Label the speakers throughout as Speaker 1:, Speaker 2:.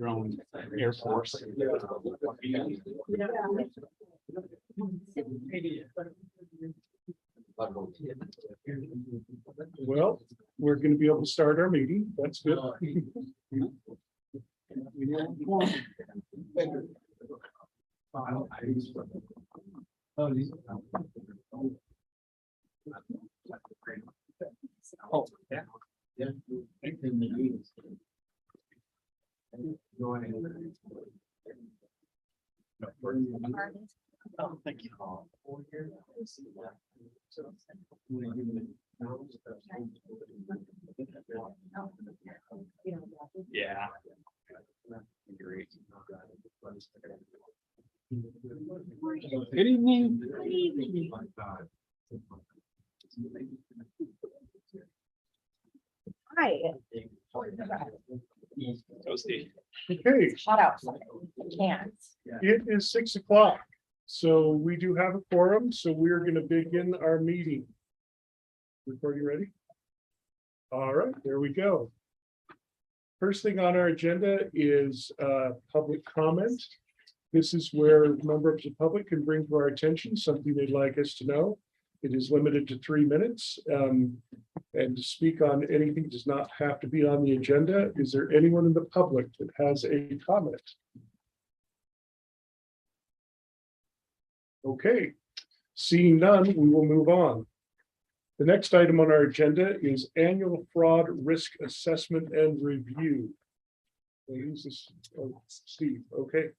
Speaker 1: drone Air Force.
Speaker 2: Well, we're going to be able to start our meeting. That's good.
Speaker 1: Oh, yeah. Yeah. Oh, thank you. Yeah. Great. Good evening.
Speaker 3: Good evening. Hi.
Speaker 1: Toasty.
Speaker 2: Okay,
Speaker 3: Hot outside. I can't.
Speaker 2: it is 6 o'clock. So we do have a quorum, so we're going to begin our meeting. Recording ready? All right, there we go. First thing on our agenda is public comment. This is where members of the public can bring to our attention something they'd like us to know. It is limited to 3 minutes. And to speak on anything does not have to be on the agenda. Is there anyone in the public that has a comment? Okay, seeing none, we will move on. The next item on our agenda is annual fraud risk assessment and review. Who's this? Oh, Steve, okay.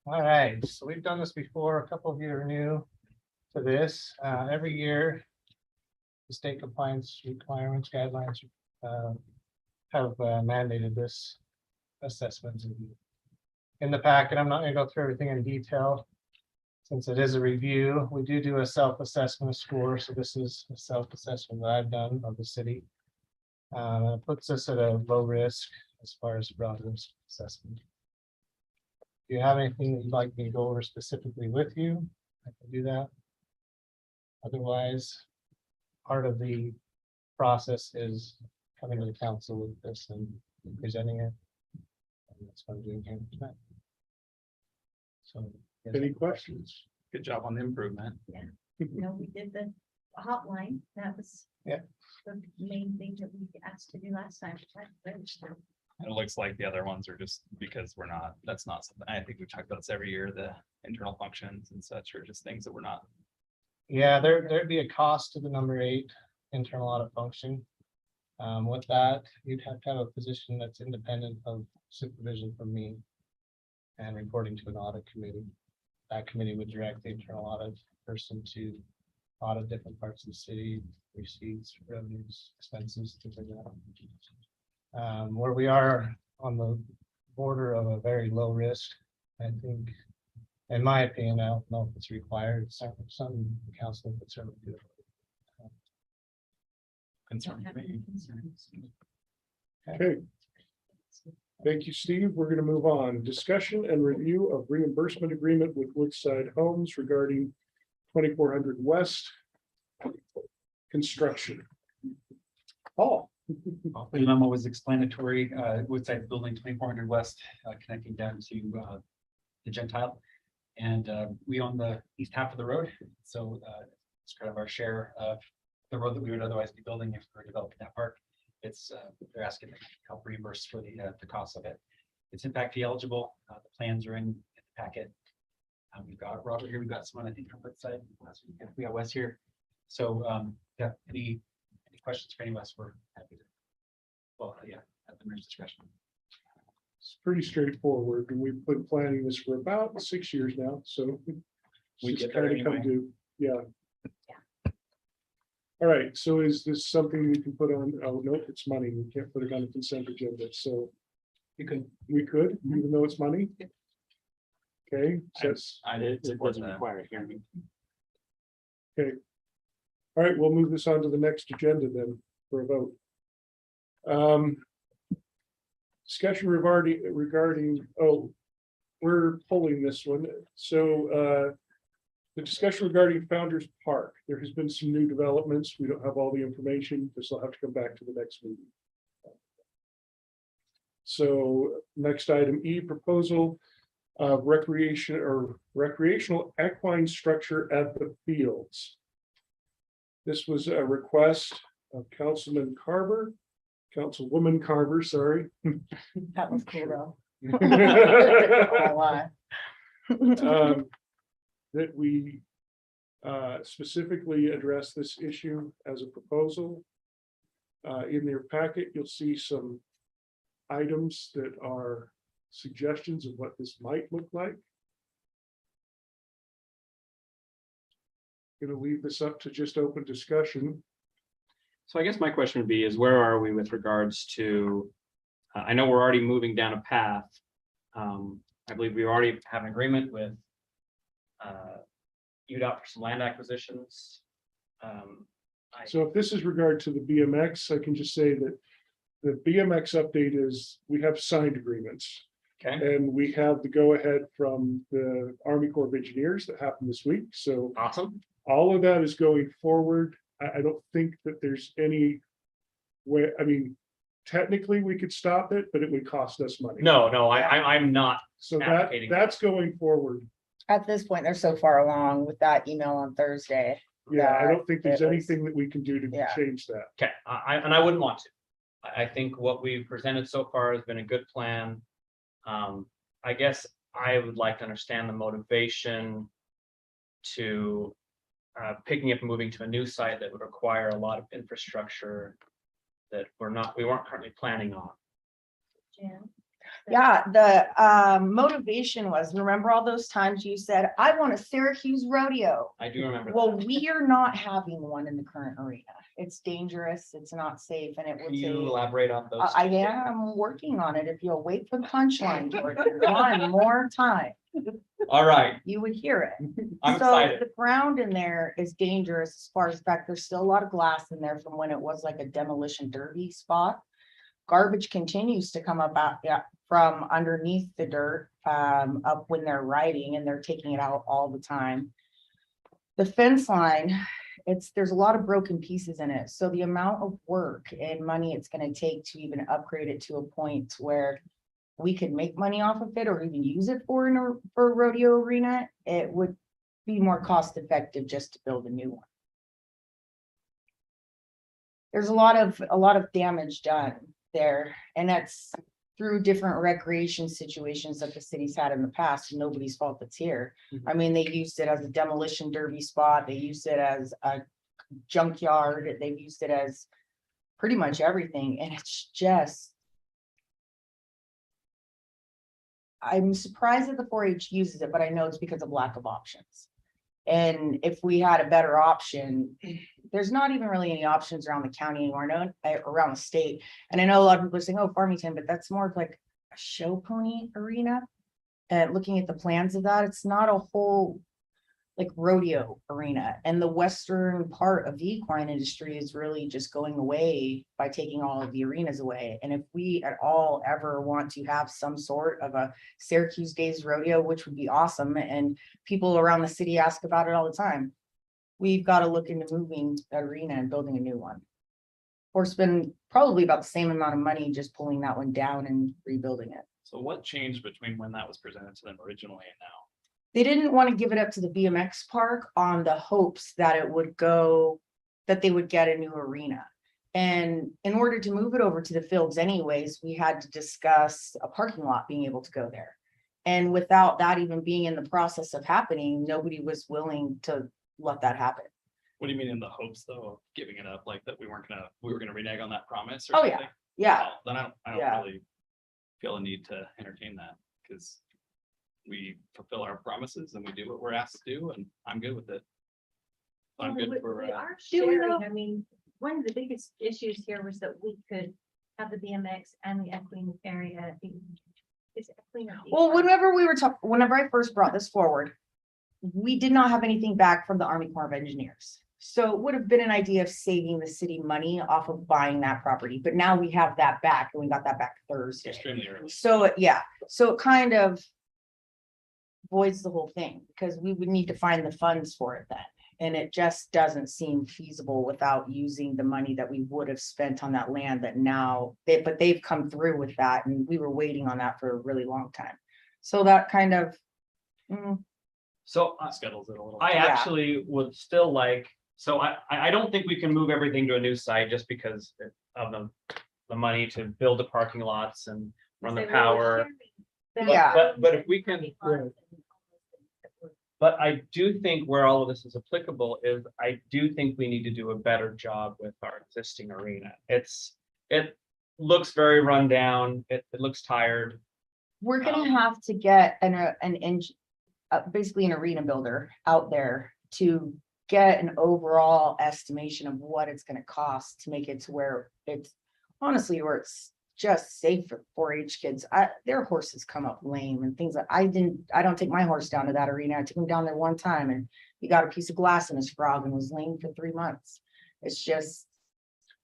Speaker 4: All right, so we've done this before. A couple of you are new to this. Every year, the state compliance requirements, guidelines have mandated this assessment in the packet. I'm not going to go through everything in detail since it is a review. We do a self-assessment score. So this is a self-assessment that I've done of the city. It puts us at a low risk as far as fraud risk assessment. If you have anything that you'd like me to go over specifically with you, I can do that. Otherwise, part of the process is coming to the council with this and presenting it. And that's what I'm doing here tonight. So,
Speaker 2: Any questions?
Speaker 1: Good job on the improvement.
Speaker 3: No, we did the hotline. That was.
Speaker 4: Yeah.
Speaker 3: The main thing that we asked to do last time.
Speaker 1: It looks like the other ones are just because we're not, that's not something, I think we talked about this every year, the internal functions and such are just things that we're not.
Speaker 4: yeah, there'd be a cost to the number 8 internal audit function. With that, you'd have to have a position that's independent of supervision from me and reporting to an audit committee. That committee would direct the internal audit person to audit different parts of the city, receipts, revenues, expenses, things like that. Where we are on the border of a very low risk, I think, in my opinion, I don't know if it's required. Some council would certainly do it.
Speaker 1: Concerned
Speaker 3: Don't have
Speaker 1: me.
Speaker 3: any concerns.
Speaker 2: Okay, thank you, Steve. We're going to move on. Discussion and review of reimbursement agreement with Woodside Homes regarding 2400 West construction. Paul.
Speaker 5: Hopefully the memo was explanatory. Woodside Building 2400 West, connecting down to the Gentile. And we own the east half of the road. So it's kind of our share of the road that we would otherwise be building if we're developing that park. It's they're asking to help reimburse for the cost of it. It's impact fee eligible. The plans are in the packet. We've got Robert here. We've got someone I think from Woodside. We got Wes here. So yeah, any questions for any of us, we're happy to. Well, yeah, at the mayor's discretion.
Speaker 2: It's pretty straightforward, and we've been planning this for about 6 years now, so
Speaker 1: We
Speaker 2: it's
Speaker 1: get there
Speaker 2: kinda come
Speaker 1: anyway.
Speaker 2: due. Yeah. All right, so is this something we can put on? Oh, no, it's money. We can't put it on the consent agenda, so
Speaker 5: You could.
Speaker 2: we could, even though it's money. Okay, so that's,
Speaker 1: I did.
Speaker 5: It doesn't require a hearing.
Speaker 2: okay. All right, we'll move this on to the next agenda then for a vote. Discussion regarding, oh, we're pulling this one. So The discussion regarding Founder's Park, there has been some new developments. We don't have all the information. This will have to come back to the next meeting. So next item E, proposal of recreational equine structure at the fields. This was a request of Councilwoman Carver, sorry.
Speaker 6: That was cool though.
Speaker 2: That we specifically address this issue as a proposal. In their packet, you'll see some items that are suggestions of what this might look like. Going to leave this up to just open discussion.
Speaker 7: So I guess my question would be is where are we with regards to, I know we're already moving down a path. I believe we already have an agreement with UDOT for some land acquisitions.
Speaker 2: So if this is regard to the BMX, I can just say that the BMX update is we have signed agreements.
Speaker 7: Okay,
Speaker 2: And we have the go ahead from the Army Corps of Engineers that happened this week. So
Speaker 7: awesome.
Speaker 2: all of that is going forward. I don't think that there's any way, I mean, technically we could stop it, but it would cost us money.
Speaker 7: No, I'm not.
Speaker 2: So
Speaker 7: advocating
Speaker 2: that's going forward.
Speaker 6: At this point, they're so far along with that email on Thursday.
Speaker 2: Yeah, I don't think there's
Speaker 6: It was-
Speaker 2: anything that we can do to
Speaker 6: Yeah.
Speaker 2: change that.
Speaker 7: Okay, I wouldn't want to. I think what we've presented so far has been a good plan. I guess I would like to understand the motivation to picking up and moving to a new site that would require a lot of infrastructure that we weren't currently planning on.
Speaker 3: Jan?
Speaker 6: Yeah, the motivation was, remember all those times you said, I want a Syracuse rodeo?
Speaker 7: I do remember
Speaker 6: Well,
Speaker 7: that.
Speaker 6: we are not having one in the current arena. It's dangerous, it's not safe, and it
Speaker 7: Can
Speaker 6: would
Speaker 7: you
Speaker 6: take.
Speaker 7: elaborate on those?
Speaker 6: I
Speaker 7: two things?
Speaker 6: am working on it. If you'll wait for the punchline, Jordan, one more time,
Speaker 7: All right,
Speaker 6: you would hear it.
Speaker 7: I'm
Speaker 6: So
Speaker 7: excited.
Speaker 6: the ground in there is dangerous as far as the fact there's still a lot of glass in there from when it was like a demolition derby spot. Garbage continues to come up out, from underneath the dirt, up when they're riding, and they're taking it out all the time. The fence line, there's a lot of broken pieces in it. So the amount of work and money it's gonna take to even upgrade it to a point where we could make money off of it or even use it for a rodeo arena, it would be more cost effective just to build a new one. There's a lot of damage done there, and that's through different recreation situations that the city's had in the past. Nobody's fault that's here. I mean, they used it as a demolition derby spot. They used it as a junkyard. They've used it as pretty much everything. And it's just, I'm surprised that the 4-H uses it, but I know it's because of lack of options. And if we had a better option, there's not even really any options around the county anymore, no, around the state. And I know a lot of people are saying, oh, Farmington, but that's more of like a show pony arena. And looking at the plans of that, it's not a whole like rodeo arena. And the western part of the equine industry is really just going away by taking all of the arenas away. And if we at all ever want to have some sort of a Syracuse Days rodeo, which would be awesome, and people around the city ask about it all the time, we've got to look into moving that arena and building a new one. Or spend probably about the same amount of money just pulling that one down and rebuilding it.
Speaker 1: So what changed between when that was presented to them originally and now?
Speaker 6: They didn't want to give it up to the BMX park on the hopes that it would go, that they would get a new arena. And in order to move it over to the fields anyways, we had to discuss a parking lot being able to go there. And without that even being in the process of happening, nobody was willing to let that happen.
Speaker 1: What do you mean in the hopes though of giving it up, like that we were gonna renege on that promise or
Speaker 6: Oh,
Speaker 1: something?
Speaker 6: Yeah,
Speaker 1: Well, then I
Speaker 6: Yeah.
Speaker 1: don't really feel a need to entertain that, because we fulfill our promises and we do what we're asked to do, and I'm good with it. I'm
Speaker 3: Well,
Speaker 1: good
Speaker 3: we-
Speaker 1: for,
Speaker 3: we are
Speaker 6: Do we
Speaker 3: sharing,
Speaker 6: know-
Speaker 3: I mean, one of the biggest issues here was that we could have the BMX and the equine area. Is equine or
Speaker 6: well,
Speaker 3: equine?
Speaker 6: whenever I first brought this forward, we did not have anything back from the Army Corps of Engineers. So it would have been an idea of saving the city money off of buying that property, but now we have that back, and we got that back Thursday.
Speaker 1: extremely early.
Speaker 6: So, yeah, so it kind of voids the whole thing, because we would need to find the funds for it then. And it just doesn't seem feasible without using the money that we would have spent on that land that now, but they've come through with that, and we were waiting on that for a really long time. So that kind of,
Speaker 7: So
Speaker 1: Scuttles it a little.
Speaker 7: I
Speaker 6: Yeah.
Speaker 7: actually would still like, so I don't think we can move everything to a new site just because of the money to build the parking lots and run the
Speaker 3: Say, well, we're
Speaker 7: power.
Speaker 3: sharing that
Speaker 6: Yeah.
Speaker 7: But if we can-
Speaker 3: funds and-
Speaker 7: But I do think where all of this is applicable is I do think we need to do a better job with our existing arena. It looks very run down. It looks tired.
Speaker 6: we're gonna have to get basically an arena builder out there to get an overall estimation of what it's gonna cost to make it to where it's honestly where it's just safe for 4-H kids. Their horses come up lame and things like, I don't take my horse down to that arena. I took him down there one time and he got a piece of glass in his frog and was lame for 3 months. It's just,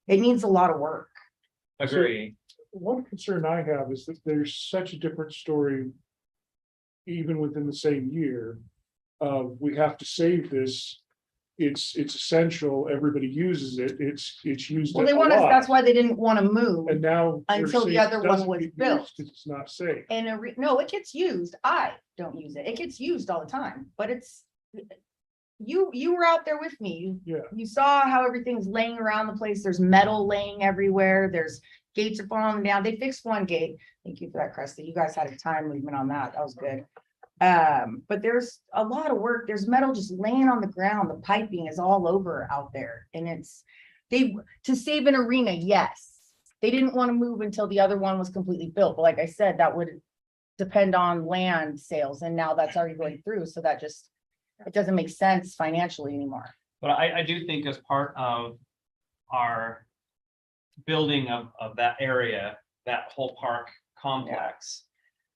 Speaker 6: it needs a lot of work.
Speaker 7: Agree.
Speaker 2: One concern I have is that there's such a different story. Even within the same year, we have to save this. It's essential, everybody uses it, it's used.
Speaker 6: Well, they
Speaker 2: a
Speaker 6: want us,
Speaker 2: lot.
Speaker 6: that's why they didn't want to move.
Speaker 2: And now. they're
Speaker 6: until the
Speaker 2: saying
Speaker 6: other
Speaker 2: it
Speaker 6: one
Speaker 2: doesn't
Speaker 6: was
Speaker 2: get used
Speaker 6: built.
Speaker 2: 'cause it's not safe.
Speaker 6: And no, it gets used. I don't use it. It gets used all the time, but it's. You were out there with me.
Speaker 2: Yeah.
Speaker 6: You saw how everything's laying around the place. There's metal laying everywhere. There's gates are falling down. They fixed one gate. Thank you for that, Krista. You guys had a time movement on that. That was good. But there's a lot of work. There's metal just laying on the ground. The piping is all over out there. And to save an arena, yes. They didn't want to move until the other one was completely built. But like I said, that would depend on land sales. And now that's already going through. So that just, it doesn't make sense financially anymore.
Speaker 7: But I do think as part of our building of that area, that whole park complex,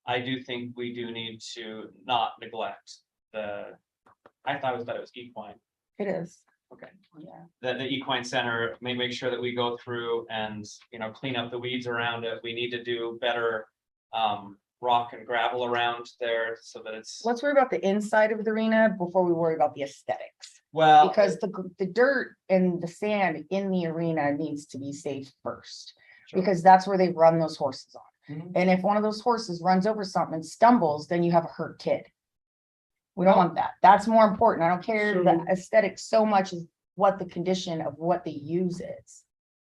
Speaker 7: I do think we do need to not neglect I thought that it was equine.
Speaker 6: It is.
Speaker 7: Okay.
Speaker 6: Yeah.
Speaker 7: The equine center may make sure that we go through and, clean up the weeds around it. We need to do better rock and gravel around there so that it's,
Speaker 6: Let's worry about the inside of the arena before we worry about the aesthetics.
Speaker 7: well,
Speaker 6: Because the dirt and the sand in the arena needs to be safe first.
Speaker 7: Sure.
Speaker 6: Because that's where they run those horses on.
Speaker 7: Mhm.
Speaker 6: And if one of those horses runs over something and stumbles, then you have a hurt kid. We don't want that. That's more important. I don't care the
Speaker 2: So-
Speaker 6: aesthetics so much as what the condition of what they use is.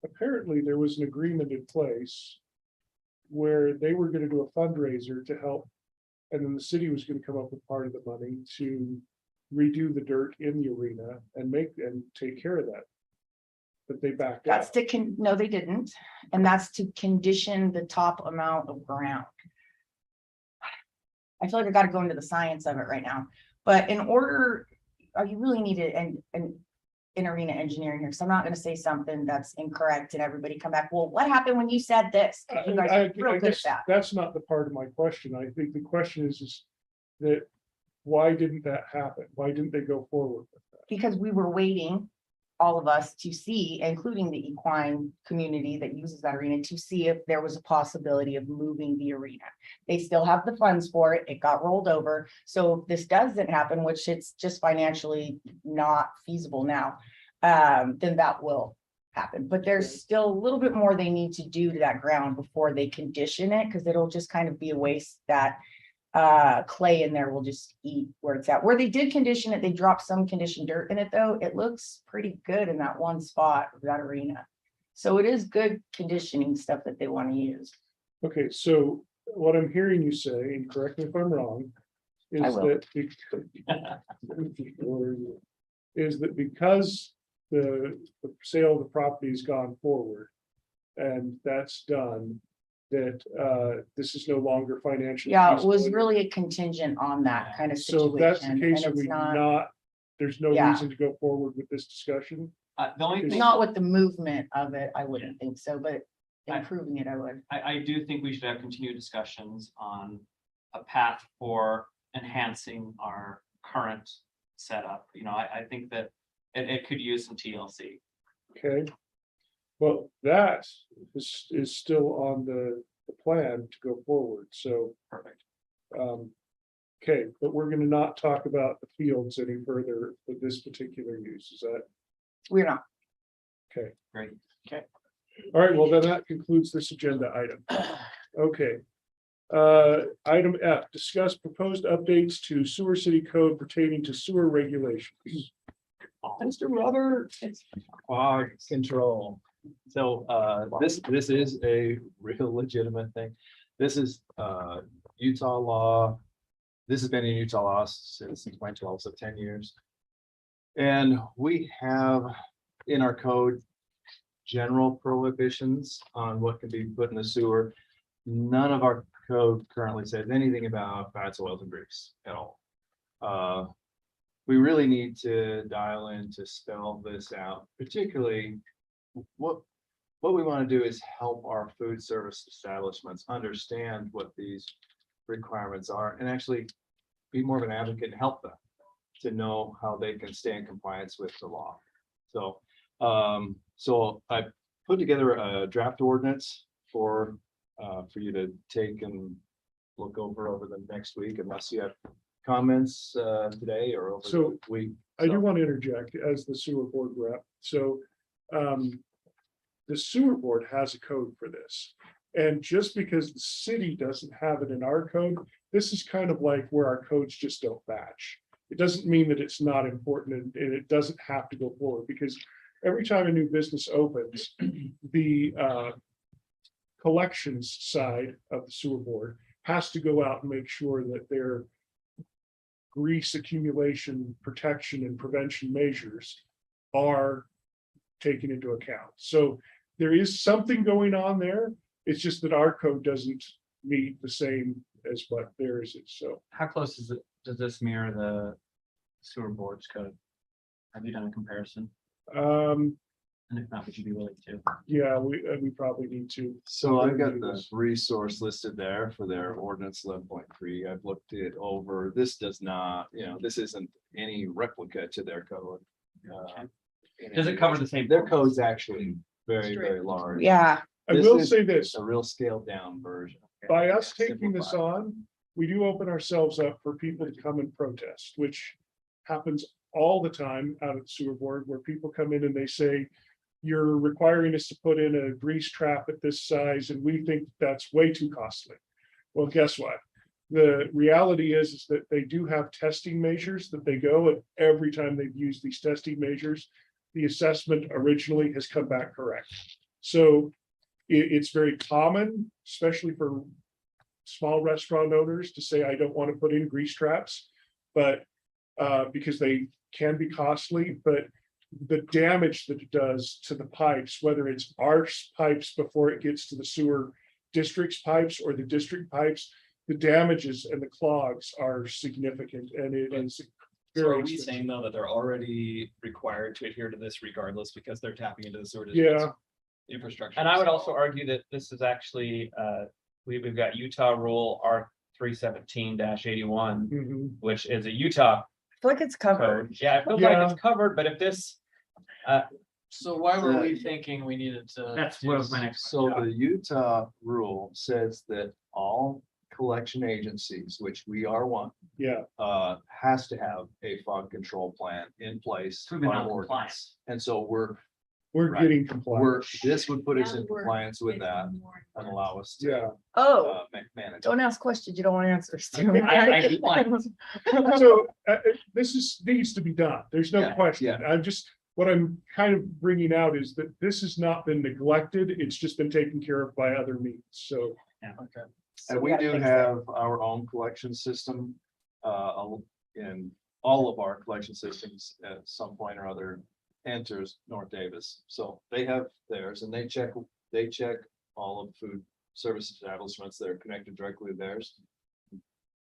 Speaker 2: Apparently, there was an agreement in place. Where they were gonna do a fundraiser to help. And then the city was gonna come up with part of the money to redo the dirt in the arena and take care of that. But they backed
Speaker 6: That's
Speaker 2: out.
Speaker 6: no, they didn't. And that's to condition the top amount of ground. I feel like I gotta go into the science of it right now, but in order, you really need it and in arena engineering here, so I'm not gonna say something that's incorrect and everybody come back, well, what happened when you said this? 'Cause you guys
Speaker 2: I
Speaker 6: are real good at
Speaker 2: guess
Speaker 6: that.
Speaker 2: that's not the part of my question. I think the question is that. Why didn't that happen? Why didn't they go forward with that?
Speaker 6: Because we were waiting, all of us to see, including the equine community that uses that arena, to see if there was a possibility of moving the arena. They still have the funds for it. It got rolled over. So if this doesn't happen, which it's just financially not feasible now, then that will happen. But there's still a little bit more they need to do to that ground before they condition it, because it'll just kind of be a waste that clay in there will just eat where it's at. Where they did condition it, they dropped some conditioned dirt in it though. It looks pretty good in that one spot of that arena. So it is good conditioning stuff that they want to use.
Speaker 2: Okay, so what I'm hearing you say, and correct me if I'm wrong.
Speaker 6: I
Speaker 2: Is
Speaker 6: will.
Speaker 2: that because the sale of the property has gone forward. And that's done, that this is no longer financially.
Speaker 6: Yeah, it
Speaker 2: feasible
Speaker 6: was
Speaker 2: anymore.
Speaker 6: really a contingent on that kind of
Speaker 2: So if that's the
Speaker 6: situation.
Speaker 2: case,
Speaker 6: And
Speaker 2: are
Speaker 6: it's
Speaker 2: we
Speaker 6: not,
Speaker 2: not, there's no
Speaker 6: Yeah.
Speaker 2: reason to go forward with this discussion?
Speaker 7: the only thing.
Speaker 6: not with the movement of it, I wouldn't think so, but
Speaker 7: I-
Speaker 6: improving it, I would.
Speaker 7: I do think we should have continued discussions on a path for enhancing our current setup. I think that it could use some TLC.
Speaker 2: Okay. Well, that is still on the plan to go forward, so.
Speaker 7: Perfect.
Speaker 2: Okay, but we're gonna not talk about the fields any further with this particular use, is that,
Speaker 6: We're not.
Speaker 2: okay?
Speaker 5: Great.
Speaker 2: All right, well, then that concludes this agenda item. Okay. Item F, discuss proposed updates to sewer city code pertaining to sewer regulations.
Speaker 8: Mr. Robert. Quad control. So this is a real legitimate thing. This is Utah law. This has been in Utah law since 2012, so 10 years. And we have in our code general prohibitions on what can be put in the sewer. None of our code currently says anything about fats, oils, and grease at all. We really need to dial in to spell this out, particularly what we want to do is help our food service establishments understand what these requirements are and actually be more of an advocate and help them to know how they can stay in compliance with the law. So, so I put together a draft ordinance for you to take and look over the next week, unless you have comments today or over
Speaker 2: So,
Speaker 8: the week.
Speaker 2: I do want to interject as the sewer board rep. So the sewer board has a code for this. And just because the city doesn't have it in our code, this is kind of like where our codes just don't match. It doesn't mean that it's not important and it doesn't have to go forward, because every time a new business opens, the collections side of the sewer board has to go out and make sure that their grease accumulation protection and prevention measures are taken into account. So there is something going on there. It's just that our code doesn't meet the same as what theirs is. So
Speaker 7: How close is it? Does this mirror the sewer board's code? Have you done a comparison? And if not, would you be willing to?
Speaker 2: yeah, we probably need to.
Speaker 8: So I've got the resource listed there for their ordinance 11.3. I've looked it over. This does not, this isn't any replica to their code.
Speaker 7: Does it cover the same?
Speaker 8: Their code's actually very, very large.
Speaker 6: Yeah,
Speaker 2: I
Speaker 8: This
Speaker 2: will
Speaker 8: is
Speaker 2: say this,
Speaker 8: A real scaled down version.
Speaker 2: by us taking this
Speaker 8: Simplified.
Speaker 2: on, we do open ourselves up for people to come and protest, which happens all the time out at the sewer board, where people come in and they say, you're requiring us to put in a grease trap at this size, and we think that's way too costly. Well, guess what? The reality is that they do have testing measures that they go, and every time they've used these testing measures, the assessment originally has come back correct. So it's very common, especially for small restaurant owners, to say, I don't want to put in grease traps, but because they can be costly, but the damage that it does to the pipes, whether it's our pipes before it gets to the sewer district's pipes or the district pipes, the damages and the clogs are significant, and it is
Speaker 1: So are
Speaker 2: very
Speaker 1: we
Speaker 2: expensive.
Speaker 1: saying though that they're already required to adhere to this regardless because they're tapping into the sewer
Speaker 2: Yeah.
Speaker 1: district's infrastructure?
Speaker 7: And I would also argue that this is actually, we've got Utah rule R 317-81,
Speaker 2: Mhm.
Speaker 7: which is a Utah
Speaker 6: I feel like it's covered.
Speaker 7: code. Yeah, it feels
Speaker 2: Yeah.
Speaker 7: like it's covered, but if this,
Speaker 9: So why were we thinking we needed to?
Speaker 7: that's what was my next.
Speaker 8: So the Utah rule says that all collection agencies, which we are one,
Speaker 2: Yeah,
Speaker 8: has to have a fog control plan in place.
Speaker 7: Proven
Speaker 8: by
Speaker 7: non-compliance.
Speaker 8: ordinance. And so we're,
Speaker 2: we're getting compliant.
Speaker 8: this would put us
Speaker 3: Now
Speaker 8: in
Speaker 3: we're
Speaker 8: compliance with
Speaker 3: making
Speaker 8: that
Speaker 3: more
Speaker 8: and allow us to
Speaker 2: Yeah,
Speaker 6: Oh,
Speaker 8: manage.
Speaker 6: don't ask questions you don't want answers to.
Speaker 7: I do want-
Speaker 2: so this needs to be done. There's no
Speaker 8: Yeah,
Speaker 2: question.
Speaker 8: yeah.
Speaker 2: I'm just, what I'm kind of bringing out is that this has not been neglected. It's just been taken care of by other means. So
Speaker 8: And we do have our own collection system, in all of our collection systems at some point or other enters North Davis. So they have theirs and they check all of food service establishments that are connected directly to theirs.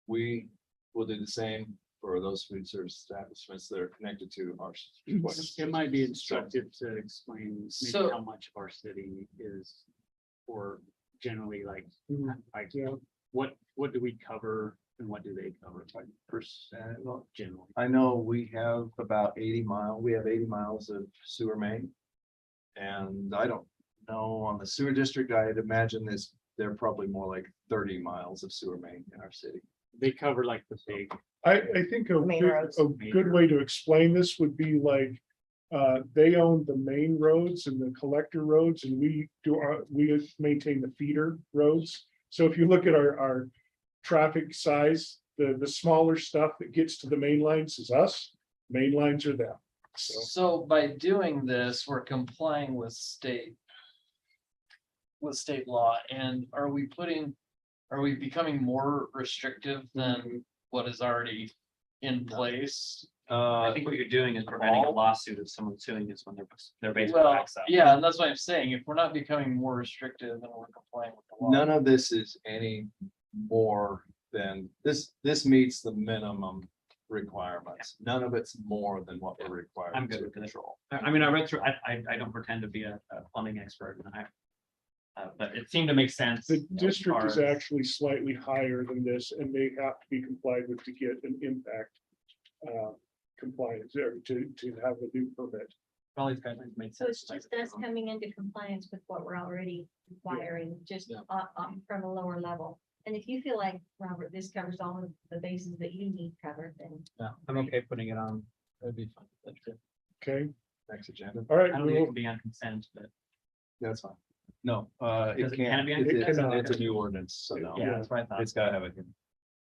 Speaker 8: We will do the same for those food service establishments that are connected to ours.
Speaker 5: It might be instructive to explain maybe
Speaker 9: So-
Speaker 5: how much of our city is, or generally like,
Speaker 2: yeah,
Speaker 5: what do we cover and what do they cover? Well, generally.
Speaker 8: I know we have about 80 miles of sewer main. And I don't know, on the sewer district, I'd imagine they're probably more like 30 miles of sewer main in our city.
Speaker 5: They cover like the big.
Speaker 2: I think
Speaker 6: Main roads.
Speaker 2: a good way to explain this would be like, they own the main roads and the collector roads, and we maintain the feeder roads. So if you look at our traffic size, the smaller stuff that gets to the main lines is us, main lines are them. So
Speaker 9: So by doing this, we're complying with state. With state law, and are we becoming more restrictive than what is already in place?
Speaker 5: I think what you're doing is preventing a lawsuit if someone's suing us when their basement
Speaker 9: Well,
Speaker 5: backs up.
Speaker 9: yeah, and that's what I'm saying, if we're not becoming more restrictive, then we're complying with the law.
Speaker 8: None of this is any more than, this meets the minimum requirements. None of it's more than what we're required
Speaker 5: I'm good
Speaker 8: to
Speaker 5: with it.
Speaker 8: control.
Speaker 5: I mean, I read through, I don't pretend to be a plumbing expert and but it seemed to make sense.
Speaker 2: the
Speaker 5: you know, as
Speaker 2: district
Speaker 5: far
Speaker 2: is
Speaker 5: as-
Speaker 2: actually slightly higher than this, and they have to be complied with to get an impact compliance or to have a new permit.
Speaker 5: All these guidelines made
Speaker 3: So
Speaker 5: sense.
Speaker 3: it's just us coming into compliance with what we're already requiring, just from a lower level. And if you feel like, Robert, this covers all of the bases that you need covered, then
Speaker 5: Yeah, I'm okay putting it on.
Speaker 8: That'd be fine. That's good.
Speaker 2: Okay,
Speaker 8: Next agenda.
Speaker 2: all right.
Speaker 5: I don't think it can be on consent, but
Speaker 8: That's fine. No,
Speaker 5: Does
Speaker 8: it
Speaker 5: it- can it
Speaker 8: can't.
Speaker 5: be on
Speaker 8: It's
Speaker 2: consent?
Speaker 8: it's a new ordinance, so no.
Speaker 5: yeah, that's what I thought.
Speaker 8: It's gotta have it.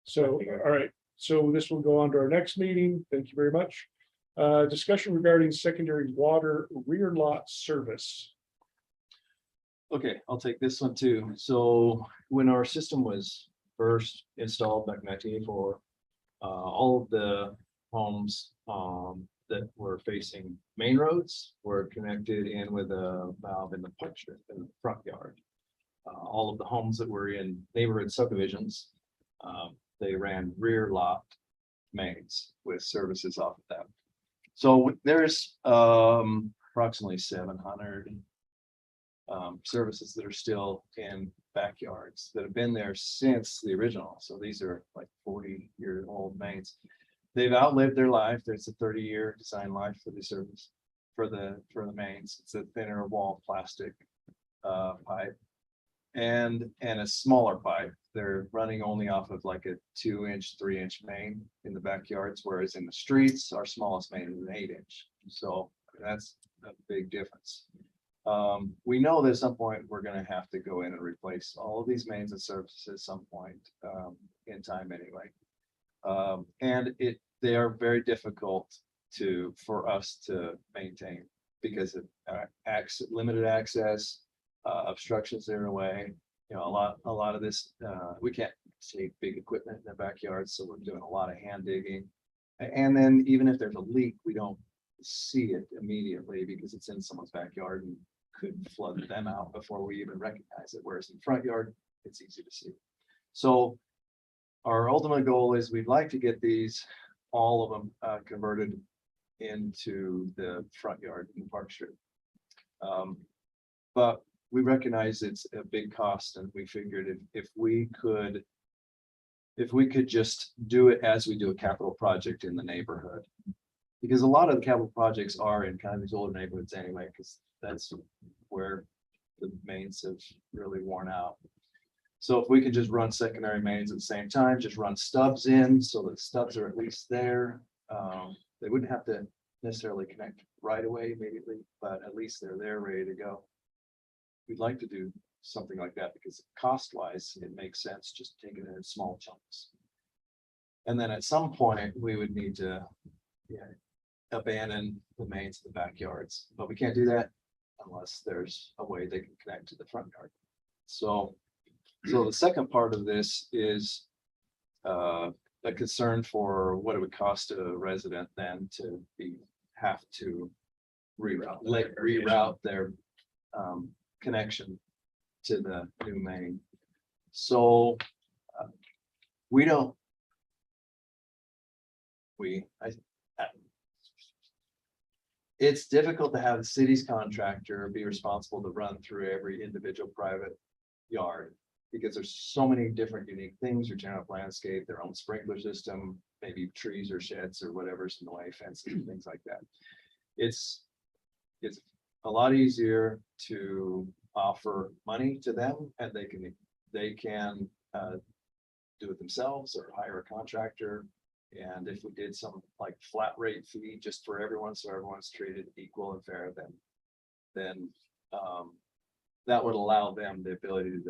Speaker 2: So, all right, so this will go on to our next meeting. Thank you very much. Discussion regarding secondary water rear lot service.
Speaker 8: Okay, I'll take this one too. So when our system was first installed back in 1984, all of the homes that were facing main roads were connected in with a valve in the park strip in the front yard. All of the homes that were in neighborhood subdivisions, they ran rear lot mains with services off of them. So there's approximately 700 services that are still in backyards that have been there since the original. So these are like 40-year-old mains. They've outlived their life. There's a 30-year design life for the service for the mains. It's a thinner wall plastic pipe and a smaller pipe. They're running only off of like a 2-inch, 3-inch main in the backyards, whereas in the streets, our smallest main is an 8-inch. So that's a big difference. We know that at some point we're gonna have to go in and replace all of these mains and services at some point in time anyway. And they are very difficult for us to maintain because of limited access, obstructions in the way. You know, a lot of this, we can't take big equipment in the backyard, so we're doing a lot of hand digging. And then even if there's a leak, we don't see it immediately because it's in someone's backyard and could flood them out before we even recognize it. Whereas in the front yard, it's easy to see. So our ultimate goal is we'd like to get these, all of them converted into the front yard in the park strip. But we recognize it's a big cost, and we figured if we could just do it as we do a capital project in the neighborhood. Because a lot of the capital projects are in kind of these older neighborhoods anyway, because that's where the mains have really worn out. So if we could just run secondary mains at the same time, just run stubs in so that stubs are at least there. They wouldn't have to necessarily connect right away immediately, but at least they're there ready to go. We'd like to do something like that because cost wise, it makes sense just taking it in small chunks. And then at some point, we would need to abandon the mains in the backyards, but we can't do that unless there's a way they can connect to the front yard. So the second part of this is a concern for what it would cost a resident then to have to reroute their connection to the new main. So it's difficult to have the city's contractor be responsible to run through every individual private yard because there's so many different unique things, your general landscape, their own sprinkler system, maybe trees or sheds or whatever's in the way, fences and things like that. It's a lot easier to offer money to them, and they can do it themselves or hire a contractor. And if we did some like flat rate fee just for everyone, so everyone's treated equal and fair, then that would allow them the ability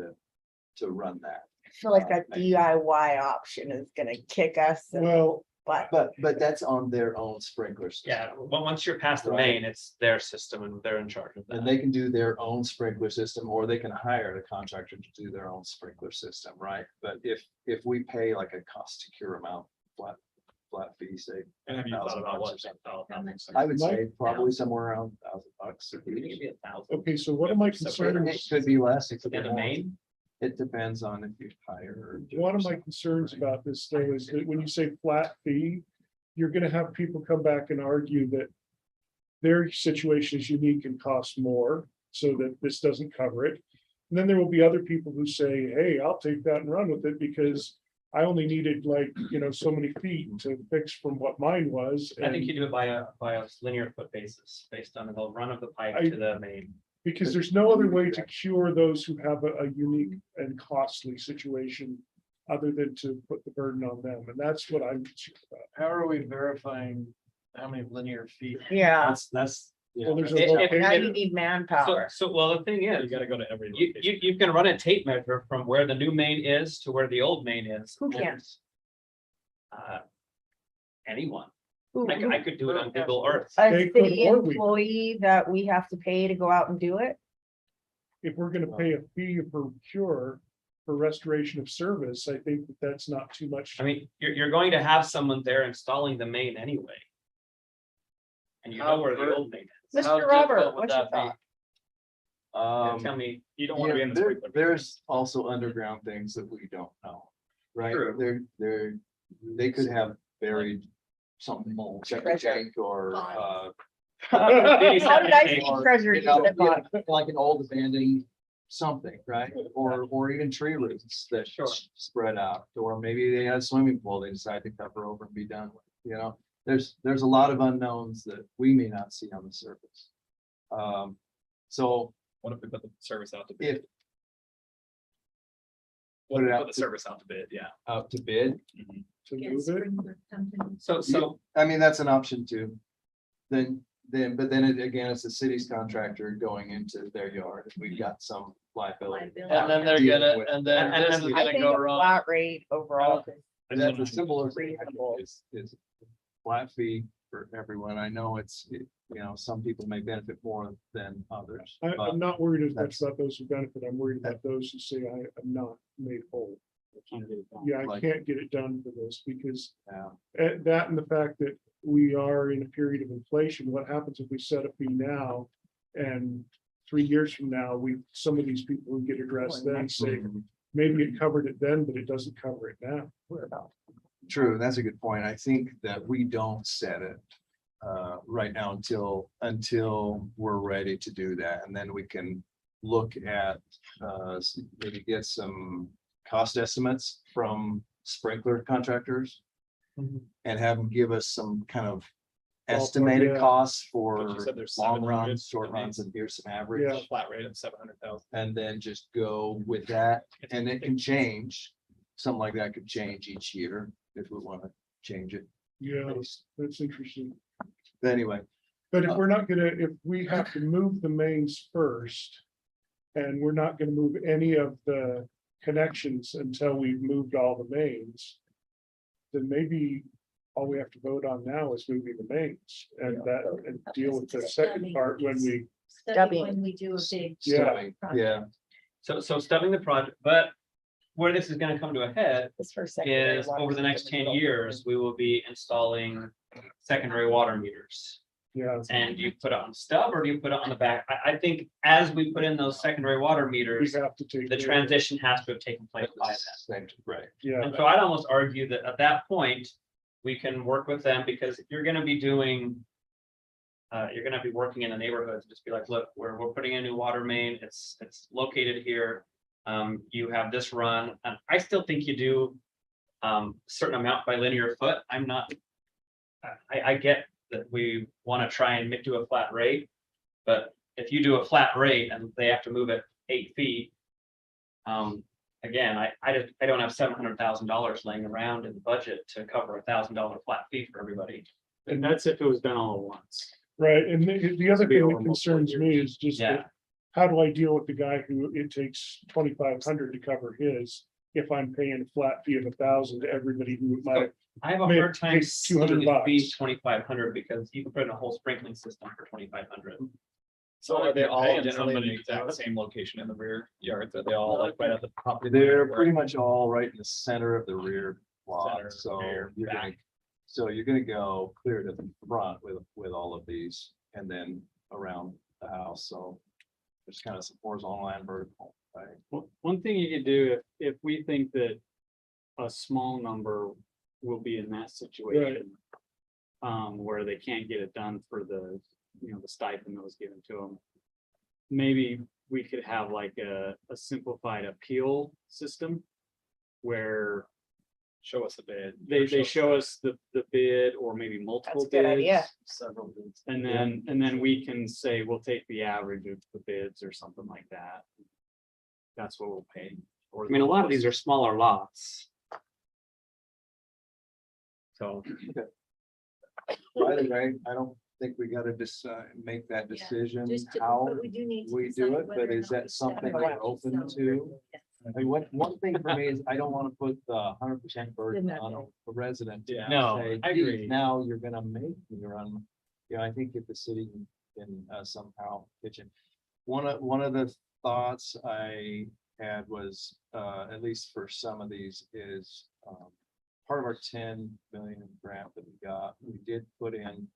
Speaker 8: to run that.
Speaker 6: I feel like that DIY option is gonna kick us,
Speaker 2: Well,
Speaker 6: but
Speaker 8: But that's on their own sprinkler system.
Speaker 7: Yeah, well, once you're past the main, it's their system and they're in charge of
Speaker 8: And
Speaker 7: that.
Speaker 8: they can do their own sprinkler system, or they can hire the contractor to do their own sprinkler system, right? But if we pay like a cost to cure amount, flat fee, say.
Speaker 1: And have you thought about
Speaker 8: $1,000
Speaker 1: what?
Speaker 8: or something.
Speaker 3: How much?
Speaker 8: I would say
Speaker 2: Mike?
Speaker 8: probably somewhere around $1,000 a
Speaker 7: Maybe
Speaker 8: piece.
Speaker 7: be 1,000.
Speaker 2: okay, so what are my
Speaker 8: It
Speaker 2: concerns?
Speaker 8: could be less. It could be
Speaker 7: And the
Speaker 8: more.
Speaker 7: main,
Speaker 8: It depends on if you hire. or do it
Speaker 2: One of my
Speaker 8: yourself.
Speaker 2: concerns about this though is that when you say flat fee, you're gonna have people come back and argue that their situation is unique and costs more, so that this doesn't cover it. And then there will be other people who say, hey, I'll take that and run with it because I only needed like, so many feet to fix from what mine was.
Speaker 7: I think
Speaker 2: and-
Speaker 7: you do it by a linear foot basis, based on the run of the pipe
Speaker 2: I-
Speaker 7: to the main.
Speaker 2: Because there's no other way to cure those who have a unique and costly situation other than to put the burden on them. And that's what I'm concerned about.
Speaker 9: How are we verifying how many linear feet?
Speaker 6: yeah,
Speaker 8: That's.
Speaker 2: Well, there's
Speaker 7: If-
Speaker 2: a
Speaker 7: if-
Speaker 6: now
Speaker 2: location.
Speaker 6: you need
Speaker 7: So,
Speaker 6: manpower.
Speaker 7: well, the thing
Speaker 1: You
Speaker 7: is,
Speaker 1: gotta go to every
Speaker 7: you,
Speaker 1: location.
Speaker 7: you can run a tape measure from where the new main is to where the old main is.
Speaker 6: Who can?
Speaker 7: Anyone.
Speaker 6: Who-
Speaker 7: I could do it on Google Earth.
Speaker 6: A
Speaker 2: They could
Speaker 6: city
Speaker 2: or we could.
Speaker 6: employee that we have to pay to go out and do it?
Speaker 2: If we're gonna pay a fee per cure for restoration of service, I think that that's not too much.
Speaker 7: I mean, you're going to have someone there installing the main anyway. And you know where the old main is.
Speaker 9: How
Speaker 6: Mr. Robert,
Speaker 9: difficult would
Speaker 6: what's your
Speaker 9: that be?
Speaker 6: thought?
Speaker 7: Tell me,
Speaker 1: You don't wanna be in the sprinkler.
Speaker 8: There's also underground things that we don't know, right?
Speaker 7: True.
Speaker 8: They could have buried something, septic tank or,
Speaker 6: How did I see
Speaker 8: or,
Speaker 6: treasure?
Speaker 8: you know,
Speaker 6: in the bottom?
Speaker 8: like an old abandoned something, right? Or even tree roots that
Speaker 7: Sure.
Speaker 8: spread out, or maybe they had a swimming pool they decide to cover over and be done with, There's a lot of unknowns that we may not see on the surface. So
Speaker 1: What if we put the service out to bid?
Speaker 8: if
Speaker 1: What if we
Speaker 8: put it
Speaker 1: put
Speaker 8: out
Speaker 1: the
Speaker 8: to-
Speaker 1: service out to bid, yeah.
Speaker 8: out to bid,
Speaker 2: To
Speaker 3: Get
Speaker 2: move it.
Speaker 3: sprinkler company.
Speaker 7: so
Speaker 8: I mean, that's an option too. But then again, it's the city's contractor going into their yard, if we've got some liability.
Speaker 3: Liability.
Speaker 9: And then they're
Speaker 8: Dealing
Speaker 9: gonna,
Speaker 8: with-
Speaker 9: and then
Speaker 7: And-
Speaker 9: this
Speaker 7: and
Speaker 9: is
Speaker 6: I
Speaker 9: gonna
Speaker 6: think
Speaker 9: go
Speaker 6: a
Speaker 9: wrong.
Speaker 6: flat rate overall.
Speaker 8: And that's a similar thing,
Speaker 6: Reasonable.
Speaker 8: is flat fee for everyone. I know some people may benefit more than others. but
Speaker 2: I'm not worried as much
Speaker 8: that's-
Speaker 2: about those who benefit. I'm worried about those who say I am not made whole. Yeah, I
Speaker 8: Like-
Speaker 2: can't get it done for this because
Speaker 8: Yeah.
Speaker 2: that and the fact that we are in a period of inflation, what happens if we set a fee now? And 3 years from now, some of these people who get addressed then say, maybe it covered it then, but it doesn't cover it now.
Speaker 8: True, that's a good point. I think that we don't set it right now until we're ready to do that. And then we can look at maybe get some cost estimates from sprinkler contractors and have them give us some kind of estimated
Speaker 2: yeah.
Speaker 8: costs
Speaker 1: But
Speaker 8: for
Speaker 1: you said there's
Speaker 8: long
Speaker 1: 700,
Speaker 8: runs, short
Speaker 1: that means-
Speaker 8: runs, and here's some
Speaker 2: Yeah.
Speaker 8: average.
Speaker 1: A flat rate of 700,000.
Speaker 8: And then just go with that, and it can change. Something like that could change each year if we want to change it.
Speaker 2: Yeah, that's interesting.
Speaker 8: Anyway,
Speaker 2: But if we're not gonna, if we have to move the mains first. And we're not gonna move any of the connections until we've moved all the mains. Then maybe all we have to vote on now is moving the mains and deal with the second part when we.
Speaker 3: Study when we do a big.
Speaker 2: Yeah.
Speaker 8: yeah,
Speaker 7: so stubbing the project, but where this is gonna come to a head
Speaker 6: This for secondary
Speaker 7: is
Speaker 6: water
Speaker 7: over the next
Speaker 6: system
Speaker 7: 10 years, we will be installing secondary water meters.
Speaker 2: Yeah,
Speaker 7: And do you put it on stub or do you put it on the back? I think as we put in those secondary water
Speaker 2: we
Speaker 7: meters,
Speaker 2: have to take.
Speaker 7: the
Speaker 2: care of it.
Speaker 7: transition has to have taken place by then.
Speaker 8: right.
Speaker 2: Yeah,
Speaker 7: And so I'd almost argue that at that point, we can work with them because if you're gonna be doing. You're gonna be working in the neighborhoods, just be like, look, we're putting in a new water main, it's located here. You have this run, and I still think you do. Certain amount by linear foot, I'm not. I get that we wanna try and do a flat rate. But if you do a flat rate and they have to move it 8 feet. again, I don't have $700,000 laying around in the budget to cover $1,000 flat fee for everybody.
Speaker 5: And that's if it was done all at once.
Speaker 2: Right, and the other
Speaker 5: Be
Speaker 2: thing
Speaker 5: over
Speaker 2: that
Speaker 5: multiple
Speaker 2: concerns me is just
Speaker 7: Yeah.
Speaker 2: that, how do I deal with the guy who it takes 2,500 to cover his? If I'm paying a flat fee of 1,000 to everybody who might,
Speaker 7: I have a
Speaker 2: May
Speaker 7: hard time
Speaker 2: take
Speaker 7: seeing
Speaker 2: 200
Speaker 7: it be
Speaker 2: bucks.
Speaker 7: 2,500 because you can put in a whole sprinkling system for 2,500.
Speaker 1: So are they all
Speaker 8: paying
Speaker 1: generally in
Speaker 8: somebody
Speaker 1: the
Speaker 8: to
Speaker 1: exact
Speaker 8: do it?
Speaker 1: same location in the rear yards? Are they all like right at the property?
Speaker 8: They're
Speaker 1: line, or
Speaker 8: pretty much all right in the center of the rear
Speaker 1: Center,
Speaker 8: lot, so
Speaker 1: rear,
Speaker 8: you're gonna,
Speaker 1: back.
Speaker 8: so you're gonna go clear to the front with all of these and then around the house, so. There's kind of some horizontal and vertical, right?
Speaker 5: One thing you could do if we think that a small number will be in that situation. Where they can't get it done for the, the stipend that was given to them. Maybe we could have like a simplified appeal system. Where
Speaker 1: Show us a bid.
Speaker 5: they show us the bid or maybe multiple
Speaker 6: That's a good idea.
Speaker 5: bids.
Speaker 7: Several bids.
Speaker 5: And then we can say, we'll take the average of the bids or something like that. That's what we'll pay.
Speaker 7: I mean, a lot of these are smaller lots. So.
Speaker 8: By the way, I don't think we gotta decide, make that
Speaker 3: Yeah,
Speaker 8: decision
Speaker 3: Just to-
Speaker 8: how
Speaker 3: but we do need to
Speaker 8: we
Speaker 3: decide
Speaker 8: do it,
Speaker 3: whether
Speaker 8: but
Speaker 3: or
Speaker 8: is
Speaker 3: not we
Speaker 8: that something
Speaker 3: set
Speaker 8: we're
Speaker 3: up
Speaker 8: open
Speaker 3: some-
Speaker 8: to? I mean, one thing for me is I don't wanna put the 100% burden
Speaker 6: Didn't
Speaker 8: on
Speaker 6: have
Speaker 8: a resident. to
Speaker 1: Yeah.
Speaker 7: No,
Speaker 8: say,
Speaker 7: I
Speaker 8: "Gee,
Speaker 7: agree.
Speaker 8: Now you're gonna make me run, I think if the city can somehow pitch in. One of the thoughts I had was, at least for some of these is, part of our 10 million grant that we got, we did put in,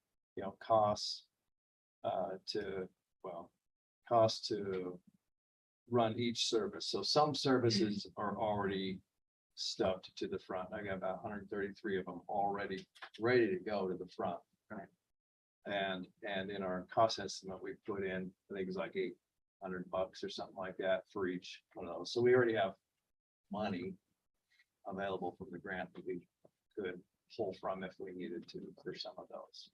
Speaker 8: costs. Cost to run each service. So some services are already stuffed to the front. I got about 133 of them already ready to go to the front. Right. And in our cost estimate, we put in, I think it's like $800 or something like that for each one of those. So we already have money available from the grant that we could pull from if we needed to for some of those.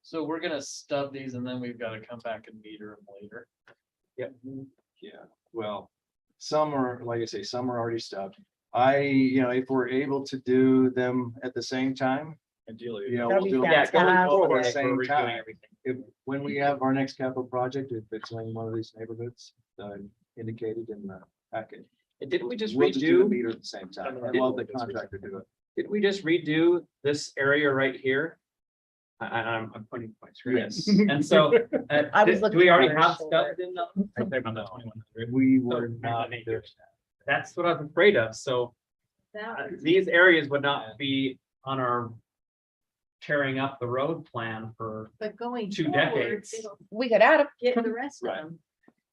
Speaker 9: So we're gonna stub these and then we've gotta come back and meter them later.
Speaker 8: Yeah, well, some are, like I say, some are already stubbed. If we're able to do them at the same time,
Speaker 1: Ideally.
Speaker 8: we'll
Speaker 6: That'd be
Speaker 8: do them
Speaker 7: Yeah, going
Speaker 6: fantastic.
Speaker 7: forward,
Speaker 8: at the
Speaker 7: we're
Speaker 8: same
Speaker 7: redoing
Speaker 8: time.
Speaker 7: everything.
Speaker 8: When we have our next capital project, if it's in one of these neighborhoods, indicated in the packet.
Speaker 7: Didn't we just
Speaker 8: We'll do the
Speaker 7: redo,
Speaker 8: meter at the same time, and we'll have the contractor do it.
Speaker 7: didn't we just redo this area right here? I'm pointing to my screen.
Speaker 8: Yes.
Speaker 7: And so,
Speaker 6: I was
Speaker 7: do
Speaker 6: looking
Speaker 7: we already
Speaker 6: for
Speaker 7: have
Speaker 6: shoulder.
Speaker 7: stuff in them?
Speaker 1: Right there on the 2100.
Speaker 8: We were
Speaker 7: So,
Speaker 8: not there.
Speaker 7: That's what I was afraid of. So
Speaker 3: That was-
Speaker 7: these areas would not be on our tearing up the road plan for,
Speaker 3: But going
Speaker 7: 2
Speaker 3: forward,
Speaker 7: decades.
Speaker 3: it'll
Speaker 6: We could add
Speaker 3: get the rest of
Speaker 8: Right.
Speaker 3: them.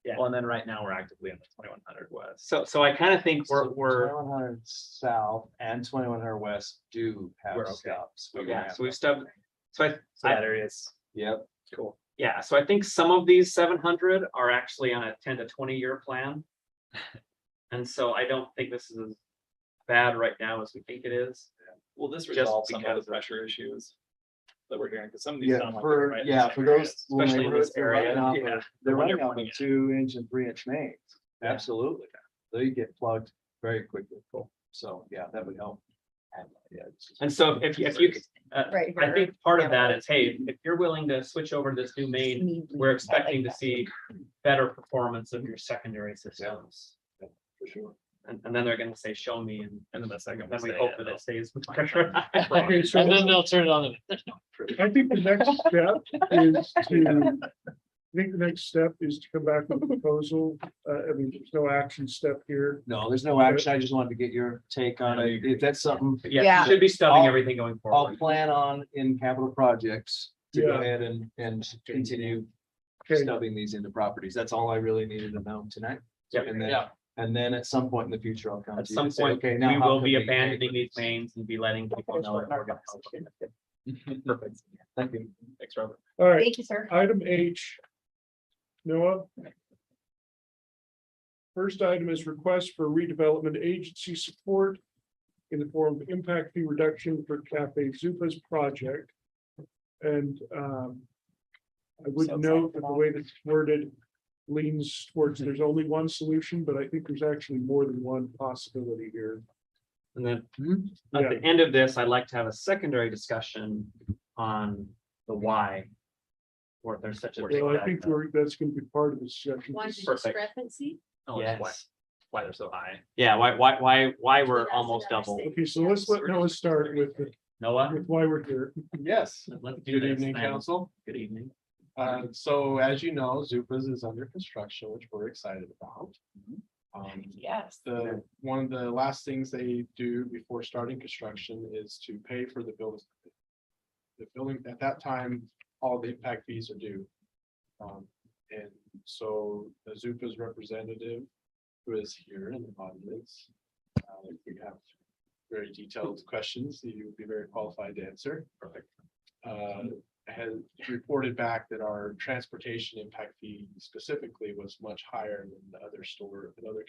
Speaker 7: Yeah.
Speaker 1: Well, and then right now we're actively in the 2100 west.
Speaker 7: so I kind of think we're
Speaker 8: 2100 south and 2100 west do have
Speaker 1: We're okay.
Speaker 8: stops.
Speaker 7: yeah, so we've stubbed. So
Speaker 1: So that area is
Speaker 8: Yep,
Speaker 1: cool.
Speaker 7: yeah, so I think some of these 700 are actually on a 10 to 20-year plan. And so I don't think this is as bad right now as we think it is.
Speaker 1: Well, this
Speaker 7: Just
Speaker 1: resolves some of
Speaker 7: because-
Speaker 1: the pressure issues that we're hearing, because some of these.
Speaker 8: yeah,
Speaker 1: sound like they're right in the same
Speaker 8: for
Speaker 1: areas.
Speaker 8: those. when
Speaker 7: especially
Speaker 8: they
Speaker 7: in
Speaker 8: were-
Speaker 7: this
Speaker 8: they're running
Speaker 7: area,
Speaker 8: off
Speaker 1: yeah.
Speaker 8: of- They're
Speaker 1: When
Speaker 8: running
Speaker 1: they're
Speaker 8: off of
Speaker 1: pointing at-
Speaker 8: 2-inch and 3-inch mains,
Speaker 1: Yeah.
Speaker 8: absolutely. They get plugged very quickly. So, yeah, that would help. Yeah,
Speaker 7: And so if you,
Speaker 6: Right
Speaker 7: I
Speaker 6: here.
Speaker 7: think part of that is, hey, if you're willing to switch over to this new main,
Speaker 6: Need-
Speaker 7: we're expecting
Speaker 6: I
Speaker 7: to
Speaker 6: like
Speaker 7: see better performance of your secondary systems.
Speaker 8: for sure.
Speaker 7: And then they're gonna say, show me, and
Speaker 1: And then the second.
Speaker 7: then we
Speaker 1: say
Speaker 7: hope
Speaker 1: it,
Speaker 7: that
Speaker 1: they'll-
Speaker 7: it stays with pressure.
Speaker 2: Okay, so
Speaker 9: And then they'll turn it on.
Speaker 2: I think the next step is to, I think the next step is to come back with a proposal. I mean, there's no action step here.
Speaker 8: No, there's no action. I just wanted to get your take on it. If that's something
Speaker 7: Yeah,
Speaker 6: Yeah.
Speaker 7: you should be stubbing
Speaker 8: I'll-
Speaker 7: everything going
Speaker 8: I'll
Speaker 7: forward.
Speaker 8: plan on in capital projects to go
Speaker 2: Yeah.
Speaker 8: ahead and continue
Speaker 2: Okay,
Speaker 8: stubbing these into properties. That's all I really needed to know tonight.
Speaker 7: Yep.
Speaker 8: And then,
Speaker 9: Yeah.
Speaker 8: and then at some point in the future, I'll come
Speaker 7: At
Speaker 8: to you
Speaker 7: some
Speaker 8: and say,
Speaker 7: point,
Speaker 8: okay,
Speaker 7: we
Speaker 8: now. how
Speaker 7: will
Speaker 8: can
Speaker 7: be
Speaker 8: we
Speaker 7: abandoning
Speaker 8: make
Speaker 7: these mains and be letting people know that we're gonna help them.
Speaker 1: Perfect.
Speaker 8: Thank you.
Speaker 1: Thanks, Robert.
Speaker 2: all right,
Speaker 6: Thank you, sir.
Speaker 2: item H. Noah. First item is request for redevelopment agency support in the form of impact fee reduction for Cafe Zupa's project. And I would
Speaker 6: So
Speaker 2: note that the way that's worded, leans towards there's only one solution, but I think there's actually more than one possibility here.
Speaker 7: And then
Speaker 2: Yeah.
Speaker 7: at the end of this, I'd like to have a secondary discussion on the why. Or if there's such a. big
Speaker 2: Well, I think
Speaker 7: factor.
Speaker 2: that's gonna be part of the discussion.
Speaker 3: Why the
Speaker 7: Perfect.
Speaker 3: discrepancy?
Speaker 1: Oh, it's
Speaker 7: Yes.
Speaker 1: why they're so high.
Speaker 7: Yeah, why we're
Speaker 3: That's
Speaker 7: almost
Speaker 3: another
Speaker 7: double.
Speaker 3: statement.
Speaker 2: Okay, so let's let Noah start with,
Speaker 7: Noah?
Speaker 2: with why we're here.
Speaker 8: Yes.
Speaker 7: Let's do
Speaker 8: Good
Speaker 7: this
Speaker 8: evening,
Speaker 7: then.
Speaker 8: council.
Speaker 7: Good evening.
Speaker 8: So as you know, Zupas is under construction, which we're excited about.
Speaker 6: Yes.
Speaker 8: One of the last things they do before starting construction is to pay for the building. The building, at that time, all the impact fees are due. And so the Zupa's representative, who is here in the audience, if we have very detailed questions, you would be very qualified to answer. Perfect. Has reported back that our transportation impact fee specifically was much higher than the other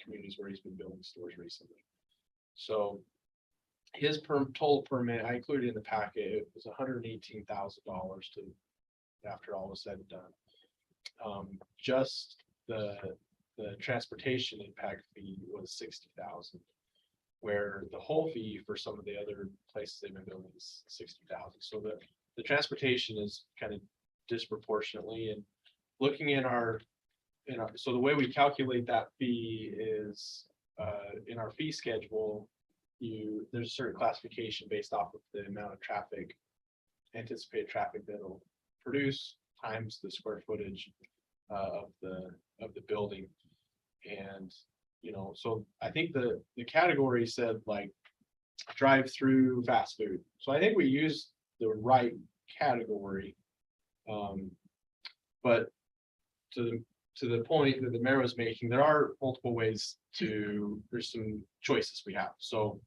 Speaker 8: communities where he's been building stores recently. So his total permit, I included in the packet, it was $118,000 to, after all was said and done. Just the transportation impact fee was 60,000. Where the whole fee for some of the other places they've been building is 60,000. So the transportation is kind of disproportionately, and looking in our, so the way we calculate that fee is in our fee schedule, there's a certain classification based off of the amount of traffic, anticipated traffic that'll produce times the square footage of the building. And so I think the category said like drive-through fast food. So I think we used the right category. But to the point that the mayor was making, there are multiple ways there's some choices we have. So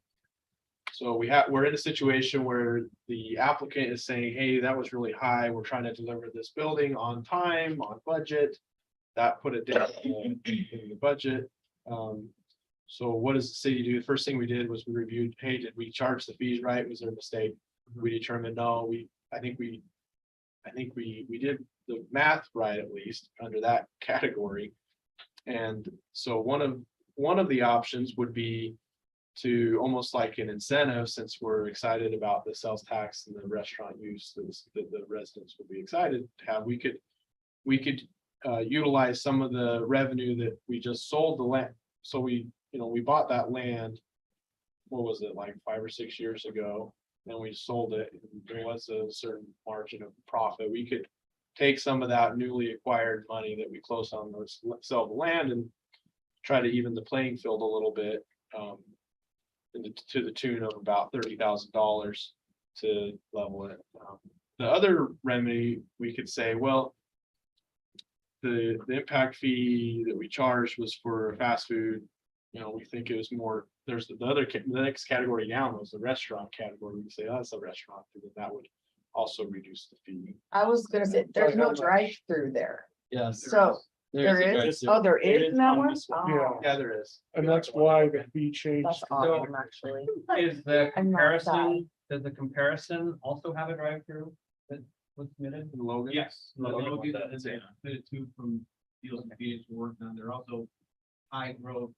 Speaker 8: we're in a situation where the applicant is saying, hey, that was really high. We're trying to deliver this building on time, on budget. That put it down in the budget. So what does the city do? The first thing we did was we reviewed, hey, did we charge the fees right? Was there a mistake? We determined, no, I think we did the math right, at least under that category. And so one of the options would be to almost like an incentive, since we're excited about the sales tax and the restaurant use that the residents would be excited to have, we could utilize some of the revenue that we just sold the land. So we bought that land, what was it, like 5 or 6 years ago, and we sold it. There was a certain margin of profit. We could take some of that newly acquired money that we closed on, sell the land, and try to even the playing field a little bit, to the tune of about $30,000 to level it. The other remedy, we could say, well, the impact fee that we charged was for fast food. We think it was more, there's the next category down was the restaurant category. We can say, oh, that's a restaurant, and then that would also reduce the fee.
Speaker 6: I was gonna say, there's no drive-through there.
Speaker 8: Yes.
Speaker 6: So there is, oh, there is in that one?
Speaker 2: Yeah.
Speaker 6: Oh,
Speaker 8: Yeah, there is.
Speaker 2: And that's why the fee changed.
Speaker 6: that's awesome, actually.
Speaker 7: Is the
Speaker 6: I'm not
Speaker 7: comparison, does the comparison also have a drive-through that was submitted?
Speaker 8: Logan?
Speaker 5: Yes.
Speaker 1: Logan
Speaker 5: Logan
Speaker 1: does,
Speaker 5: is
Speaker 1: yeah.
Speaker 5: submitted to from deals and fees we're working on. They're also high growth,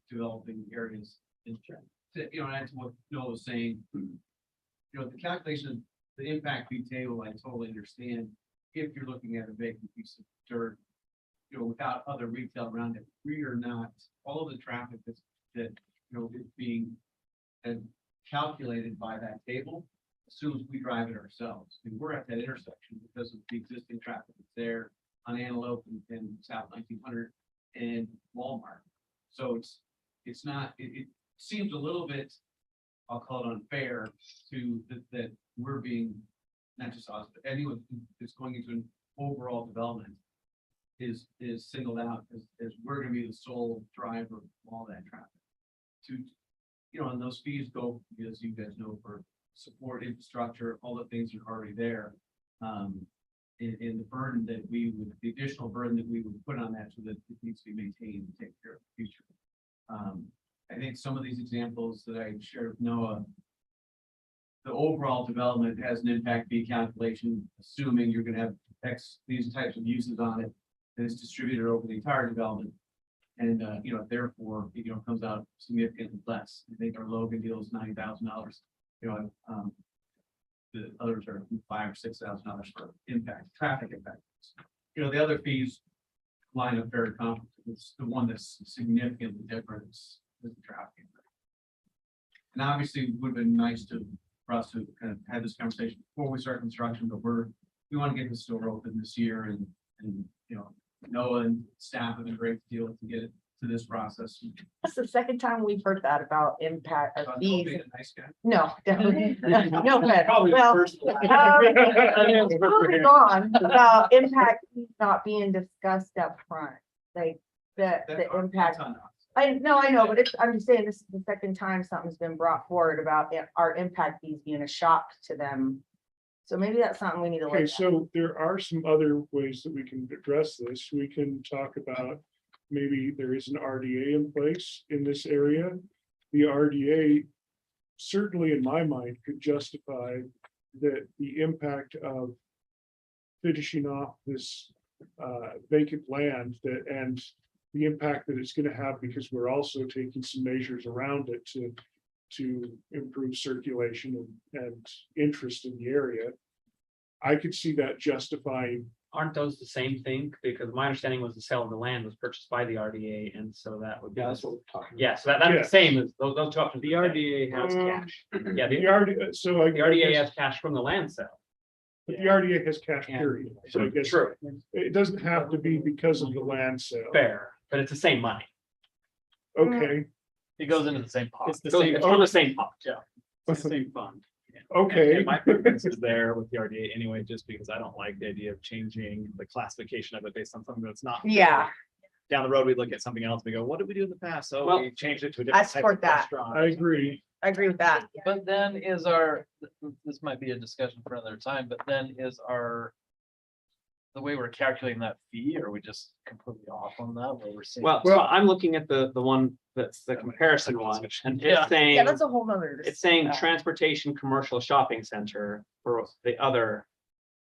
Speaker 5: developing areas in check. And that's what Noah was saying. The calculation, the impact fee table, I totally understand. If you're looking at a vacant piece of dirt, without other retail around it, we are not, all of the traffic that is being calculated by that table assumes we drive it ourselves. And we're at that intersection because of the existing traffic that's there on Antelope and South 1900 and Walmart. So it's not, it seems a little bit, I'll call it unfair to that we're being, not just us, but anyone that's going into an overall development is singled out as we're gonna be the sole driver of all that traffic. And those fees go, as you guys know, for support infrastructure, all the things are already there. In the burden that the additional burden that we would put on that so that it needs to be maintained and taken care of in the future. I think some of these examples that I shared with Noah, the overall development has an impact fee calculation, assuming you're gonna have these types of uses on it.
Speaker 10: and it's distributed over the entire development. And, therefore, comes out significantly less. I think our Logan deal is $90,000. The others are $5,000 or $6,000 for impact, traffic impact. The other fees line up very comparable. It's the one that's significantly different is the traffic impact. And obviously, it would have been nice for us to kind of have this conversation before we start construction, but we want to get the store open this year and Noah and staff have been great to deal with to get it to this process.
Speaker 6: That's the second time we've heard that about impact of
Speaker 10: Noah
Speaker 6: fees.
Speaker 10: being a nice guy.
Speaker 6: No, definitely. No, but,
Speaker 8: Probably the
Speaker 6: well,
Speaker 8: first one.
Speaker 6: moving on, about impact fees not being discussed up front, like the impact.
Speaker 10: That's on us.
Speaker 6: I know, but I'm just saying this is the second time something's been brought forward about our impact fees being a shock to them. So maybe that's something we need to look
Speaker 2: Okay,
Speaker 6: at.
Speaker 2: so there are some other ways that we can address this. We can talk about maybe there is an RDA in place in this area. The RDA, certainly in my mind, could justify that the impact of finishing off this vacant land and the impact that it's going to have, because we're also taking some measures around it to improve circulation and interest in the area. I could see that justifying.
Speaker 7: Aren't those the same thing? Because my understanding was the sale of the land was purchased by the RDA, and so that would be.
Speaker 8: Yeah, that's what we're talking about.
Speaker 7: Yeah, so that's
Speaker 2: Yeah.
Speaker 7: the same as those two options.
Speaker 5: The RDA has cash.
Speaker 7: Yeah,
Speaker 2: The
Speaker 7: the
Speaker 2: RDA, so I
Speaker 7: the RDA
Speaker 2: guess-
Speaker 7: has cash from the land sale.
Speaker 2: but the RDA has cash
Speaker 5: Yeah.
Speaker 2: period. So I guess
Speaker 7: True,
Speaker 2: it doesn't have to be because of the land sale.
Speaker 7: fair, but it's the same money.
Speaker 2: Okay,
Speaker 9: It goes into the same pot.
Speaker 5: It's the
Speaker 7: So
Speaker 5: same,
Speaker 7: it's from the same pot.
Speaker 5: yeah, it's the same fund.
Speaker 2: okay.
Speaker 1: And my preference is there with the RDA anyway, just because I don't like the idea of changing the classification of it based on something that's not.
Speaker 6: Yeah,
Speaker 1: Down the road, we look at something else, we go, what did we do in the past? So
Speaker 7: Well,
Speaker 1: we changed it to a
Speaker 6: I
Speaker 1: different type
Speaker 6: support
Speaker 1: of
Speaker 6: that.
Speaker 1: restaurant.
Speaker 2: I agree.
Speaker 6: I agree with that.
Speaker 9: But then this might be a discussion for another time, but then the way we're calculating that fee, are we just completely off on that, where we're saying?
Speaker 7: Well, so I'm looking at the one that's the comparison one, and
Speaker 9: Yeah.
Speaker 7: it's saying,
Speaker 6: Yeah, that's a whole nother.
Speaker 7: it's saying transportation commercial shopping center for the other.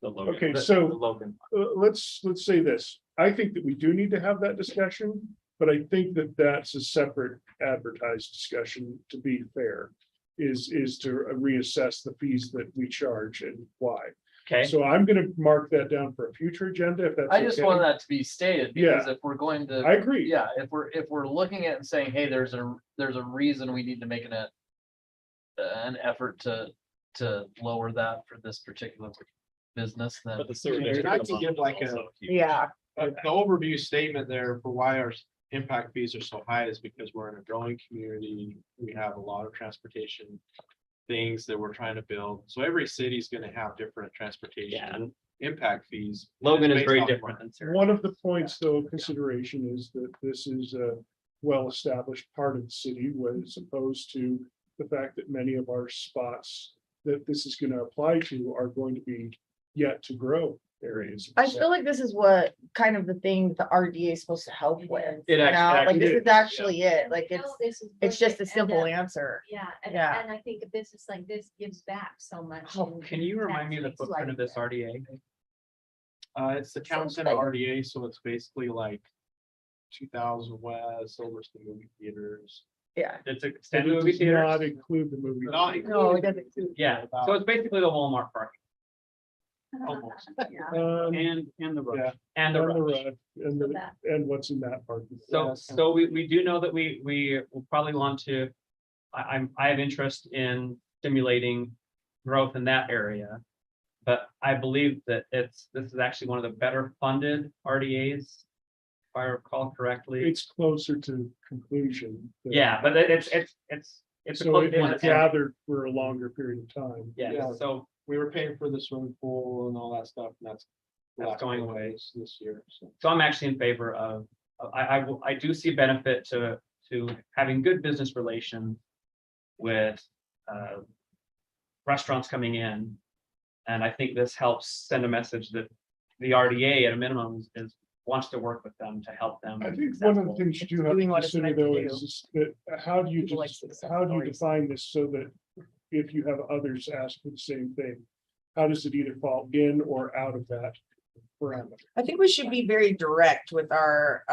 Speaker 1: The logo.
Speaker 2: Okay,
Speaker 7: the
Speaker 2: so
Speaker 7: Logan.
Speaker 2: let's say this. I think that we do need to have that discussion, but I think that that's a separate advertised discussion, to be fair, is to reassess the fees that we charge and why.
Speaker 7: Okay,
Speaker 2: So I'm gonna mark that down for a future agenda, if that's
Speaker 9: I just
Speaker 2: okay.
Speaker 9: want that to be stated, because if we're going to.
Speaker 2: I agree.
Speaker 9: Yeah, if we're looking at it and saying, hey, there's a reason we need to make an effort to lower that for this particular business, then.
Speaker 1: But the sewer
Speaker 8: Yeah,
Speaker 1: district
Speaker 8: I can
Speaker 1: alone
Speaker 8: give
Speaker 1: is
Speaker 8: like
Speaker 1: also huge.
Speaker 6: Yeah,
Speaker 8: The overview statement there for why our impact fees are so high is because we're in a growing community. We have a lot of transportation things that we're trying to build. So every city's gonna have different
Speaker 7: yeah,
Speaker 8: transportation
Speaker 7: and
Speaker 8: impact fees.
Speaker 7: Logan is
Speaker 8: based
Speaker 7: very
Speaker 8: off
Speaker 7: different than Syracuse.
Speaker 2: One of the points, though, of consideration is that this is a well-established part of the city, as opposed to the fact that many of our spots that this is gonna apply to are going to be yet to grow areas.
Speaker 6: I feel like this is what kind of the thing the RDA is supposed to help with.
Speaker 7: It
Speaker 6: you
Speaker 7: actually-
Speaker 6: know?
Speaker 7: actually
Speaker 6: Like this
Speaker 2: is,
Speaker 6: is actually it, like
Speaker 3: You know, this is
Speaker 6: it's
Speaker 3: what
Speaker 6: just
Speaker 3: they
Speaker 6: a simple
Speaker 3: end up-
Speaker 6: answer.
Speaker 3: Yeah,
Speaker 6: Yeah.
Speaker 3: and I think a business like this gives back so much.
Speaker 6: Oh,
Speaker 3: in
Speaker 7: Can you remind me of the
Speaker 3: tax rates.
Speaker 7: footprint of this RDA?
Speaker 8: It's the town center RDA, so it's basically like 2000 West, over to the movie theaters.
Speaker 6: Yeah.
Speaker 7: It's
Speaker 2: And
Speaker 7: extended
Speaker 2: it
Speaker 7: movie
Speaker 2: does not
Speaker 7: theaters?
Speaker 2: include the movie.
Speaker 8: Not
Speaker 2: theater.
Speaker 6: No, it doesn't.
Speaker 7: Yeah, so it's basically the Walmart parking
Speaker 8: Almost.
Speaker 3: Yeah.
Speaker 2: Um,
Speaker 5: And the
Speaker 2: yeah,
Speaker 5: rush.
Speaker 7: and the
Speaker 2: and the
Speaker 7: rush.
Speaker 2: rug, and
Speaker 3: So
Speaker 2: the,
Speaker 3: that-
Speaker 2: and what's in that part.
Speaker 7: So we do know that we will probably want to, I have interest in stimulating growth in that area. But I believe that this is actually one of the better funded RDAs, if I recall correctly.
Speaker 2: It's closer to conclusion.
Speaker 7: Yeah, but it's a
Speaker 2: So
Speaker 7: close
Speaker 2: it
Speaker 7: one.
Speaker 2: was gathered for a longer period of time.
Speaker 7: Yeah, so
Speaker 8: We were paying for the swimming pool and all that stuff, and that's
Speaker 7: going away
Speaker 8: this year, so.
Speaker 7: I'm actually in favor of, I do see benefit to having good business relations with restaurants coming in. And I think this helps send a message that the RDA at a minimum wants to work with them to help them.
Speaker 2: I
Speaker 7: be
Speaker 2: think one of the
Speaker 7: successful.
Speaker 2: things you do have
Speaker 6: Doing
Speaker 2: to
Speaker 6: what it's
Speaker 2: consider
Speaker 6: meant to
Speaker 2: though
Speaker 6: do.
Speaker 2: is that how do you,
Speaker 6: People like success
Speaker 2: how do you
Speaker 6: stories.
Speaker 2: define this so that if you have others ask for the same thing, how does it either fall in or out of that? parameter.
Speaker 6: I think we should be very direct with our,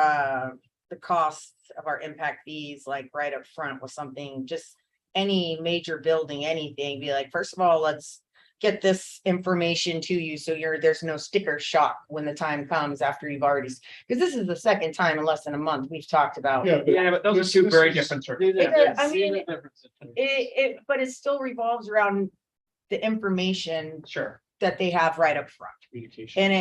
Speaker 6: the costs of our impact fees, like right up front with something, just any major building, anything, be like, first of all, let's get this information to you, so there's no sticker shock when the time comes after you've already, because this is the second time in less than a month we've talked about.
Speaker 2: Yeah,
Speaker 1: Yeah, but those are two very different circumstances.
Speaker 6: I mean, but it still revolves around the information
Speaker 1: Sure.
Speaker 6: that they have right up front.
Speaker 4: Communication.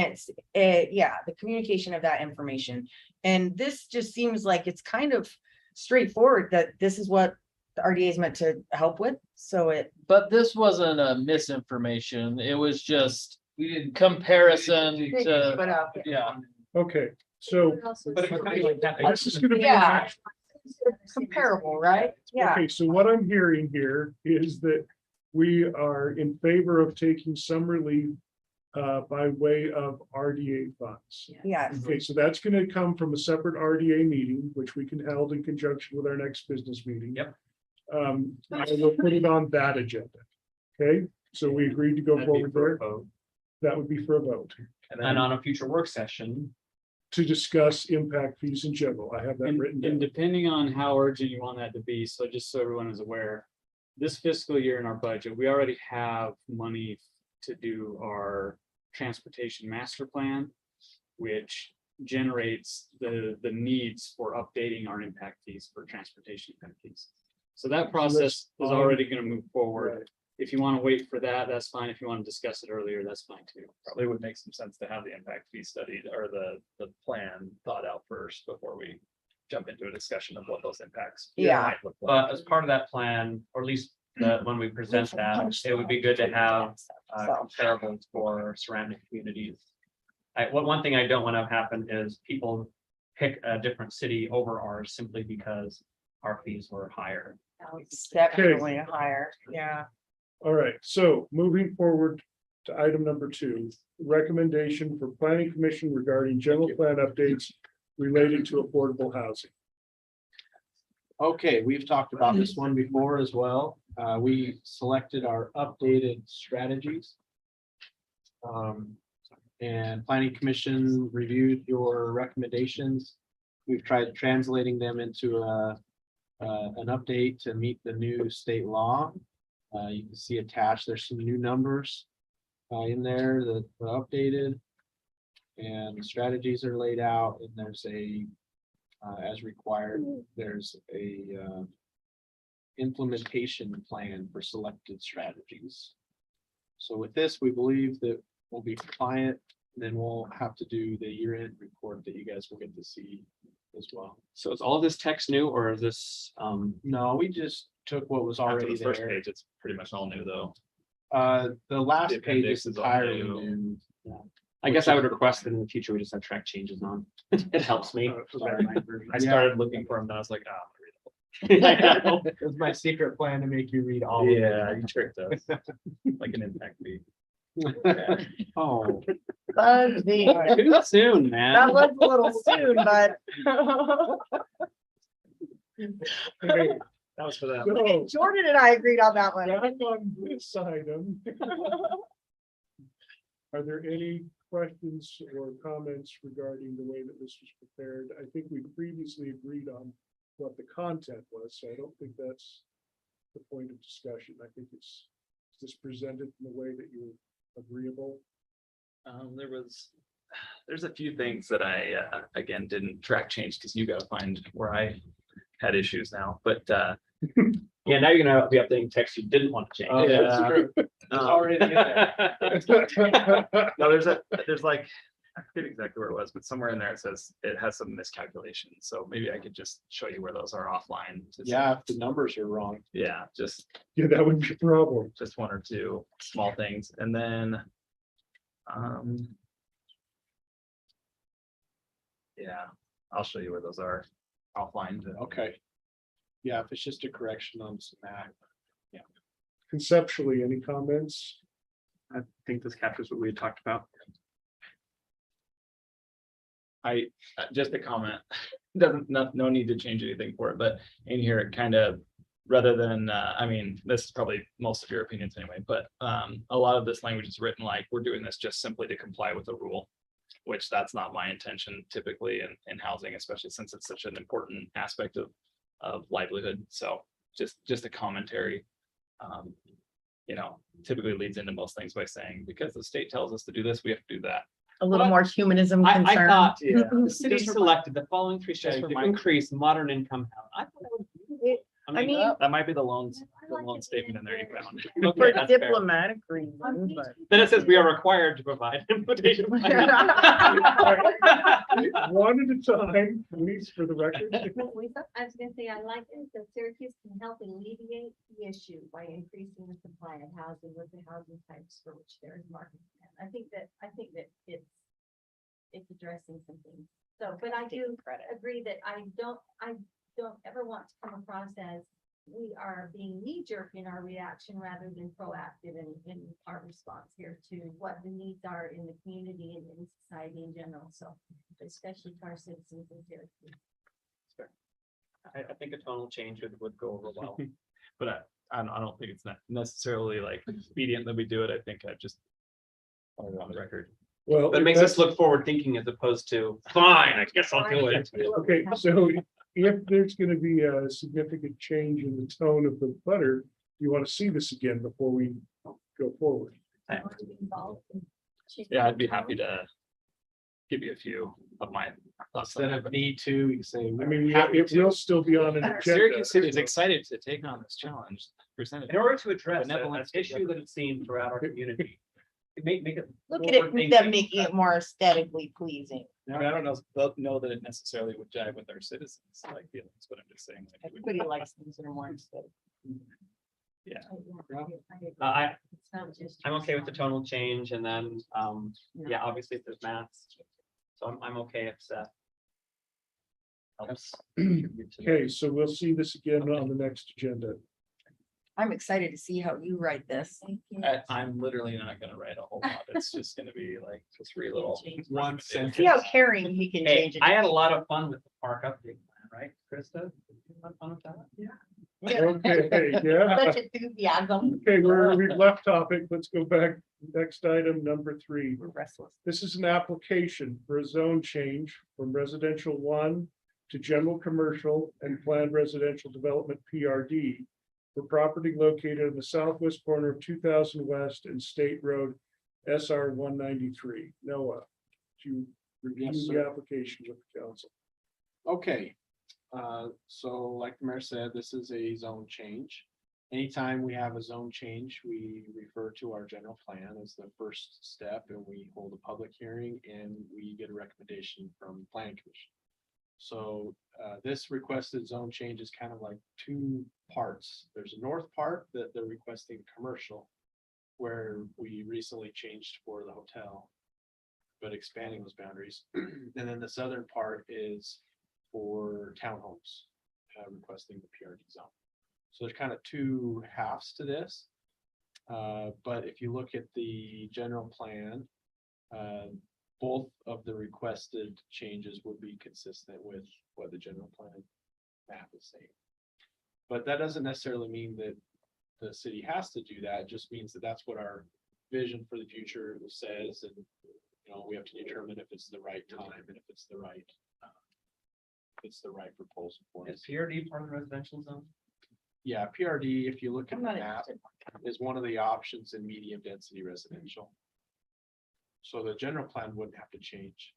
Speaker 6: And yeah, the communication of that information. And this just seems like it's kind of straightforward that this is what the RDA is meant to help with. So
Speaker 9: But this wasn't a misinformation. It was just comparison to, yeah.
Speaker 2: okay, so
Speaker 1: But it was kind of like that.
Speaker 2: this is gonna be.
Speaker 6: Yeah. comparable, right? Yeah.
Speaker 2: Okay, so what I'm hearing here is that we are in favor of taking some relief by way of RDA funds.
Speaker 6: Yeah.
Speaker 2: Okay, so that's gonna come from a separate RDA meeting, which we can held in conjunction with our next business meeting.
Speaker 1: Yep.
Speaker 2: I will put it on that agenda. Okay, so we agreed to go
Speaker 1: That'd be
Speaker 2: forward
Speaker 1: for a
Speaker 2: there.
Speaker 1: vote.
Speaker 2: That would be for a vote
Speaker 7: And on a future work session,
Speaker 2: to discuss impact fees in general. I have that written
Speaker 11: And
Speaker 2: down.
Speaker 11: depending on how urgent you want that to be, so just so everyone is aware, this fiscal year in our budget, we already have money to do our transportation master plan, which generates the needs for updating our impact fees for transportation impact fees. So that process is already going to move forward. If you want to wait for that, that's fine. If you want to discuss it earlier, that's fine too.
Speaker 1: Probably would make some sense to have the impact fee studied or the plan thought out first before we jump into a discussion of what those impacts.
Speaker 6: Yeah.
Speaker 1: might look like.
Speaker 7: but as part of that plan, or at least when we present that, it would be good to have comparables for surrounding communities. One thing I don't want to happen is people pick a different city over ours simply because our fees were higher.
Speaker 6: It's definitely higher. Yeah.
Speaker 2: All right, so moving forward to item number 2, recommendation for planning commission regarding general plan updates related to affordable housing.
Speaker 8: Okay, we've talked about this one before as well. We selected our updated strategies. And planning commission reviewed your recommendations. We've tried translating them into an update to meet the new state law. You can see attached, there's some new numbers in there that are updated. And the strategies are laid out, and there's as required, there's a implementation plan for selected strategies. So with this, we believe that we'll be compliant, then we'll have to do the year-end report that you guys will get to see as well.
Speaker 5: So is all this text new or is this,
Speaker 8: No, we just took what was
Speaker 1: After
Speaker 8: already
Speaker 1: the first
Speaker 8: there.
Speaker 1: page, it's pretty much all new though.
Speaker 8: The last
Speaker 1: The
Speaker 8: page
Speaker 1: appendix
Speaker 8: is
Speaker 1: is all
Speaker 8: entirely
Speaker 1: new.
Speaker 8: new.
Speaker 5: I guess I would request that in the future we just have track changes on. It helps me.
Speaker 1: I started looking for them, and I was like, oh.
Speaker 8: It was my secret plan to make you read all of it.
Speaker 1: Yeah, you tricked us. Like an impact fee.
Speaker 8: Oh,
Speaker 5: Too soon, man.
Speaker 6: That was a little soon, but.
Speaker 2: Okay,
Speaker 1: That was for them.
Speaker 2: so
Speaker 6: Jordan and I agreed on that one.
Speaker 2: back on this item. Are there any questions or comments regarding the way that this was prepared? I think we previously agreed on what the content was, so I don't think that's the point of discussion. I think it's just presented in a way that you're agreeable.
Speaker 1: There's a few things that I, again, didn't track change because you gotta find where I had issues now, but,
Speaker 5: Yeah, now you're gonna be updating text you didn't want to change.
Speaker 8: oh, that's
Speaker 1: Yeah.
Speaker 8: true. It's already in there.
Speaker 1: no, there's like, I forget exactly where it was, but somewhere in there it says it has some miscalculations, so maybe I could just show you where those are offline.
Speaker 8: Yeah, if the numbers are wrong.
Speaker 1: Yeah, just
Speaker 2: Yeah, that would be a problem.
Speaker 1: one or two small things, and then yeah, I'll show you where those are offline.
Speaker 8: Okay. Yeah, if it's just a correction on some map.
Speaker 2: Conceptually, any comments?
Speaker 5: I think this captures what we had talked about.
Speaker 1: Just a comment, no need to change anything for it, but in here it kind of, rather than, I mean, this is probably most of your opinions anyway, but a lot of this language is written like, we're doing this just simply to comply with the rule. which that's not my intention typically in housing, especially since it's such an important aspect of livelihood. So just a commentary. You know, typically leads into most things by saying, because the state tells us to do this, we have to do that.
Speaker 6: A little more humanism
Speaker 7: I
Speaker 6: concern.
Speaker 7: thought
Speaker 1: Yeah.
Speaker 7: the city selected the following three strategies to
Speaker 1: my-
Speaker 7: increase modern income. I thought that was.
Speaker 6: I mean,
Speaker 1: That might be the loan statement in there you found.
Speaker 6: for
Speaker 7: Okay, that's fair.
Speaker 6: diplomatic reasons, but.
Speaker 7: Then it says we are required to provide invitation.
Speaker 2: One at a time, please, for the record.
Speaker 3: I was gonna say, I like it, that Syracuse can help alleviate the issue by increasing the supply of housing with the housing types for which there is market demand. I think that it's addressing some things. So, but I do agree that I don't ever want to come across as we are being knee-jerk in our reaction rather than proactive in our response here to what the needs are in the community and in society in general. So especially to our citizens in Syracuse.
Speaker 7: I think a tonal change would go over well.
Speaker 1: But I don't think it's not necessarily like expedient that we do it. I think I just want it on the record.
Speaker 2: Well,
Speaker 7: That makes us look forward thinking as opposed to, fine, I guess I'll do it.
Speaker 2: okay, so if there's gonna be a significant change in the tone of the letter, you want to see this again before we go forward.
Speaker 1: Yeah, I'd be happy to give you a few of my thoughts. on
Speaker 8: Instead
Speaker 1: that.
Speaker 8: of need to, you can say.
Speaker 2: I mean, it will still be on an agenda.
Speaker 1: Syracuse City is excited to take on this challenge. Presented.
Speaker 7: In order to address
Speaker 1: Benevolence
Speaker 7: an issue that it's seen throughout our community. Make it.
Speaker 6: Look at it, them making it more aesthetically pleasing.
Speaker 1: I mean, I don't know that it necessarily would jive with our citizens, like feelings, but I'm just saying. Like, it would-
Speaker 6: Everybody likes things that are more aesthetic.
Speaker 7: I'm okay with the tonal change and then, yeah, obviously if there's maths. So I'm okay if that. Helps. contribute to the-
Speaker 2: Okay, so we'll see this again on the next agenda.
Speaker 6: I'm excited to see how you write this.
Speaker 1: I'm literally not gonna write a whole lot. It's just gonna be like three little.
Speaker 8: One sentence.
Speaker 6: See how caring he can
Speaker 7: Hey,
Speaker 6: change it.
Speaker 7: I had a lot of fun with the park update plan, right, Krista? Did you have fun with that? Yeah.
Speaker 2: Okay, yeah.
Speaker 6: Such enthusiasm.
Speaker 2: Okay, we've left topic. Let's go back. Next item, number 3.
Speaker 6: We're restless.
Speaker 2: This is an application for a zone change from residential 1 to general commercial and planned residential development PRD for property located in the southwest corner of 2000 West and State Road SR 193. Noah, do you review
Speaker 8: Yes,
Speaker 2: the
Speaker 8: sir.
Speaker 2: application with the council?
Speaker 8: Okay, so like the mayor said, this is a zone change. Anytime we have a zone change, we refer to our general plan as the first step and we hold a public hearing and we get a recommendation from planning commission. So this requested zone change is kind of like two parts. There's a north part that they're requesting commercial, where we recently changed for the hotel, but expanding those boundaries. And then the southern part is for townhomes, requesting the PRD zone. So there's kind of two halves to this. But if you look at the general plan, both of the requested changes would be consistent with what the general plan map is saying. But that doesn't necessarily mean that the city has to do that. It just means that that's what our vision for the future says. And, you know, we have to determine if it's the right time and if it's the right, proposal for us.
Speaker 7: Is PRD part of the residential zone?
Speaker 8: Yeah, PRD, if you look at
Speaker 6: I'm
Speaker 8: the
Speaker 6: not
Speaker 8: map,
Speaker 6: interested.
Speaker 8: is one of the options in medium density residential. So the general plan wouldn't have to change.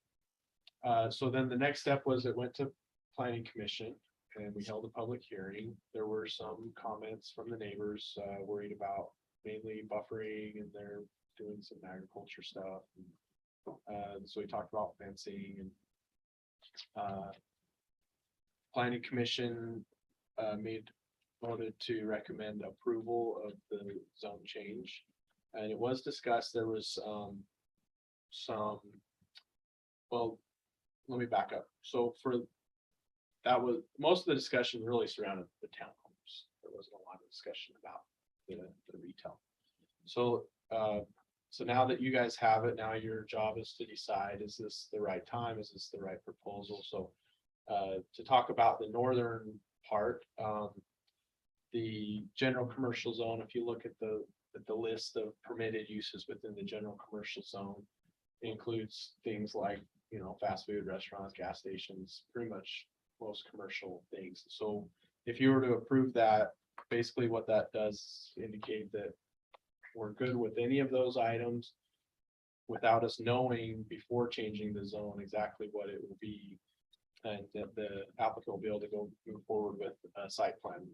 Speaker 8: So then the next step was it went to planning commission and we held a public hearing. There were some comments from the neighbors worried about mainly buffering and they're doing some agriculture stuff. So we talked about fencing and planning commission voted to recommend approval of the zone change. And it was discussed, there was well, let me back up. So that was, most of the discussion really surrounded the townhomes. There wasn't a lot of discussion about the retail. So, so now that you guys have it, now your job is to decide, is this the right time? Is this the right proposal? So, to talk about the northern part, the general commercial zone, if you look at the list of permitted uses within the general commercial zone, includes things like, you know, fast food restaurants, gas stations, pretty much most commercial things. So if you were to approve that, basically what that does indicate that we're good with any of those items without us knowing before changing the zone exactly what it will be. And that the applicant will be able to go move forward with a site plan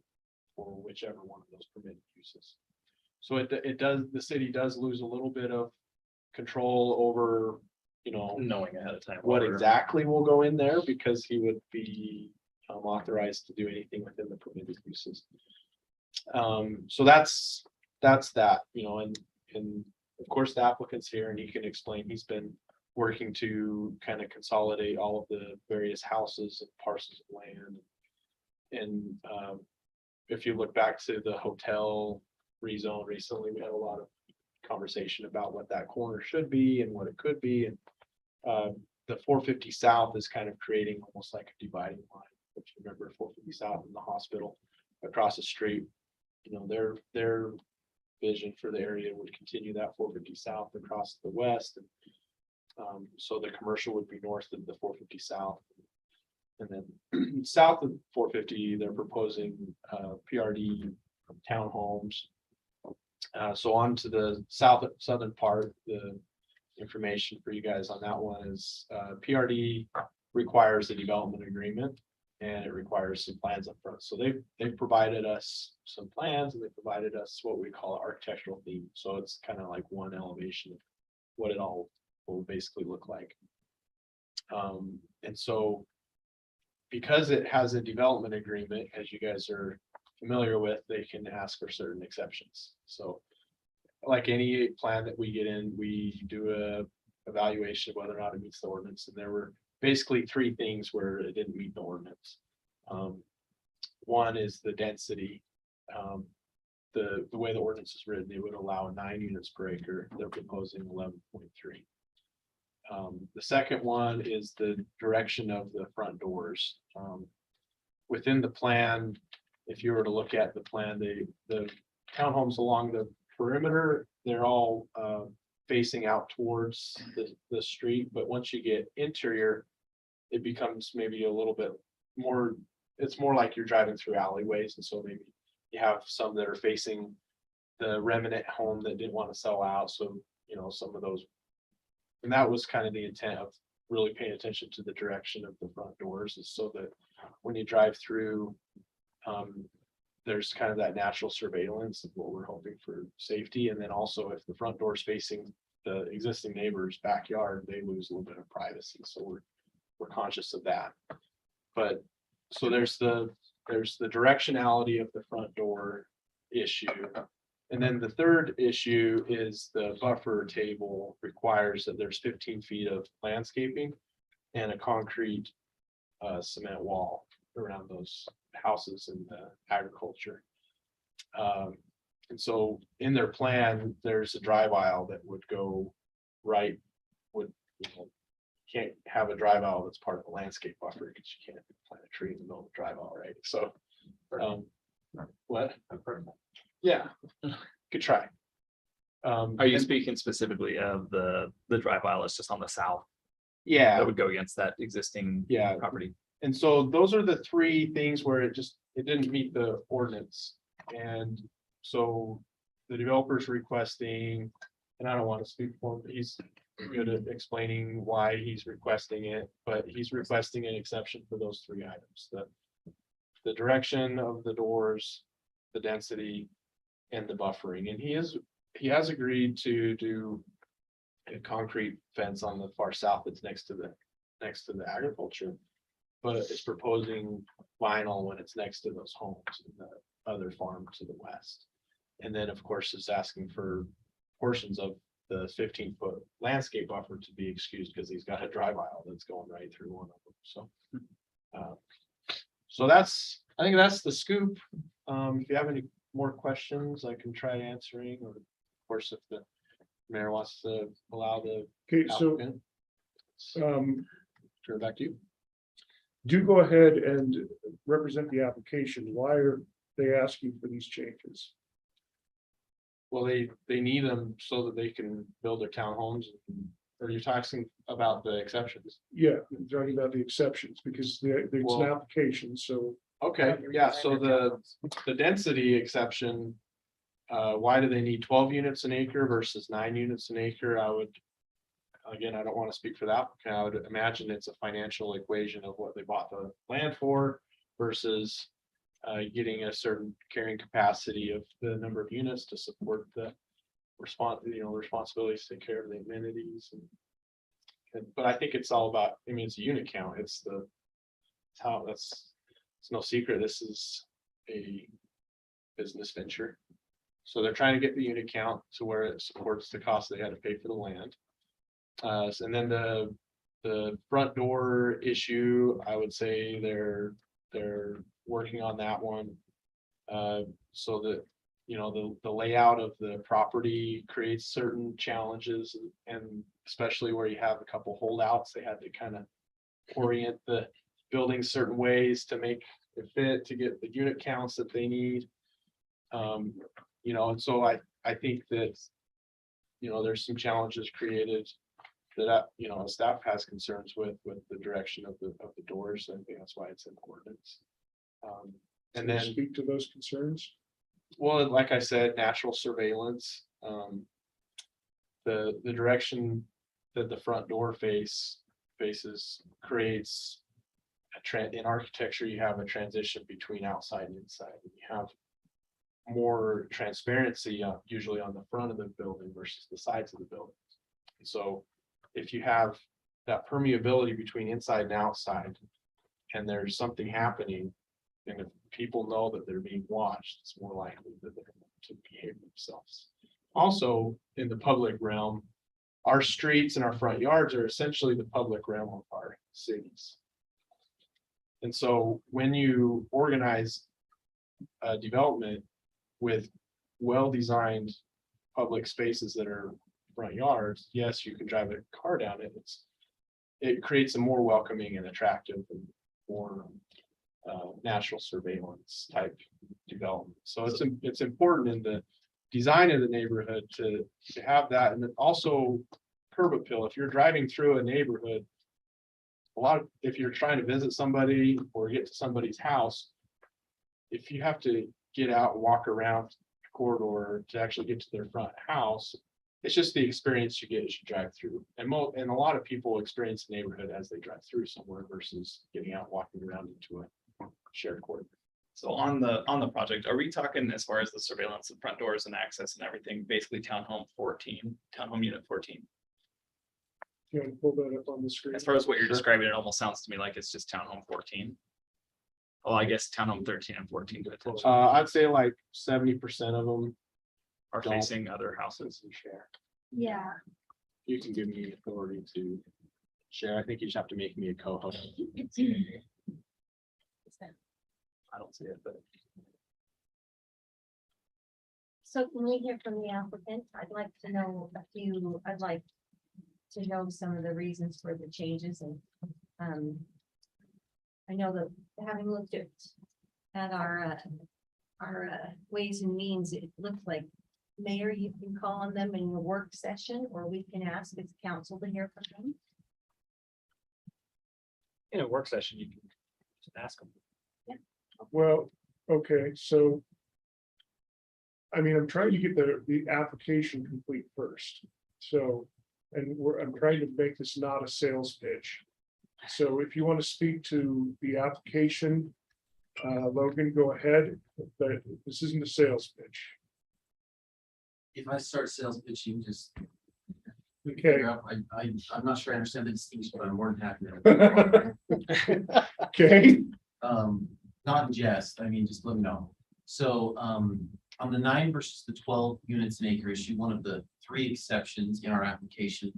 Speaker 8: for whichever one of those permitted uses. So it does, the city does lose a little bit of control over, you know,
Speaker 1: Knowing ahead of time.
Speaker 8: what
Speaker 1: we're-
Speaker 8: exactly will go in there, because he would be authorized to do anything within the permitted uses. So that's that, you know, and of course the applicant's here and he can explain, he's been working to kind of consolidate all of the various houses and parcels of land. And if you look back to the hotel rezone recently, we had a lot of conversation about what that corner should be and what it could be. And the 450 South is kind of creating almost like a dividing line. If you remember 450 South in the hospital across the street, you know, their vision for the area would continue that 450 South across the west. And so the commercial would be north of the 450 South. And then south of 450, they're proposing PRD townhomes. So on to the southern part, the information for you guys on that one is PRD requires a development agreement and it requires some plans up front. So they've provided us some plans and they provided us what we call an architectural theme. So it's kind of like one elevation of what it all will basically look like. And so because it has a development agreement, as you guys are familiar with, they can ask for certain exceptions. So like any plan that we get in, we do a evaluation of whether or not it meets the ordinance. And there were basically three things where it didn't meet the ordinance. One is the density. The way the ordinance is written, it would allow 9 units per acre. They're proposing 11.3. The second one is the direction of the front doors. Within the plan, if you were to look at the plan, the townhomes along the perimeter, they're all facing out towards the street. But once you get interior, it becomes maybe a little bit more, it's more like you're driving through alleyways. And so maybe you have some that are facing the remnant home that didn't want to sell out. So, you know, some of those. And that was kind of the intent of really paying attention to the direction of the front doors, is so that when you drive through, there's kind of that natural surveillance of what we're hoping for safety. And then also if the front door is facing the existing neighbor's backyard, they lose a little bit of privacy. So we're conscious of that. But so there's the directionality of the front door issue. And then the third issue is the buffer table requires that there's 15 feet of landscaping and a concrete cement wall around those houses in the agriculture. And so in their plan, there's a drive aisle that would go right, can't have a drive aisle that's part of the landscape buffer because you can't plant a tree in the middle of the drive aisle, right? So what? Yeah, good try.
Speaker 1: Are you speaking specifically of the drive aisle that's just on the south
Speaker 8: Yeah,
Speaker 1: that would go against that existing
Speaker 8: yeah.
Speaker 1: property?
Speaker 8: And so those are the three things where it didn't meet the ordinance. And so the developer's requesting, and I don't want to speak for him, but he's good at explaining why he's requesting it, but he's requesting an exception for those three items, the direction of the doors, the density, and the buffering. And he has agreed to do a concrete fence on the far south that's next to the agriculture, but is proposing vinyl when it's next to those homes in the other farm to the west. And then of course is asking for portions of the 15-foot landscape buffer to be excused because he's got a drive aisle that's going right through one of them. So I think that's the scoop. If you have any more questions, I can try answering, or of course, if the mayor wants to allow the
Speaker 2: Okay, so
Speaker 8: applicant. Turn it back to you.
Speaker 2: do go ahead and represent the application. Why are they asking for these changes?
Speaker 8: Well, they need them so that they can build their townhomes and Or you're talking about the exceptions?
Speaker 2: Yeah, I'm talking about the exceptions because there's an
Speaker 8: Well-
Speaker 2: application, so.
Speaker 8: Okay, yeah, so the density exception. Why do they need 12 units an acre versus 9 units an acre? I would. Again, I don't want to speak for that. I would imagine it's a financial equation of what they bought the land for versus. Getting a certain carrying capacity of the number of units to support the responsibilities to take care of the amenities but I think it's all about, I mean, it's a unit count. It's how it's no secret. This is a business venture. So they're trying to get the unit count to where it supports the cost they had to pay for the land. And then the front door issue, I would say they're working on that one. So that, the layout of the property creates certain challenges and especially where you have a couple holdouts, they had to kind of orient the building certain ways to make it fit, to get the unit counts that they need. And so I think that, there's some challenges created that, staff has concerns with the direction of the doors. I think that's why it's in ordinance. And
Speaker 2: Can you
Speaker 8: then,
Speaker 2: speak to those concerns.
Speaker 8: well, like I said, natural surveillance, the direction that the front door faces creates a trend in architecture. You have a transition between outside and inside. And you have more transparency usually on the front of the building versus the sides of the building. So if you have that permeability between inside and outside, and there's something happening, and if people know that they're being watched, it's more likely that they're going to behave themselves. Also, in the public realm, our streets and our front yards are essentially the public realm of our cities. And so when you organize development with well-designed public spaces that are front yards, yes, you can drive a car down it. It creates a more welcoming and attractive and more natural surveillance type development. So it's important in the design of the neighborhood to have that. And then also curb appeal. If you're driving through a neighborhood, if you're trying to visit somebody or get to somebody's house, if you have to get out and walk around the corridor to actually get to their front house, it's just the experience you get as you drive through. And a lot of people experience the neighborhood as they drive through somewhere versus getting out, walking around into a shared corridor.
Speaker 1: So on the project, are we talking as far as the surveillance of front doors and access and everything, basically townhome unit 14?
Speaker 2: You want to pull that up on the screen?
Speaker 1: As far as what you're
Speaker 8: Sure.
Speaker 1: describing, it almost sounds to me like it's just townhome 14. Oh, I guess townhome 13 and 14 potentially
Speaker 8: I'd say like 70% of them
Speaker 1: are
Speaker 8: don't.
Speaker 1: facing other houses.
Speaker 8: and share.
Speaker 3: Yeah.
Speaker 8: You can give me authority to share. I think you just have to make me a co-host. I don't see it, but.
Speaker 3: So can we hear from the applicant? I'd like to know some of the reasons for the changes and, I know that having looked at our ways and means, it looks like Mayor, you can call on them in your work session, or we can ask as council to hear from them.
Speaker 11: In a work session, you can just ask them.
Speaker 2: Well, okay, so. I mean, I'm trying to get the application complete first, so, and I'm trying to make this not a sales pitch. So if you want to speak to the application, Logan, go ahead, but this isn't a sales pitch.
Speaker 12: If I start sales pitching, just
Speaker 2: Okay.
Speaker 12: figure out, I'm not sure I understand the distinction, but I'm more than happy to.
Speaker 2: Okay,
Speaker 12: Not in jest, I mean, just let me know. So, on the 9 versus the 12 units an acre issue, one of the 3 exceptions in our application.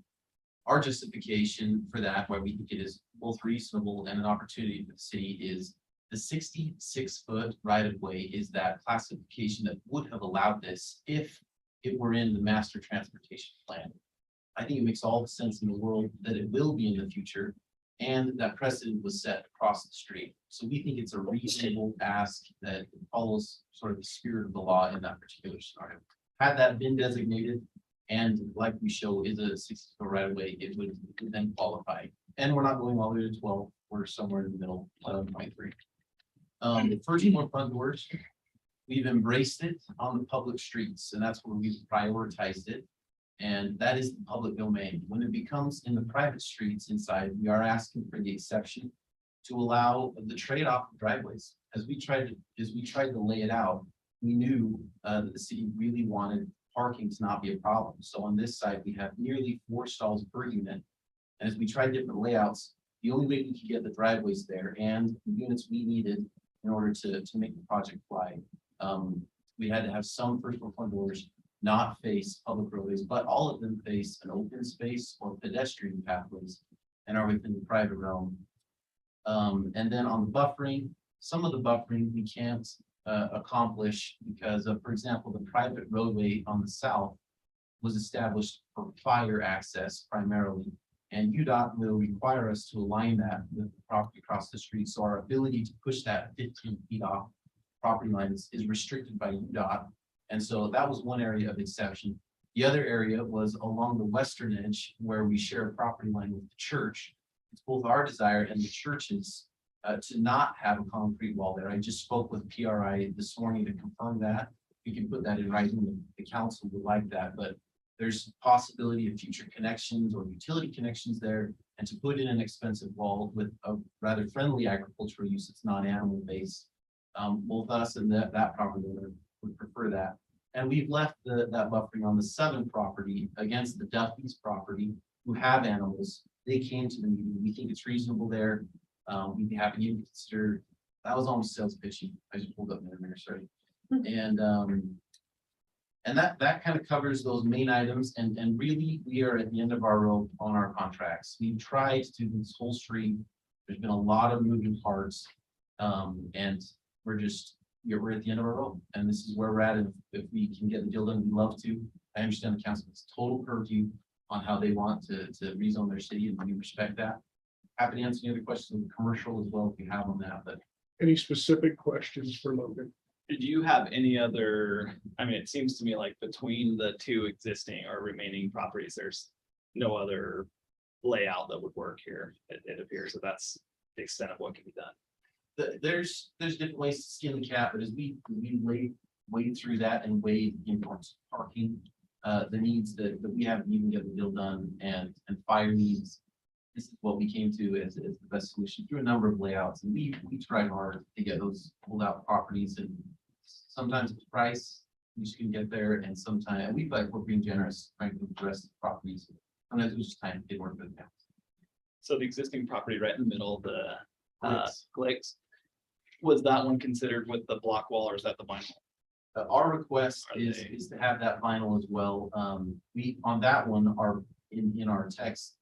Speaker 12: Our justification for that, why we think it is both reasonable and an opportunity for the city, is the 66-foot right of way is that classification that would have allowed this if it were in the master transportation plan. I think it makes all the sense in the world that it will be in the future, and that precedent was set across the street. So we think it's a reasonable ask that follows sort of the spirit of the law in that particular scenario. Had that been designated, and like we show is a 60 foot right of way, it would then qualify. And we're not going all the way to 12, we're somewhere in the middle, 11.3. The first floor front doors, we've embraced it on the public streets, and that's where we've prioritized it. And that is the public domain. When it becomes in the private streets inside, we are asking for the exception to allow the trade-off of driveways. As we tried to lay it out, we knew that the city really wanted parking to not be a problem. So on this side, we have nearly 4 stalls per unit. And as we tried different layouts, the only way we could get the driveways there and the units we needed in order to make the project fly, we had to have some first floor front doors not face public roadways, but all of them face an open space or pedestrian pathways and are within the private realm. And then on the buffering, some of the buffering we can't accomplish because of, for example, the private roadway on the south was established for fire access primarily. And UDOT will require us to align that with the property across the street. So our ability to push that 15 feet off property lines is restricted by UDOT. And so that was one area of exception. The other area was along the western edge where we share a property line with the church. It's both our desire and the church's to not have a concrete wall there. I just spoke with PRI this morning to confirm that. We can put that in writing. The council would like that, but there's possibility of future connections or utility connections there. And to put in an expensive wall with a rather friendly agricultural use, it's non-animal based. Both us and that property owner would prefer that. And we've left that buffering on the southern property against the Duffy's property who have animals. They came to the meeting. We think it's reasonable there. We'd be happy to consider, that was almost sales pitching. I just pulled up my mirror, sorry. And that kind of covers those main items. And really, we are at the end of our rope on our contracts. We've tried to do this whole street. There's been a lot of moving parts. And we're at the end of our rope. And this is where we're at. If we can get the deal done, we'd love to. I understand the council's total purview on how they want to rezone their city, and we respect that. Happy to answer any other questions on the commercial as well if you have on that, but
Speaker 2: Any specific questions for Logan?
Speaker 1: Do you have any other, I mean, it seems to me like between the 2 existing or remaining properties, there's no other layout that would work here. It appears that that's the extent of what can be done.
Speaker 12: there's different ways to skin the cat, but as we wade through that and weigh parking, the needs that we haven't even get the deal done and fire needs. This is what we came to as the best solution through a number of layouts, and we tried hard to get those pulled out properties, and sometimes it's price, we just can get there, and sometimes we like we're being generous, frankly, with the rest of the properties. Sometimes we just time to work with them.
Speaker 1: So the existing property right in the middle, the Glicks, was that one considered with the block wall, or is that the vinyl?
Speaker 12: Our request
Speaker 1: Are
Speaker 12: is
Speaker 1: they-
Speaker 12: to have that vinyl as well. We on that one are in our text.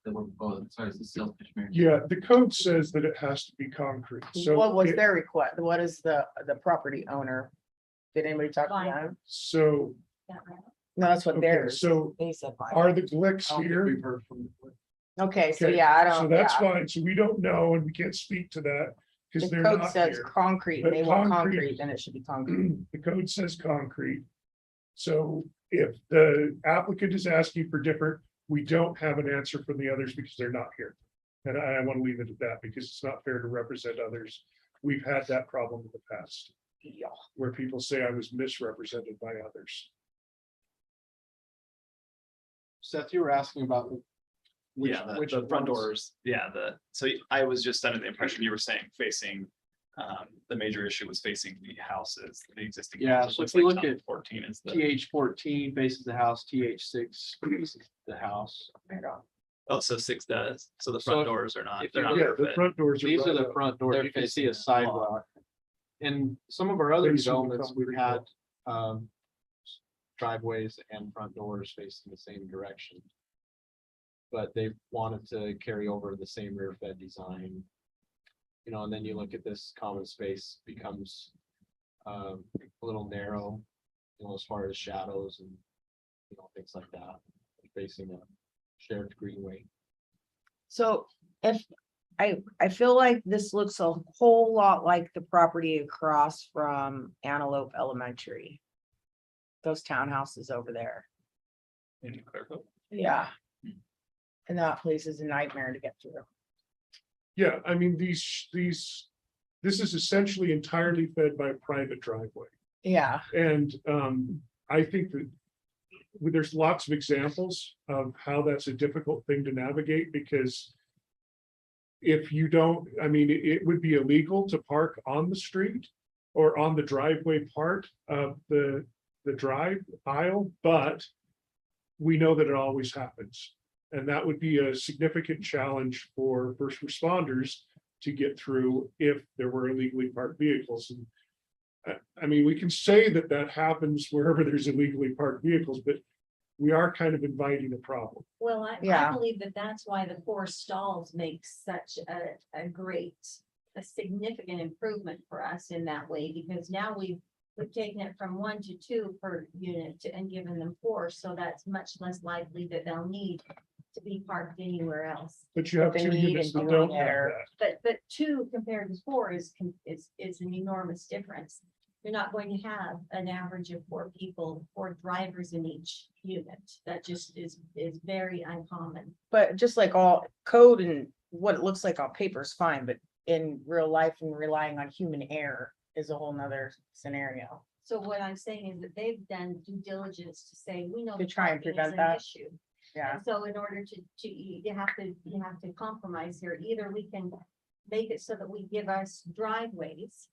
Speaker 12: That we're, sorry, it's the sales pitch, Mary.
Speaker 2: Yeah, the code says that it has to be concrete, so.
Speaker 6: What was
Speaker 2: it-
Speaker 6: their request? What is the property owner? Did anybody talk to
Speaker 3: Fine.
Speaker 6: them?
Speaker 2: So,
Speaker 3: That right?
Speaker 6: No, that's what
Speaker 2: okay,
Speaker 6: theirs.
Speaker 2: so
Speaker 6: He said fine.
Speaker 2: are the Glicks
Speaker 12: I don't think
Speaker 2: here?
Speaker 12: we've heard from them.
Speaker 6: Okay, so
Speaker 2: Okay,
Speaker 6: yeah, I
Speaker 2: So
Speaker 6: don't,
Speaker 2: that's
Speaker 6: yeah.
Speaker 2: fine, so we don't know and we can't speak to that, because
Speaker 6: The
Speaker 2: they're
Speaker 6: code
Speaker 2: not
Speaker 6: says
Speaker 2: here.
Speaker 6: concrete,
Speaker 2: But
Speaker 6: they want
Speaker 2: concrete-
Speaker 6: concrete, then it should be concrete.
Speaker 2: The code says concrete. So if the applicant is asking for different, we don't have an answer from the others because they're not here. And I want to leave it at that because it's not fair to represent others. We've had that problem in the past.
Speaker 6: Yeah.
Speaker 2: Where people say I was misrepresented by others.
Speaker 8: Seth, you were asking about.
Speaker 1: Yeah, the front doors, yeah, so I was just under the impression you were saying facing, the major issue was facing the houses, the existing.
Speaker 8: Yeah,
Speaker 1: houses.
Speaker 8: so
Speaker 1: Looks
Speaker 8: if you
Speaker 1: like
Speaker 8: look
Speaker 1: top
Speaker 8: at
Speaker 1: 14 is the,
Speaker 8: TH14 faces the house, TH6 faces the house.
Speaker 1: oh, so 6 does, so the
Speaker 8: So
Speaker 1: front doors are not,
Speaker 8: if
Speaker 1: they're
Speaker 8: you
Speaker 1: not
Speaker 2: Yeah, the
Speaker 1: perfect.
Speaker 2: front doors are.
Speaker 8: These are
Speaker 2: right
Speaker 8: the
Speaker 2: up.
Speaker 8: front doors.
Speaker 9: They're
Speaker 8: You can see
Speaker 9: facing
Speaker 8: a
Speaker 9: the
Speaker 8: sidewalk. In some of our other
Speaker 2: Facing the
Speaker 8: developments, we've
Speaker 2: concrete
Speaker 8: had driveways and front doors facing the same direction. But they wanted to carry over the same rear fed design. You know, and then you look at this common space becomes a little narrow, you know, as far as shadows and, you know, things like that, facing a shared greenway.
Speaker 6: So if, I feel like this looks a whole lot like the property across from Antelope Elementary. Those townhouses over there.
Speaker 1: In Clearfield.
Speaker 6: Yeah. And that place is a nightmare to get through.
Speaker 2: Yeah, I mean, this is essentially entirely fed by a private driveway.
Speaker 6: Yeah,
Speaker 2: And I think that there's lots of examples of how that's a difficult thing to navigate because if you don't, I mean, it would be illegal to park on the street or on the driveway part of the drive aisle, but we know that it always happens. And that would be a significant challenge for first responders to get through if there were illegally parked vehicles. And I mean, we can say that that happens wherever there's illegally parked vehicles, but we are kind of inviting a problem.
Speaker 3: Well, I
Speaker 6: Yeah.
Speaker 3: believe that that's why the 4 stalls makes such a great, a significant improvement for us in that way, because now we've taken it from 1 to 2 per unit and given them 4, so that's much less likely that they'll need to be parked anywhere else.
Speaker 2: But you have
Speaker 6: They
Speaker 2: 2
Speaker 6: need
Speaker 2: units that
Speaker 6: and
Speaker 2: don't
Speaker 6: doing
Speaker 2: have
Speaker 6: their-
Speaker 2: that.
Speaker 3: But 2 compared to 4 is an enormous difference. You're not going to have an average of 4 people, 4 drivers in each unit. That just is very uncommon.
Speaker 6: but just like all code and what it looks like on paper is fine, but in real life and relying on human error is a whole nother scenario.
Speaker 3: So what I'm saying is that they've done due diligence to say, we know.
Speaker 6: To
Speaker 3: the
Speaker 6: try and
Speaker 3: parking is
Speaker 6: prevent
Speaker 3: an
Speaker 6: that.
Speaker 3: issue.
Speaker 6: Yeah,
Speaker 3: And so in order you have to compromise here. Either we can make it so that we give us driveways.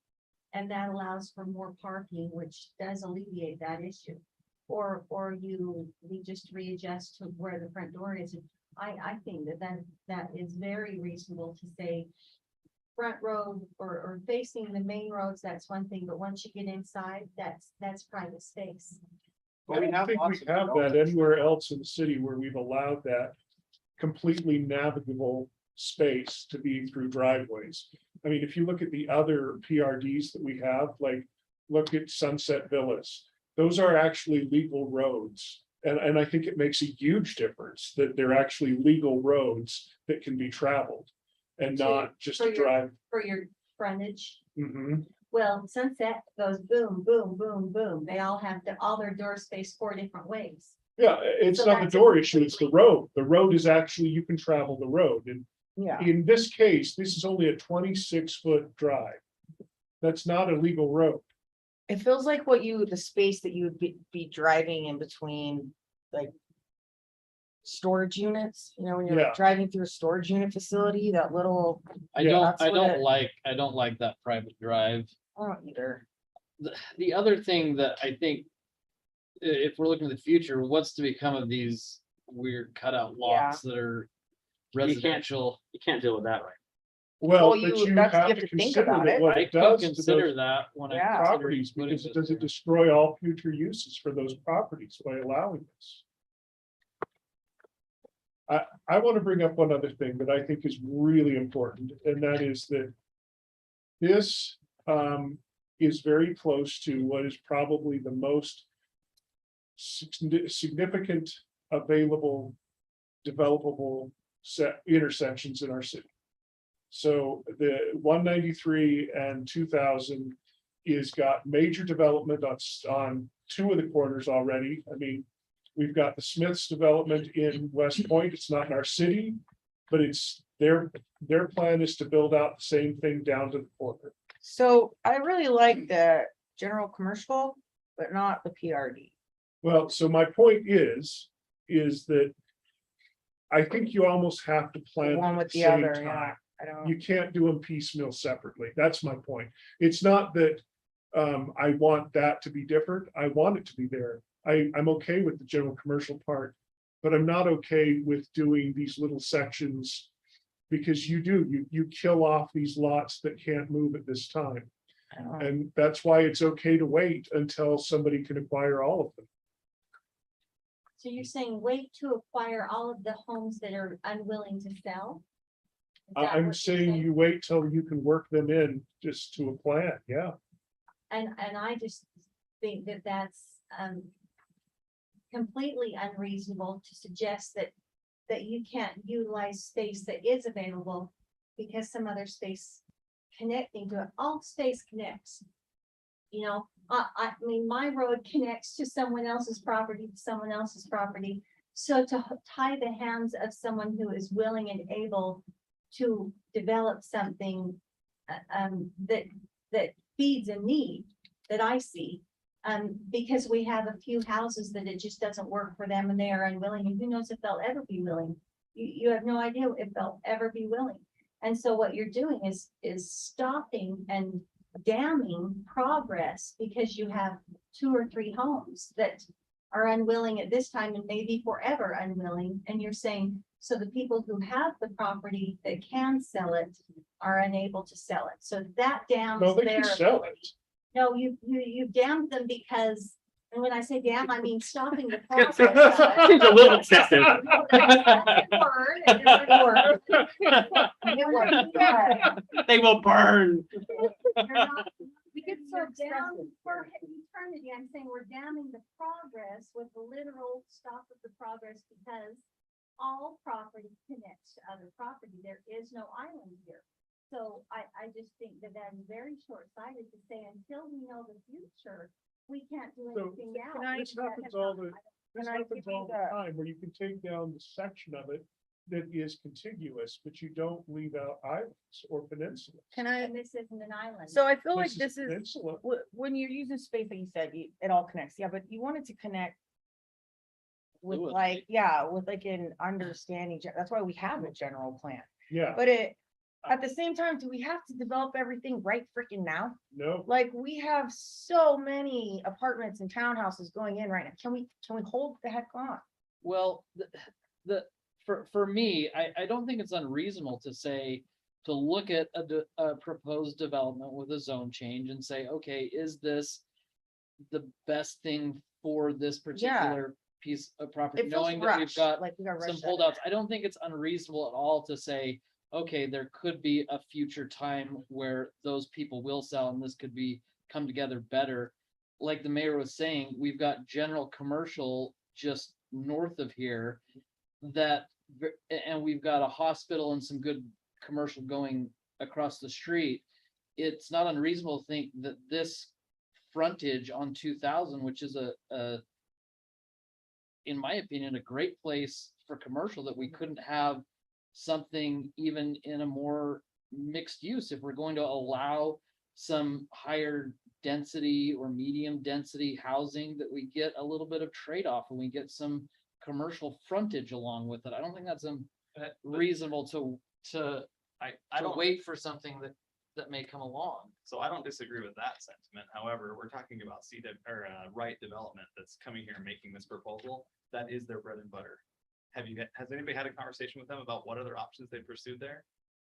Speaker 3: And that allows for more parking, which does alleviate that issue. Or we just readjust to where the front door is. I think that is very reasonable to say. Front road or facing the main roads, that's one thing, but once you get inside, that's private space.
Speaker 2: I don't think we have that anywhere else in the city where we've allowed that completely navigable space to be through driveways. I mean, if you look at the other PRDs that we have, like, look at Sunset Villas, those are actually legal roads. And I think it makes a huge difference that they're actually legal roads that can be traveled and not just
Speaker 3: For
Speaker 2: a drive.
Speaker 3: For your frontage.
Speaker 2: Mhm.
Speaker 3: Well, Sunset goes boom, boom, boom, boom. They all have all their doors face 4 different ways.
Speaker 2: Yeah, it's
Speaker 3: So
Speaker 2: not the
Speaker 3: that's a
Speaker 2: door issue, it's the
Speaker 3: completely-
Speaker 2: road. The road is actually, you can travel the road. And
Speaker 6: yeah.
Speaker 2: in this case, this is only a 26-foot drive. That's not a legal road.
Speaker 6: It feels like the space that you would be driving in between, like. Storage units, when you're
Speaker 2: Yeah.
Speaker 6: driving through a storage unit facility, that little,
Speaker 9: I
Speaker 2: Yeah,
Speaker 9: don't,
Speaker 6: that's
Speaker 9: I
Speaker 6: what
Speaker 9: don't
Speaker 6: it-
Speaker 9: like, I don't like that private drive.
Speaker 6: I don't either.
Speaker 9: The other thing that I think. If we're looking at the future, what's to become of these weird cutout lots that are residential?
Speaker 11: You can't deal with that right.
Speaker 2: Well,
Speaker 6: Well,
Speaker 2: but
Speaker 6: you-
Speaker 2: you
Speaker 6: that's-
Speaker 2: have
Speaker 6: you
Speaker 2: to
Speaker 6: have to think
Speaker 2: consider
Speaker 6: about
Speaker 2: that
Speaker 6: it.
Speaker 2: what
Speaker 9: I
Speaker 2: it
Speaker 9: could
Speaker 2: does to
Speaker 9: consider
Speaker 2: those
Speaker 9: that when I.
Speaker 6: Yeah.
Speaker 9: consider
Speaker 2: properties,
Speaker 9: putting
Speaker 2: because
Speaker 9: this
Speaker 2: does it
Speaker 9: there.
Speaker 2: destroy all future uses for those properties by allowing this? I want to bring up one other thing that I think is really important, and that is that this is very close to what is probably the most significant available developable set intersections in our city. So the 193 and 2000 is got major development on 2 of the corners already. I mean, we've got the Smiths development in West Point. It's not in our city, but it's their plan is to build out the same thing down to the corner.
Speaker 6: So I really like the general commercial, but not the PRD.
Speaker 2: Well, so my point is that I think you almost have to plan
Speaker 6: One
Speaker 2: at
Speaker 6: with
Speaker 2: the
Speaker 6: the
Speaker 2: same
Speaker 6: other,
Speaker 2: time.
Speaker 6: yeah. I don't,
Speaker 2: You can't do them piecemeal separately. That's my point. It's not that I want that to be different. I want it to be there. I'm okay with the general commercial part, but I'm not okay with doing these little sections because you kill off these lots that can't move at this time.
Speaker 6: I don't.
Speaker 2: And that's why it's okay to wait until somebody can acquire all of them.
Speaker 3: So you're saying wait to acquire all of the homes that are unwilling to sell? Is that
Speaker 2: I'm
Speaker 3: what you're
Speaker 2: saying you wait till you can work them in just to a plan, yeah.
Speaker 3: And I just think that that's completely unreasonable to suggest that you can't utilize space that is available because some other space connecting to it, all space connects. I mean, my road connects to someone else's property, So to tie the hands of someone who is willing and able to develop something that feeds a need that I see. Because we have a few houses that it just doesn't work for them and they are unwilling, and who knows if they'll ever be willing. You have no idea if they'll ever be willing. And so what you're doing is stopping and damming progress because you have 2 or 3 homes that are unwilling at this time and maybe forever unwilling. And you're saying, so the people who have the property that can sell it are unable to sell it. So that dam
Speaker 2: No,
Speaker 3: is
Speaker 2: they
Speaker 3: there.
Speaker 2: can sell it.
Speaker 3: No, you damned them because, and when I say dam, I mean stopping the process. of it.
Speaker 1: Seems a little excessive.
Speaker 3: No, that's a word, and it's a word.
Speaker 1: They will burn.
Speaker 3: You're not- We're down for eternity. I'm saying we're damming the progress with the literal stop of the progress because all property connects to other property. There is no island here. So I just think that that is very short-sighted to say until we know the future, we can't do
Speaker 2: So,
Speaker 3: anything now.
Speaker 2: This happens all the, this
Speaker 6: Can I
Speaker 2: happens
Speaker 6: give you
Speaker 2: all the
Speaker 6: the-
Speaker 2: time where you can take down the section of it that is contiguous, but you don't leave out islands or peninsulas.
Speaker 6: Can I,
Speaker 3: And this isn't an island.
Speaker 6: so I feel like this is,
Speaker 2: Peninsula.
Speaker 6: when you're using space, like you said, it all connects, yeah, but you wanted to connect with
Speaker 9: Fluidly.
Speaker 6: like, yeah, with like an understanding, that's why we have a general plan,
Speaker 2: Yeah,
Speaker 6: but at the same time, do we have to develop everything right freaking now?
Speaker 2: no,
Speaker 6: Like, we have so many apartments and townhouses going in right now, can we hold the heck on?
Speaker 9: Well, for me, I don't think it's unreasonable to say, to look at a proposed development with a zone change and say, okay, is this the best thing for this particular piece of property,
Speaker 6: It feels
Speaker 9: knowing that we've
Speaker 6: rushed,
Speaker 9: got
Speaker 6: like we got
Speaker 9: some
Speaker 6: rushed.
Speaker 9: holdouts? I don't think it's unreasonable at all to say, okay, there could be a future time where those people will sell and this could come together better. Like the mayor was saying, we've got general commercial just north of here and we've got a hospital and some good commercial going across the street. It's not unreasonable to think that this frontage on 2000, which is in my opinion, a great place for commercial, that we couldn't have something even in a more mixed use if we're going to allow some higher density or medium density housing, that we get a little bit of trade-off and we get some commercial frontage along with it. I don't think that's reasonable to wait for something that may come along.
Speaker 1: So I don't disagree with that sentiment. However, we're talking about right development that's coming here and making this proposal. That is their bread and butter. Has anybody had a conversation with them about what other options they pursued there?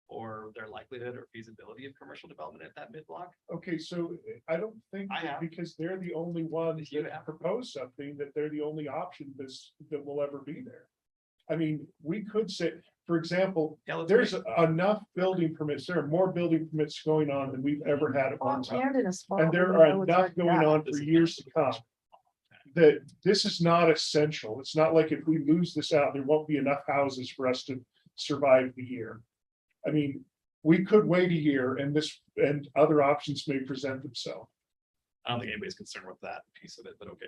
Speaker 1: Or their likelihood or feasibility of commercial development at that mid-block?
Speaker 2: okay, so I don't think
Speaker 1: I
Speaker 2: that
Speaker 1: have.
Speaker 2: because they're the only ones
Speaker 1: You
Speaker 2: that
Speaker 1: have.
Speaker 2: propose something, that they're the only option that will ever be there. I mean, we could say, for example,
Speaker 1: Yeah, let's
Speaker 2: there's
Speaker 1: make-
Speaker 2: enough building permits, there are more building permits going on than we've ever had at one time.
Speaker 6: And in a spot.
Speaker 2: And there
Speaker 6: where we
Speaker 2: are
Speaker 6: know it's
Speaker 2: enough
Speaker 6: already
Speaker 2: going
Speaker 6: got.
Speaker 2: on for years to come. That this is not essential. It's not like if we lose this out, there won't be enough houses for us to survive the year. I mean, we could wait a year and other options may present themselves.
Speaker 1: I don't think anybody's concerned with that piece of it, but okay.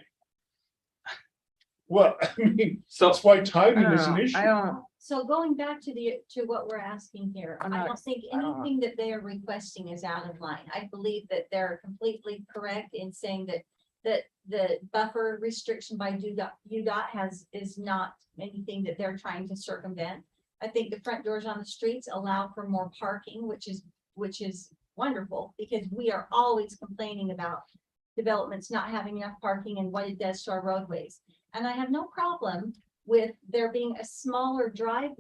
Speaker 2: Well, I mean,
Speaker 1: So
Speaker 2: that's why
Speaker 6: I
Speaker 2: timing
Speaker 6: don't
Speaker 2: is an
Speaker 6: know,
Speaker 2: issue.
Speaker 6: I don't,
Speaker 3: So going back to what we're asking here,
Speaker 6: I'm
Speaker 3: I
Speaker 6: not-
Speaker 3: don't think
Speaker 6: I don't-
Speaker 3: anything that they are requesting is out of line. I believe that they're completely correct in saying that the buffer restriction by UDOT is not anything that they're trying to circumvent. I think the front doors on the streets allow for more parking, which is wonderful, because we are always complaining about developments not having enough parking and what it does to our roadways. And I have no problem with there being a smaller drive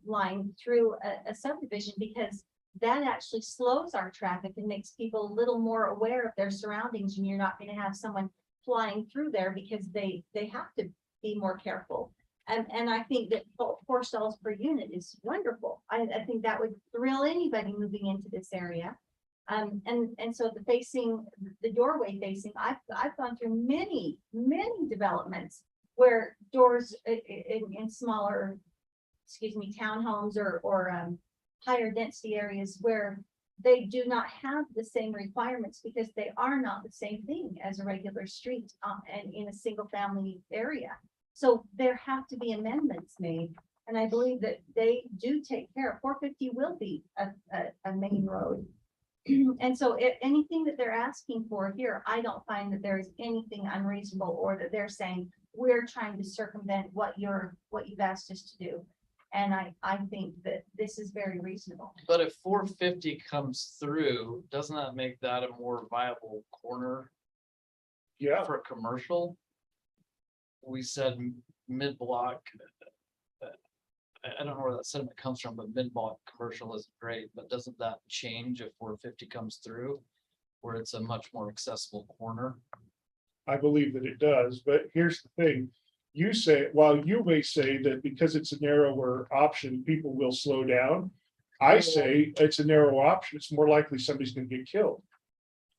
Speaker 3: line through a subdivision, because that actually slows our traffic and makes people a little more aware of their surroundings, and you're not gonna have someone flying through there because they have to be more careful. And I think that 4 stalls per unit is wonderful. I think that would thrill anybody moving into this area. And so the doorway facing, I've gone through many developments where doors in smaller, townhomes or higher density areas where they do not have the same requirements because they are not the same thing as a regular street and in a single family area. So there have to be amendments made, and I believe that they do take care, 450 will be a main road. And so anything that they're asking for here, I don't find that there is anything unreasonable or that they're saying, we're trying to circumvent what you've asked us to do. And I think that this is very reasonable.
Speaker 9: But if 450 comes through, doesn't that make that a more viable corner
Speaker 2: Yeah,
Speaker 9: for a commercial? We said mid-block. I don't know where that sentiment comes from, but mid-block commercial is great, but doesn't that change if 450 comes through? Where it's a much more accessible corner?
Speaker 2: I believe that it does, but here's the thing. You say, while you may say that because it's a narrower option, people will slow down. I say it's a narrow option, it's more likely somebody's gonna get killed.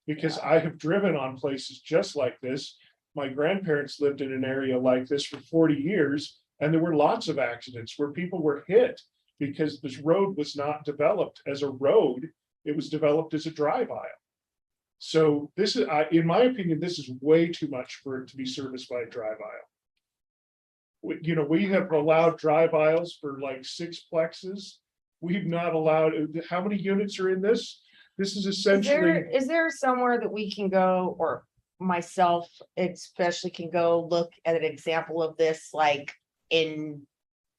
Speaker 2: Because I have driven on places just like this. My grandparents lived in an area like this for 40 years, and there were lots of accidents where people were hit because this road was not developed as a road, it was developed as a drive aisle. So this is, in my opinion, this is way too much for it to be serviced by a drive aisle. We have allowed drive aisles for like 6 plexes. We've not allowed, how many units are in this? This is essentially,
Speaker 6: Is there somewhere that we can go, or myself especially can go look at an example of this, like in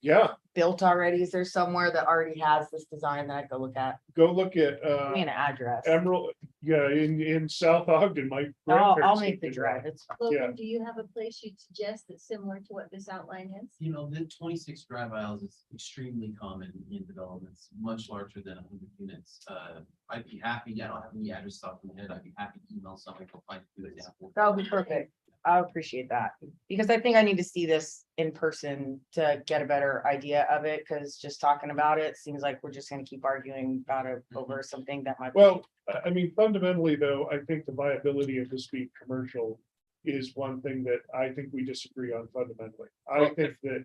Speaker 2: yeah,
Speaker 6: built already? Is there somewhere that already has this design that I go look at?
Speaker 2: go look at
Speaker 6: Give me an address.
Speaker 2: Emerald, yeah, in South Ogden, my.
Speaker 6: I'll
Speaker 2: grandparents
Speaker 6: make
Speaker 2: lived
Speaker 6: the
Speaker 2: in
Speaker 6: drive.
Speaker 2: that.
Speaker 6: It's
Speaker 3: Logan, do you have a place you'd suggest that's similar to what this outline is?
Speaker 12: You know, the 26 drive aisles is extremely common in developments, much larger than 100 units. I'd be happy, I don't have any address off in my head, I'd be happy to email somebody to find a good example.
Speaker 6: That would be perfect. I appreciate that, because I think I need to see this in person to get a better idea of it, because just talking about it seems like we're just gonna keep arguing about it over something that might.
Speaker 2: Well, I mean, fundamentally, though, I think the viability of this being commercial is one thing that I think we disagree on fundamentally. I think that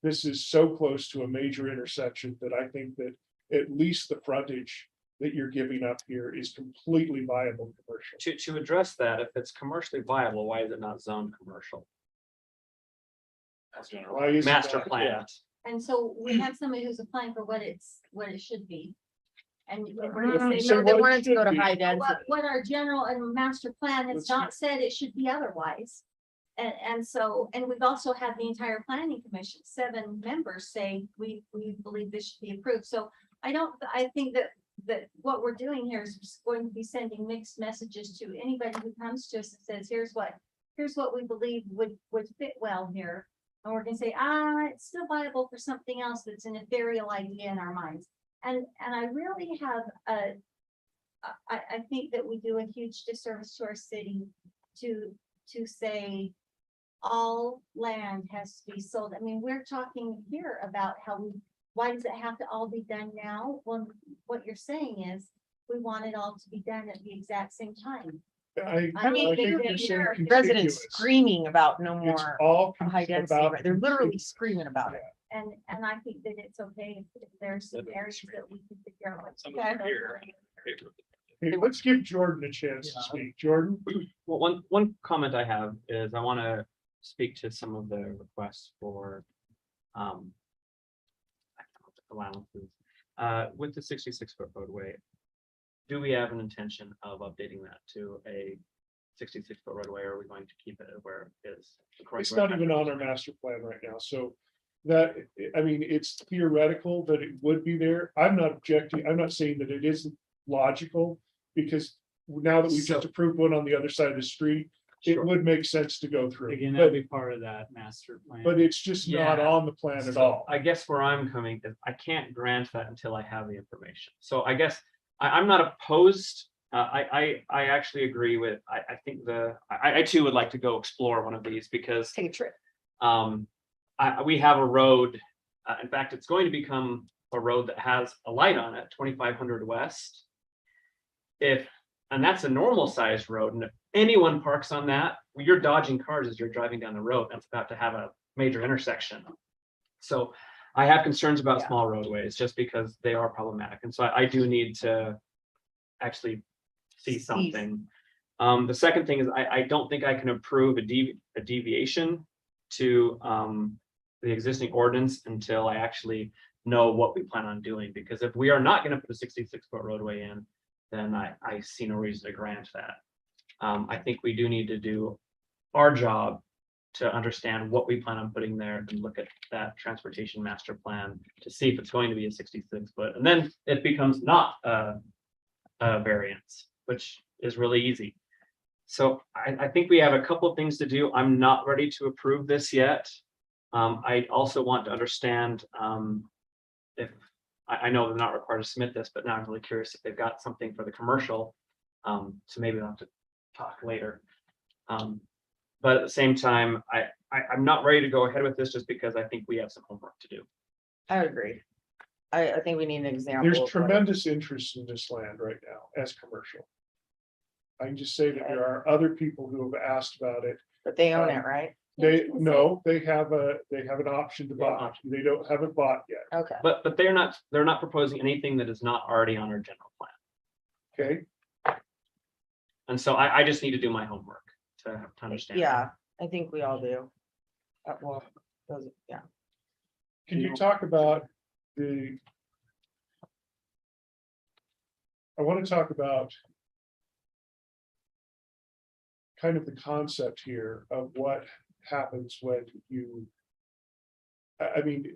Speaker 2: this is so close to a major intersection that I think that at least the frontage that you're giving up here is completely viable commercial.
Speaker 7: To address that, if it's commercially viable, why is it not zoned commercial?
Speaker 2: Why is
Speaker 7: Master
Speaker 2: that?
Speaker 7: plan.
Speaker 3: And so we have somebody who's applying for what it should be. And we're
Speaker 2: If
Speaker 3: gonna
Speaker 2: you
Speaker 3: say,
Speaker 2: say
Speaker 3: no,
Speaker 6: They
Speaker 2: what it
Speaker 6: wanted to go
Speaker 2: should
Speaker 6: to
Speaker 2: be.
Speaker 6: high density.
Speaker 3: what our general and master plan has
Speaker 2: Let's
Speaker 3: not said it should be otherwise. And so, and we've also had the entire planning commission, 7 members say, we believe this should be approved. So I think that what we're doing here is just going to be sending mixed messages to anybody who comes to us and says, here's what we believe would fit well here. And we're gonna say, it's still viable for something else that's an ethereal idea in our minds. And I really have I think that we do a huge disservice to our city to say all land has to be sold. I mean, we're talking here about why does it have to all be done now? Well, what you're saying is we want it all to be done at the exact same time.
Speaker 2: I
Speaker 6: mean,
Speaker 2: think
Speaker 6: they-
Speaker 2: you're saying
Speaker 6: Residents
Speaker 2: contiguous.
Speaker 6: screaming about no
Speaker 2: It's
Speaker 6: more
Speaker 2: all
Speaker 6: high density,
Speaker 2: about
Speaker 6: right? They're literally
Speaker 2: contiguous.
Speaker 6: screaming about it.
Speaker 3: And I think that it's okay if there's some areas that we can figure out. what's
Speaker 6: Okay.
Speaker 2: Hey, let's give Jordan a chance to speak. Jordan?
Speaker 7: Well, one comment I have is I want to speak to some of the requests for allowances. With the 66-foot roadway, do we have an intention of updating that to a 66-foot roadway, or are we going to keep it where it is?
Speaker 2: It's not even on our master plan right now, so that, I mean, it's theoretical that it would be there. I'm not objecting, I'm not saying that it isn't logical, because now that we've just
Speaker 7: So-
Speaker 2: approved one on the other side of the street, it
Speaker 7: Sure.
Speaker 2: would make sense to go through.
Speaker 11: Again, that'll
Speaker 2: But,
Speaker 11: be part of that master plan.
Speaker 2: but it's just not
Speaker 7: Yeah.
Speaker 2: on the plan at
Speaker 7: So
Speaker 2: all.
Speaker 7: I guess where I'm coming is I can't grant that until I have the information. So I guess I'm not opposed. I actually agree with, I think I too would like to go explore one of these because
Speaker 6: Take a trip.
Speaker 7: we have a road. In fact, it's going to become a road that has a light on it, 2500 West. And that's a normal sized road. And if anyone parks on that, well, you're dodging cars as you're driving down the road. That's about to have a major intersection. So I have concerns about
Speaker 6: Yeah.
Speaker 7: small roadways just because they are problematic. And so I do need to actually see something. The second thing is I don't think I can approve a deviation to the existing ordinance until I actually know what we plan on doing, because if we are not gonna put a 66-foot roadway in, then I see no reason to grant that. I think we do need to do our job to understand what we plan on putting there and look at that transportation master plan to see if it's going to be a 66-foot, and then it becomes not a variance, which is really easy. So I think we have a couple of things to do. I'm not ready to approve this yet. I also want to understand if, I know they're not required to submit this, but now I'm really curious if they've got something for the commercial. So maybe we'll have to talk later. But at the same time, I'm not ready to go ahead with this just because I think we have some homework to do.
Speaker 6: I would agree. I think we need an example.
Speaker 2: There's
Speaker 6: of what-
Speaker 2: tremendous interest in this land right now as commercial. I can just say that there are other people who have asked about it.
Speaker 6: But they own it, right?
Speaker 2: They, no, they have an option to buy. They haven't bought yet.
Speaker 6: Okay.
Speaker 7: But they're not proposing anything that is not already on our general plan.
Speaker 2: Okay,
Speaker 7: And so I just need to do my homework to understand.
Speaker 6: Yeah, I think we all do. Well, yeah.
Speaker 2: can you talk about I want to talk about kind of the concept here of what happens when you, I mean,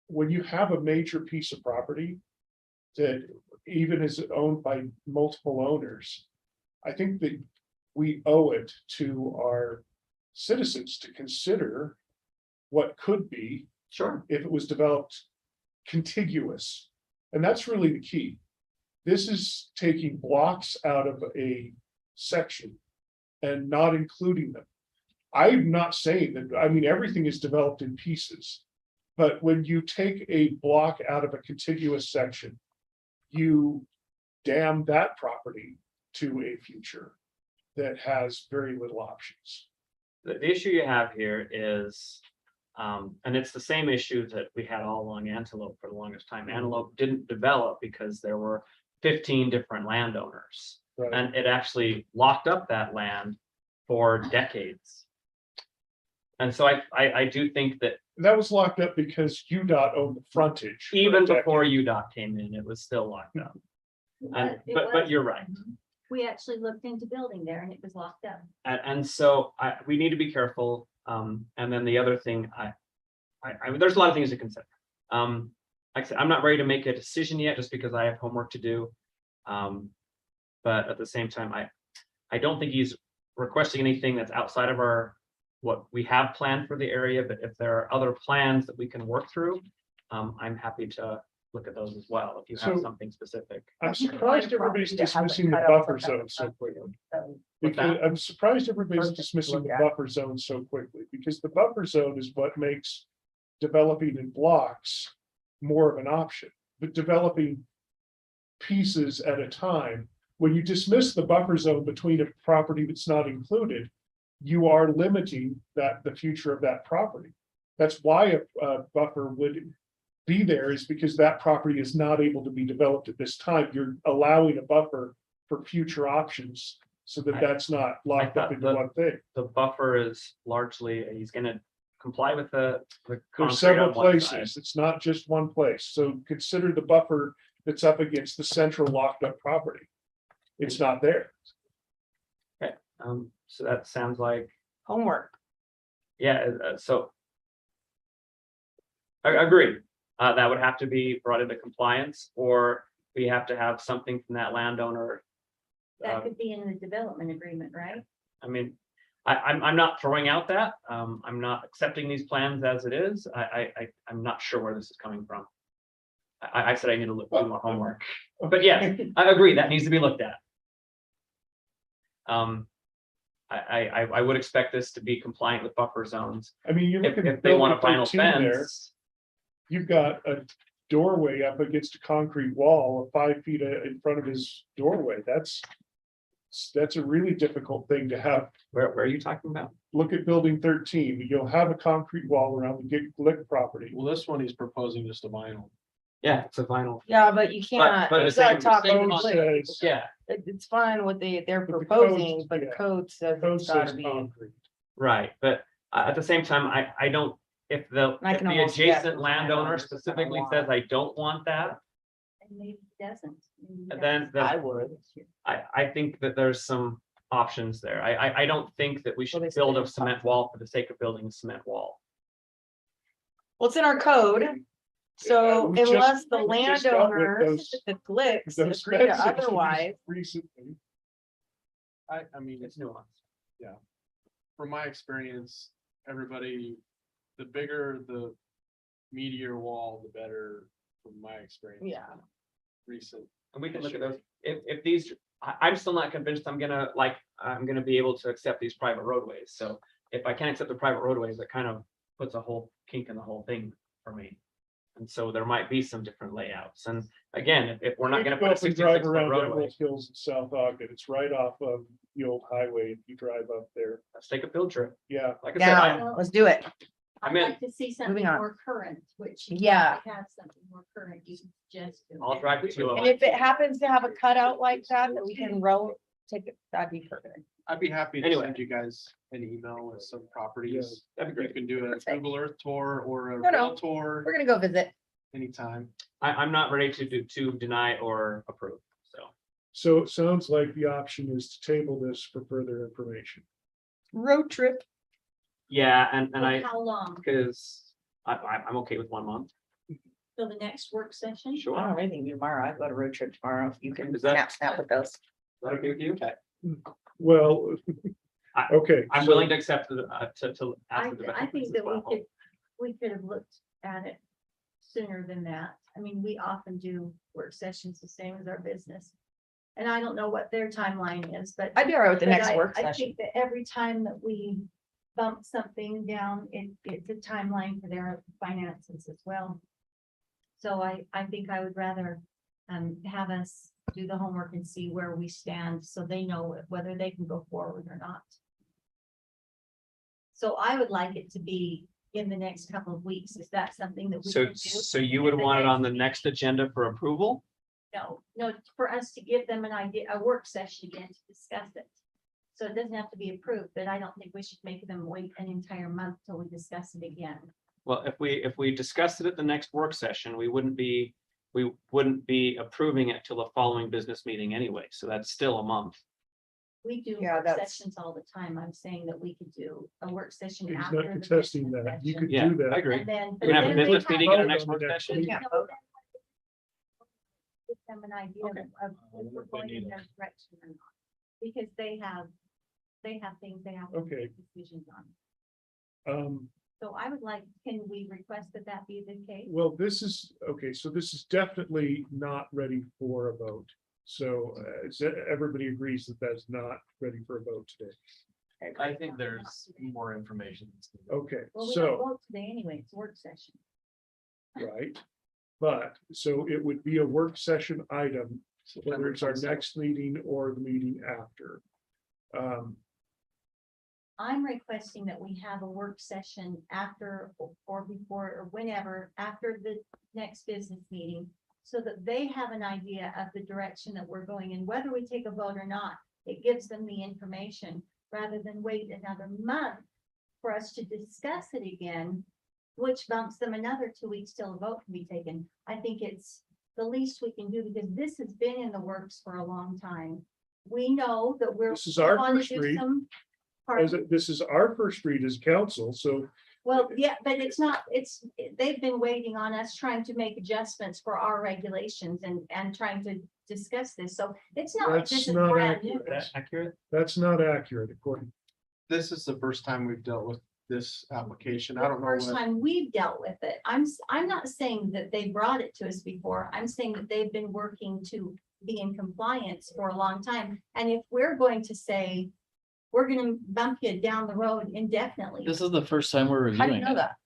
Speaker 2: when you have a major piece of property that even is owned by multiple owners, I think that we owe it to our citizens to consider what could be
Speaker 7: Sure.
Speaker 2: if it was developed contiguous. And that's really the key. This is taking blocks out of a section and not including them. I'm not saying that, I mean, everything is developed in pieces. But when you take a block out of a contiguous section, you damn that property to a future that has very little options.
Speaker 7: The issue you have here is, and it's the same issue that we had all along Antelope for the longest time. Antelope didn't develop because there were 15 different landowners.
Speaker 2: Right.
Speaker 7: And it actually locked up that land for decades. And so I do think that
Speaker 2: That was locked up because UDOT owned the frontage. for a
Speaker 7: even
Speaker 2: decade.
Speaker 7: before UDOT came in, it was still locked up. But you're right.
Speaker 3: We actually looked into building there and it was locked up.
Speaker 7: And so we need to be careful. And then the other thing, I mean, there's a lot of things to consider. Like I said, I'm not ready to make a decision yet, just because I have homework to do. But at the same time, I don't think he's requesting anything that's outside of what we have planned for the area. But if there are other plans that we can work through, I'm happy to look at those as well, if you have
Speaker 2: So-
Speaker 7: something specific.
Speaker 2: I'm surprised everybody's dismissing the buffer zone so quickly.
Speaker 7: What's
Speaker 2: Because
Speaker 7: that?
Speaker 2: I'm surprised everybody's
Speaker 6: Perfect.
Speaker 2: dismissing the
Speaker 6: Yeah.
Speaker 2: buffer zone so quickly, because the buffer zone is what makes developing in blocks more of an option, but developing pieces at a time. When you dismiss the buffer zone between a property that's not included, you are limiting the future of that property. That's why a buffer would be there, is because that property is not able to be developed at this time. You're allowing a buffer for future options so that that's not locked up
Speaker 7: thought
Speaker 2: into
Speaker 7: the-
Speaker 2: one thing.
Speaker 7: The buffer is largely, he's gonna comply with the.
Speaker 2: There's
Speaker 7: concrete
Speaker 2: several
Speaker 7: on one side.
Speaker 2: places. It's not just one place. So consider the buffer that's up against the central locked up property. It's not there.
Speaker 7: So that sounds like,
Speaker 6: Homework.
Speaker 7: yeah, so. I agree, that would have to be brought into compliance, or we have to have something from that landowner.
Speaker 3: That could be in the development agreement, right?
Speaker 7: I mean, I'm not throwing out that, I'm not accepting these plans as it is, I'm not sure where this is coming from. I said I need to look, do more homework, but yes, I agree, that needs to be looked at. I would expect this to be compliant with buffer zones.
Speaker 2: I mean, you look
Speaker 7: If
Speaker 2: at
Speaker 7: they want a
Speaker 2: building
Speaker 7: vinyl
Speaker 2: 13 there,
Speaker 7: fence,
Speaker 2: you've got a doorway up against a concrete wall, 5 feet in front of his doorway. That's a really difficult thing to have.
Speaker 7: where are you talking about?
Speaker 2: Look at building 13. You'll have a concrete wall around the Glick property.
Speaker 8: Well, this one he's proposing just a vinyl.
Speaker 7: Yeah, it's a vinyl.
Speaker 6: Yeah, but you can't,
Speaker 7: but
Speaker 6: you
Speaker 7: it's same-
Speaker 6: gotta talk
Speaker 7: same
Speaker 6: over
Speaker 7: concept.
Speaker 6: clicks.
Speaker 2: Says
Speaker 7: Yeah,
Speaker 6: It's fine what they're
Speaker 2: But the
Speaker 6: proposing,
Speaker 2: code-
Speaker 6: but the
Speaker 2: yeah.
Speaker 6: code says
Speaker 2: code
Speaker 6: it's gotta
Speaker 2: says
Speaker 6: be.
Speaker 2: concrete.
Speaker 7: right, but At the same time, I don't, if the,
Speaker 6: I
Speaker 7: if
Speaker 6: can
Speaker 7: the
Speaker 6: almost guess
Speaker 7: adjacent
Speaker 6: which
Speaker 7: landowner
Speaker 6: landowners are gonna
Speaker 7: specifically
Speaker 6: want
Speaker 7: says,
Speaker 6: it.
Speaker 7: I don't want that,
Speaker 3: And maybe it doesn't. Maybe it
Speaker 7: then,
Speaker 6: I
Speaker 7: then
Speaker 6: would.
Speaker 7: I think that there's some options there. I don't think that we should
Speaker 6: they
Speaker 7: build
Speaker 6: say
Speaker 7: a cement wall for the sake of building a cement wall.
Speaker 6: Well, it's in our code. So
Speaker 2: We just-
Speaker 6: unless the
Speaker 2: we just got with
Speaker 6: landowner,
Speaker 2: those-
Speaker 6: the clicks
Speaker 2: Those
Speaker 6: agree to
Speaker 2: fences
Speaker 6: otherwise,
Speaker 2: Recently,
Speaker 8: I mean,
Speaker 7: It's nuanced.
Speaker 8: from my experience, everybody, the bigger the meteor wall, the better, from my experience.
Speaker 6: yeah.
Speaker 8: Recent.
Speaker 7: And we can look at those, if these, I'm still not convinced I'm gonna be able to accept these private roadways, so. If I can't accept the private roadways, it kind of puts a whole kink in the whole thing for me. And so there might be some different layouts, and again, if we're not gonna
Speaker 2: go
Speaker 7: put a
Speaker 2: up and
Speaker 7: 66
Speaker 2: drive
Speaker 7: foot
Speaker 2: around
Speaker 7: roadway,
Speaker 2: Emerald Hills in South Ogden. It's right off of the old highway. If you drive up there,
Speaker 7: let's take a field trip,
Speaker 2: yeah.
Speaker 7: like I said, I,
Speaker 6: Yeah, let's do it.
Speaker 7: I
Speaker 3: I'd
Speaker 7: meant-
Speaker 3: like to see something
Speaker 6: Moving on.
Speaker 3: more current, which. you
Speaker 6: Yeah.
Speaker 3: probably Have something more current, you just.
Speaker 7: I'll drive the 2 of
Speaker 6: And
Speaker 7: them.
Speaker 6: if it happens to have a cutout like that, that we can take it, that'd be perfect.
Speaker 8: I'd be happy to
Speaker 7: Anyway.
Speaker 8: send you guys an email with some properties.
Speaker 7: That'd be
Speaker 8: You
Speaker 7: great.
Speaker 8: can do a
Speaker 6: Perfect.
Speaker 8: Google Earth tour or a
Speaker 6: No, no.
Speaker 8: real tour
Speaker 6: We're gonna go visit.
Speaker 8: anytime.
Speaker 7: I'm not ready to deny or approve, so.
Speaker 2: So it sounds like the option is to table this for further information.
Speaker 6: Road trip.
Speaker 7: Yeah, and
Speaker 3: For
Speaker 7: I,
Speaker 3: how long?
Speaker 7: because I'm okay with 1 month.
Speaker 3: Till the next work session?
Speaker 6: I don't
Speaker 7: Sure.
Speaker 6: have anything to do tomorrow. I've got a road trip tomorrow. If you can
Speaker 7: Is that-
Speaker 6: snap with those.
Speaker 7: Is that okay with you?
Speaker 2: Well,
Speaker 7: I-
Speaker 2: okay.
Speaker 7: I'm
Speaker 2: so-
Speaker 7: willing to accept to
Speaker 3: I,
Speaker 7: ask for the
Speaker 3: I
Speaker 7: difference
Speaker 3: think
Speaker 7: as
Speaker 3: that
Speaker 7: well.
Speaker 3: we could have looked at it sooner than that. I mean, we often do work sessions the same as our business. And I don't know what their timeline is, but.
Speaker 6: I'd be all right with the
Speaker 3: but
Speaker 6: next
Speaker 3: I-
Speaker 6: work
Speaker 3: I
Speaker 6: session.
Speaker 3: think that every time that we bump something down, it's a timeline for their finances as well. So I think I would rather have us do the homework and see where we stand, so they know whether they can go forward or not. So I would like it to be in the next couple of weeks. Is that something that we
Speaker 7: So,
Speaker 3: can do?
Speaker 7: so you would
Speaker 3: At the
Speaker 7: want it on the
Speaker 3: meeting?
Speaker 7: next agenda for approval?
Speaker 3: No, for us to give them an idea, a work session again to discuss it. So it doesn't have to be approved, but I don't think we should make them wait an entire month till we discuss it again.
Speaker 7: Well, if we discussed it at the next work session, we wouldn't be approving it till the following business meeting anyway, so that's still a month.
Speaker 3: We do
Speaker 6: Yeah,
Speaker 3: work
Speaker 6: that's-
Speaker 3: sessions all the time. I'm saying that we could do a work session
Speaker 2: He's
Speaker 3: after.
Speaker 2: not
Speaker 3: the
Speaker 2: contesting
Speaker 3: business
Speaker 2: that. You
Speaker 3: session.
Speaker 2: could
Speaker 7: Yeah,
Speaker 2: do that.
Speaker 7: I agree.
Speaker 3: And then.
Speaker 7: We're gonna have a
Speaker 3: but then
Speaker 7: business
Speaker 3: they
Speaker 7: meeting at our
Speaker 2: vote
Speaker 7: next
Speaker 2: on the
Speaker 7: work
Speaker 2: next
Speaker 7: session.
Speaker 2: meeting.
Speaker 6: Yeah.
Speaker 3: Give them an idea
Speaker 7: Okay.
Speaker 3: of if we're going in their direction or not. Because they have things they have to
Speaker 2: Okay.
Speaker 3: make decisions on. So I would like, can we request that that be the case?
Speaker 2: Well, this is, okay, so this is definitely not ready for a vote. So everybody agrees that that's not ready for a vote today.
Speaker 9: I think there's more information.
Speaker 2: Okay,
Speaker 3: Well, we don't
Speaker 2: so,
Speaker 3: vote today anyway. It's a work session.
Speaker 2: right. But, so it would be a work session item, whether it's our next meeting or the meeting after.
Speaker 3: I'm requesting that we have a work session after or before or whenever, after the next business meeting. So that they have an idea of the direction that we're going in, whether we take a vote or not. It gives them the information rather than wait another month for us to discuss it again, which bumps them another 2 weeks till a vote can be taken. I think it's the least we can do because this has been in the works for a long time. We know that we're.
Speaker 2: This is our
Speaker 3: we wanna
Speaker 2: first
Speaker 3: do
Speaker 2: read.
Speaker 3: some-
Speaker 2: As
Speaker 3: Pardon?
Speaker 2: this is our first read as council, so
Speaker 3: Well, yeah, but it's not, they've been waiting on us trying to make adjustments for our regulations and trying to discuss this. So it's not like this
Speaker 2: That's
Speaker 3: is
Speaker 2: not
Speaker 3: brand new.
Speaker 2: accurate.
Speaker 7: Accurate?
Speaker 2: that's not accurate according.
Speaker 8: This is the first time we've dealt with this application. I
Speaker 3: The
Speaker 8: don't know
Speaker 3: first
Speaker 8: what,
Speaker 3: time we've dealt with it. I'm not saying that they brought it to us before. I'm saying that they've been working to be in compliance for a long time. And if we're going to say, we're gonna bump you down the road indefinitely.
Speaker 9: This is the first time we're
Speaker 6: How do you
Speaker 9: reviewing
Speaker 6: know
Speaker 9: it.
Speaker 6: that?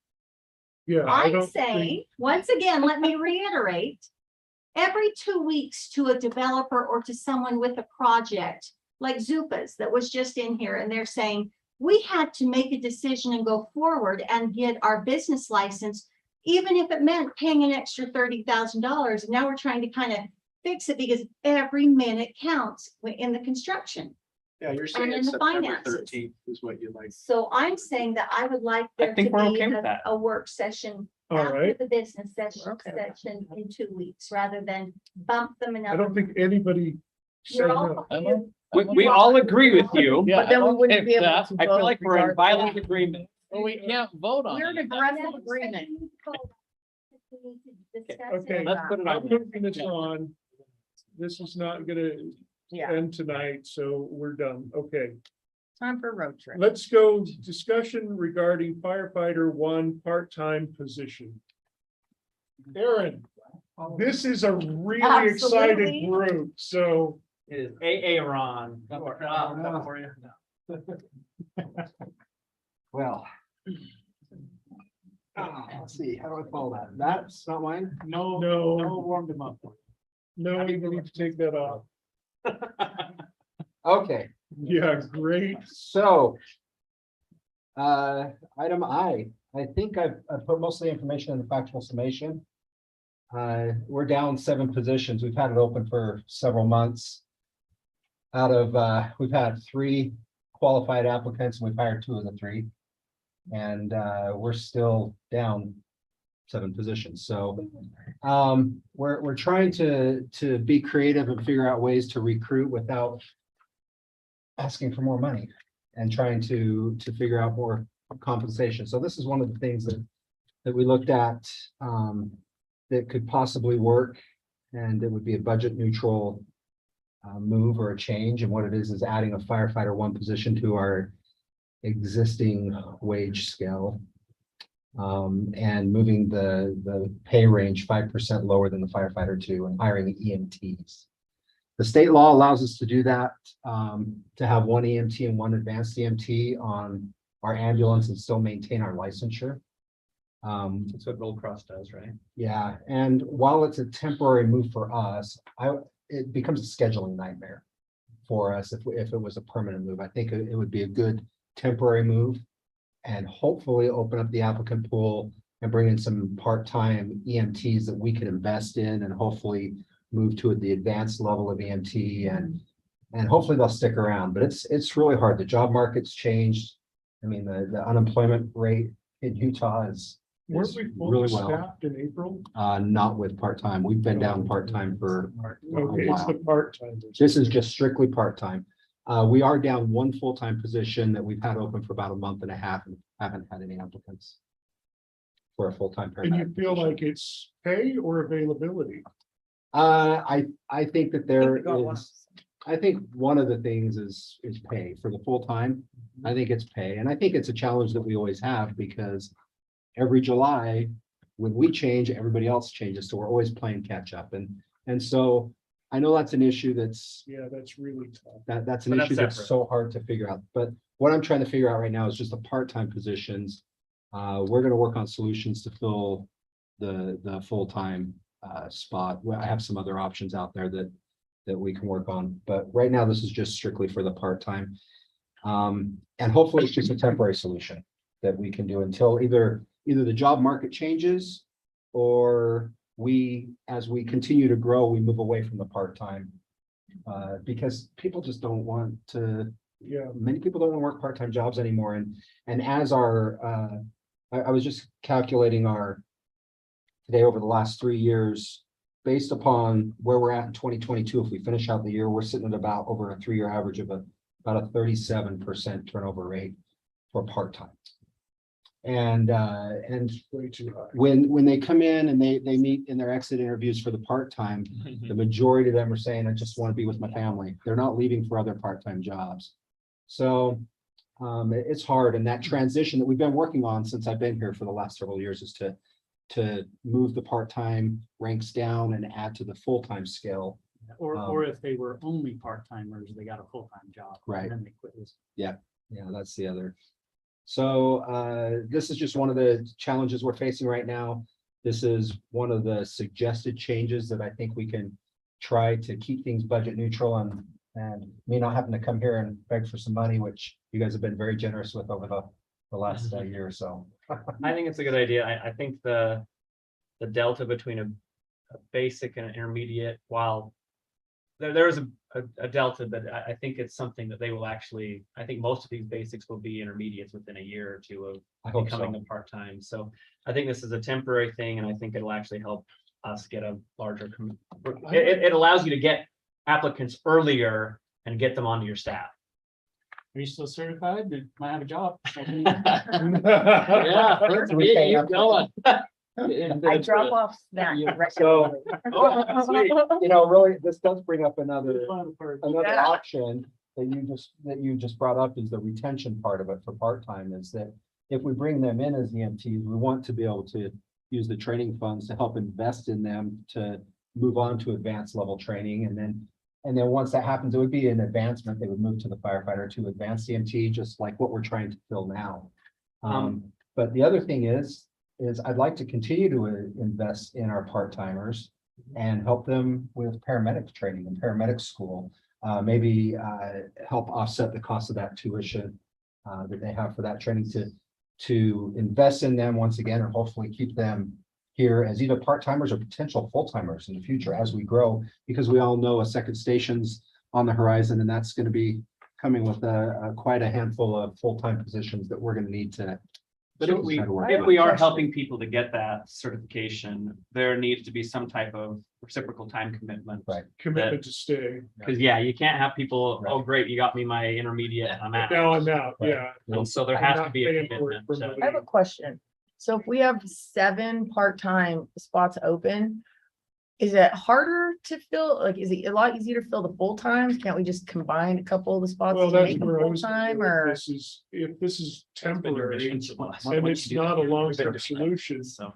Speaker 2: Yeah, I
Speaker 3: I'm
Speaker 2: don't
Speaker 3: saying,
Speaker 2: think,
Speaker 3: once again, let me reiterate. Every 2 weeks to a developer or to someone with a project like Zupa's that was just in here and they're saying. We had to make a decision and go forward and get our business license. Even if it meant paying an extra $30,000. Now we're trying to kind of fix it because every minute counts in the construction.
Speaker 8: Yeah, you're
Speaker 3: And
Speaker 8: saying
Speaker 3: in the
Speaker 8: September
Speaker 3: finances.
Speaker 8: 13th is what you'd like.
Speaker 3: So I'm saying that I would like
Speaker 1: I
Speaker 3: there to
Speaker 1: think we're
Speaker 3: be
Speaker 1: okay with that.
Speaker 3: a work session
Speaker 2: All
Speaker 3: after
Speaker 2: right.
Speaker 3: the business session,
Speaker 6: Okay.
Speaker 3: session in 2 weeks, rather than bump them
Speaker 2: I
Speaker 3: another.
Speaker 2: don't think anybody said
Speaker 3: You're
Speaker 2: no.
Speaker 3: all. you-
Speaker 1: We all agree with you.
Speaker 6: But then we wouldn't be able to.
Speaker 1: I feel
Speaker 6: vote
Speaker 1: like we're in
Speaker 6: regardless.
Speaker 1: violent agreement.
Speaker 9: Well, we can't vote on
Speaker 6: We're in
Speaker 9: it.
Speaker 6: aggressive agreement.
Speaker 2: Okay.
Speaker 1: Let's put it
Speaker 2: I'm
Speaker 1: on. there.
Speaker 2: moving this on. This is not gonna
Speaker 6: Yeah,
Speaker 2: end tonight, so we're done. Okay.
Speaker 6: time for a road trip.
Speaker 2: Let's go discussion regarding firefighter 1 part-time position. Aaron, this is a really excited
Speaker 6: Absolutely.
Speaker 2: group, so
Speaker 1: It is Aaron.
Speaker 8: Well. Let's see, how do I follow that? That's not mine?
Speaker 11: No,
Speaker 2: no,
Speaker 11: warmed them up.
Speaker 2: no, you need to take that off.
Speaker 8: Okay,
Speaker 2: Yeah, great.
Speaker 8: so. Item I think I've put most of the information in the factual summation. We're down 7 positions. We've had it open for several months. Out of, we've had 3 qualified applicants, and we've hired 2 of the 3. And we're still down 7 positions, so we're trying to be creative and figure out ways to recruit without asking for more money and trying to figure out more compensation. So this is one of the things that we looked at that could possibly work, and it would be a budget neutral move or a change. And what it is adding a firefighter 1 position to our existing wage scale, and moving the pay range 5% lower than the firefighter 2 and hiring EMTs. The state law allows us to do that, to have 1 EMT and 1 advanced EMT on our ambulance and still maintain our licensure.
Speaker 7: That's what Gold Cross does, right?
Speaker 8: Yeah, and while it's a temporary move for us, it becomes a scheduling nightmare for us if it was a permanent move. I think it would be a good temporary move and hopefully open up the applicant pool and bring in some part-time EMTs that we could invest in and hopefully move to the advanced level of EMT and hopefully they'll stick around. But it's really hard. The job market's changed. I mean, the unemployment rate in Utah is
Speaker 2: Weren't we
Speaker 8: really
Speaker 2: fully
Speaker 8: well.
Speaker 2: staffed in April?
Speaker 8: Not with part-time. We've been down part-time for
Speaker 2: Okay, it's the part-time.
Speaker 8: this is just strictly part-time. We are down 1 full-time position that we've had open for about a month and a half and haven't had any applicants for a full-time
Speaker 2: And you
Speaker 8: paramedic.
Speaker 2: feel
Speaker 8: position.
Speaker 2: like it's pay or availability?
Speaker 8: I think that there
Speaker 6: we got one.
Speaker 8: is, I think one of the things is pay for the full-time. I think it's pay, and I think it's a challenge that we always have because every July, when we change, everybody else changes, so we're always playing catch up, and so I know that's an issue that's
Speaker 2: Yeah, that's really tough.
Speaker 8: that's an
Speaker 1: But that's
Speaker 8: issue that's
Speaker 1: separate.
Speaker 8: so hard to figure out, but what I'm trying to figure out right now is just the part-time positions. We're gonna work on solutions to fill the full-time spot. Well, I have some other options out there that we can work on, but right now this is just strictly for the part-time. And hopefully it's just a temporary solution that we can do until either the job market changes or as we continue to grow, we move away from the part-time. Because people just don't want to,
Speaker 2: Yeah,
Speaker 8: many people don't want to work part-time jobs anymore. And as I was just calculating today over the last 3 years, based upon where we're at in 2022, if we finish out the year, we're sitting at about over a 3-year average of about a 37% turnover rate for part-time. And
Speaker 2: way too high.
Speaker 8: when they come in and they meet in their exit interviews for the part-time, the majority of them are saying, I just want to be with my family. They're not leaving for other part-time jobs. So it's hard. And that transition that we've been working on since I've been here for the last several years is to move the part-time ranks down and add to the full-time scale.
Speaker 11: Or if they were only part-timers, they got a full-time job.
Speaker 8: Right.
Speaker 11: And then they quit this.
Speaker 8: Yeah, that's the other. So this is just one of the challenges we're facing right now. This is one of the suggested changes that I think we can try to keep things budget neutral and me not having to come here and beg for some money, which you guys have been very generous with over the last year or so.
Speaker 7: I think it's a good idea. I think the delta between a basic and an intermediate, while there is a delta, but I think it's something that they will actually, I think most of these basics will be intermediates within a year or two of
Speaker 8: I hope
Speaker 7: becoming
Speaker 8: so.
Speaker 7: a part-time. So I think this is a temporary thing, and I think it'll actually help us get a larger, it allows you to get applicants earlier and get them onto your staff.
Speaker 11: Are you still certified? You might have a job.
Speaker 7: Yeah,
Speaker 6: So we pay up.
Speaker 7: going.
Speaker 6: I drop off snacks.
Speaker 8: So, you know, really, this does bring up another
Speaker 6: Yeah.
Speaker 8: option that you just brought up is the retention part of it for part-time is that if we bring them in as EMTs, we want to be able to use the training funds to help invest in them to move on to advanced level training. And then once that happens, it would be an advancement. They would move to the firefighter to advanced EMT, just like what we're trying to fill now. But the other thing is I'd like to continue to invest in our part-timers and help them with paramedic training and paramedic school. Maybe help offset the cost of that tuition that they have for that training to invest in them once again, and hopefully keep them here as either part-timers or potential full-timers in the future as we grow, because we all know a second station's on the horizon, and that's going to be coming with quite a handful of full-time positions that we're going to need to.
Speaker 7: But if we are helping people to get that certification, there needs to be some type of reciprocal time commitment.
Speaker 8: Right.
Speaker 2: Commitment to stay.
Speaker 7: Because you can't have people, oh, great, you got me my intermediate, I'm out.
Speaker 2: Now I'm out,
Speaker 8: Right.
Speaker 2: yeah.
Speaker 7: And so there
Speaker 2: I'm
Speaker 7: has to
Speaker 2: not
Speaker 7: be a
Speaker 2: paying for it
Speaker 7: commitment.
Speaker 2: for
Speaker 7: So-
Speaker 2: money.
Speaker 6: I have a question. So if we have 7 part-time spots open, is it harder to fill? Like, is it a lot easier to fill the full-times? Can't we just combine a couple of the spots
Speaker 2: Well,
Speaker 6: to
Speaker 2: that's
Speaker 6: make them
Speaker 2: where I was.
Speaker 6: full-time
Speaker 2: going
Speaker 6: or?
Speaker 2: with this if this is temporary and
Speaker 1: And
Speaker 2: it's not a long-term solution,
Speaker 1: So.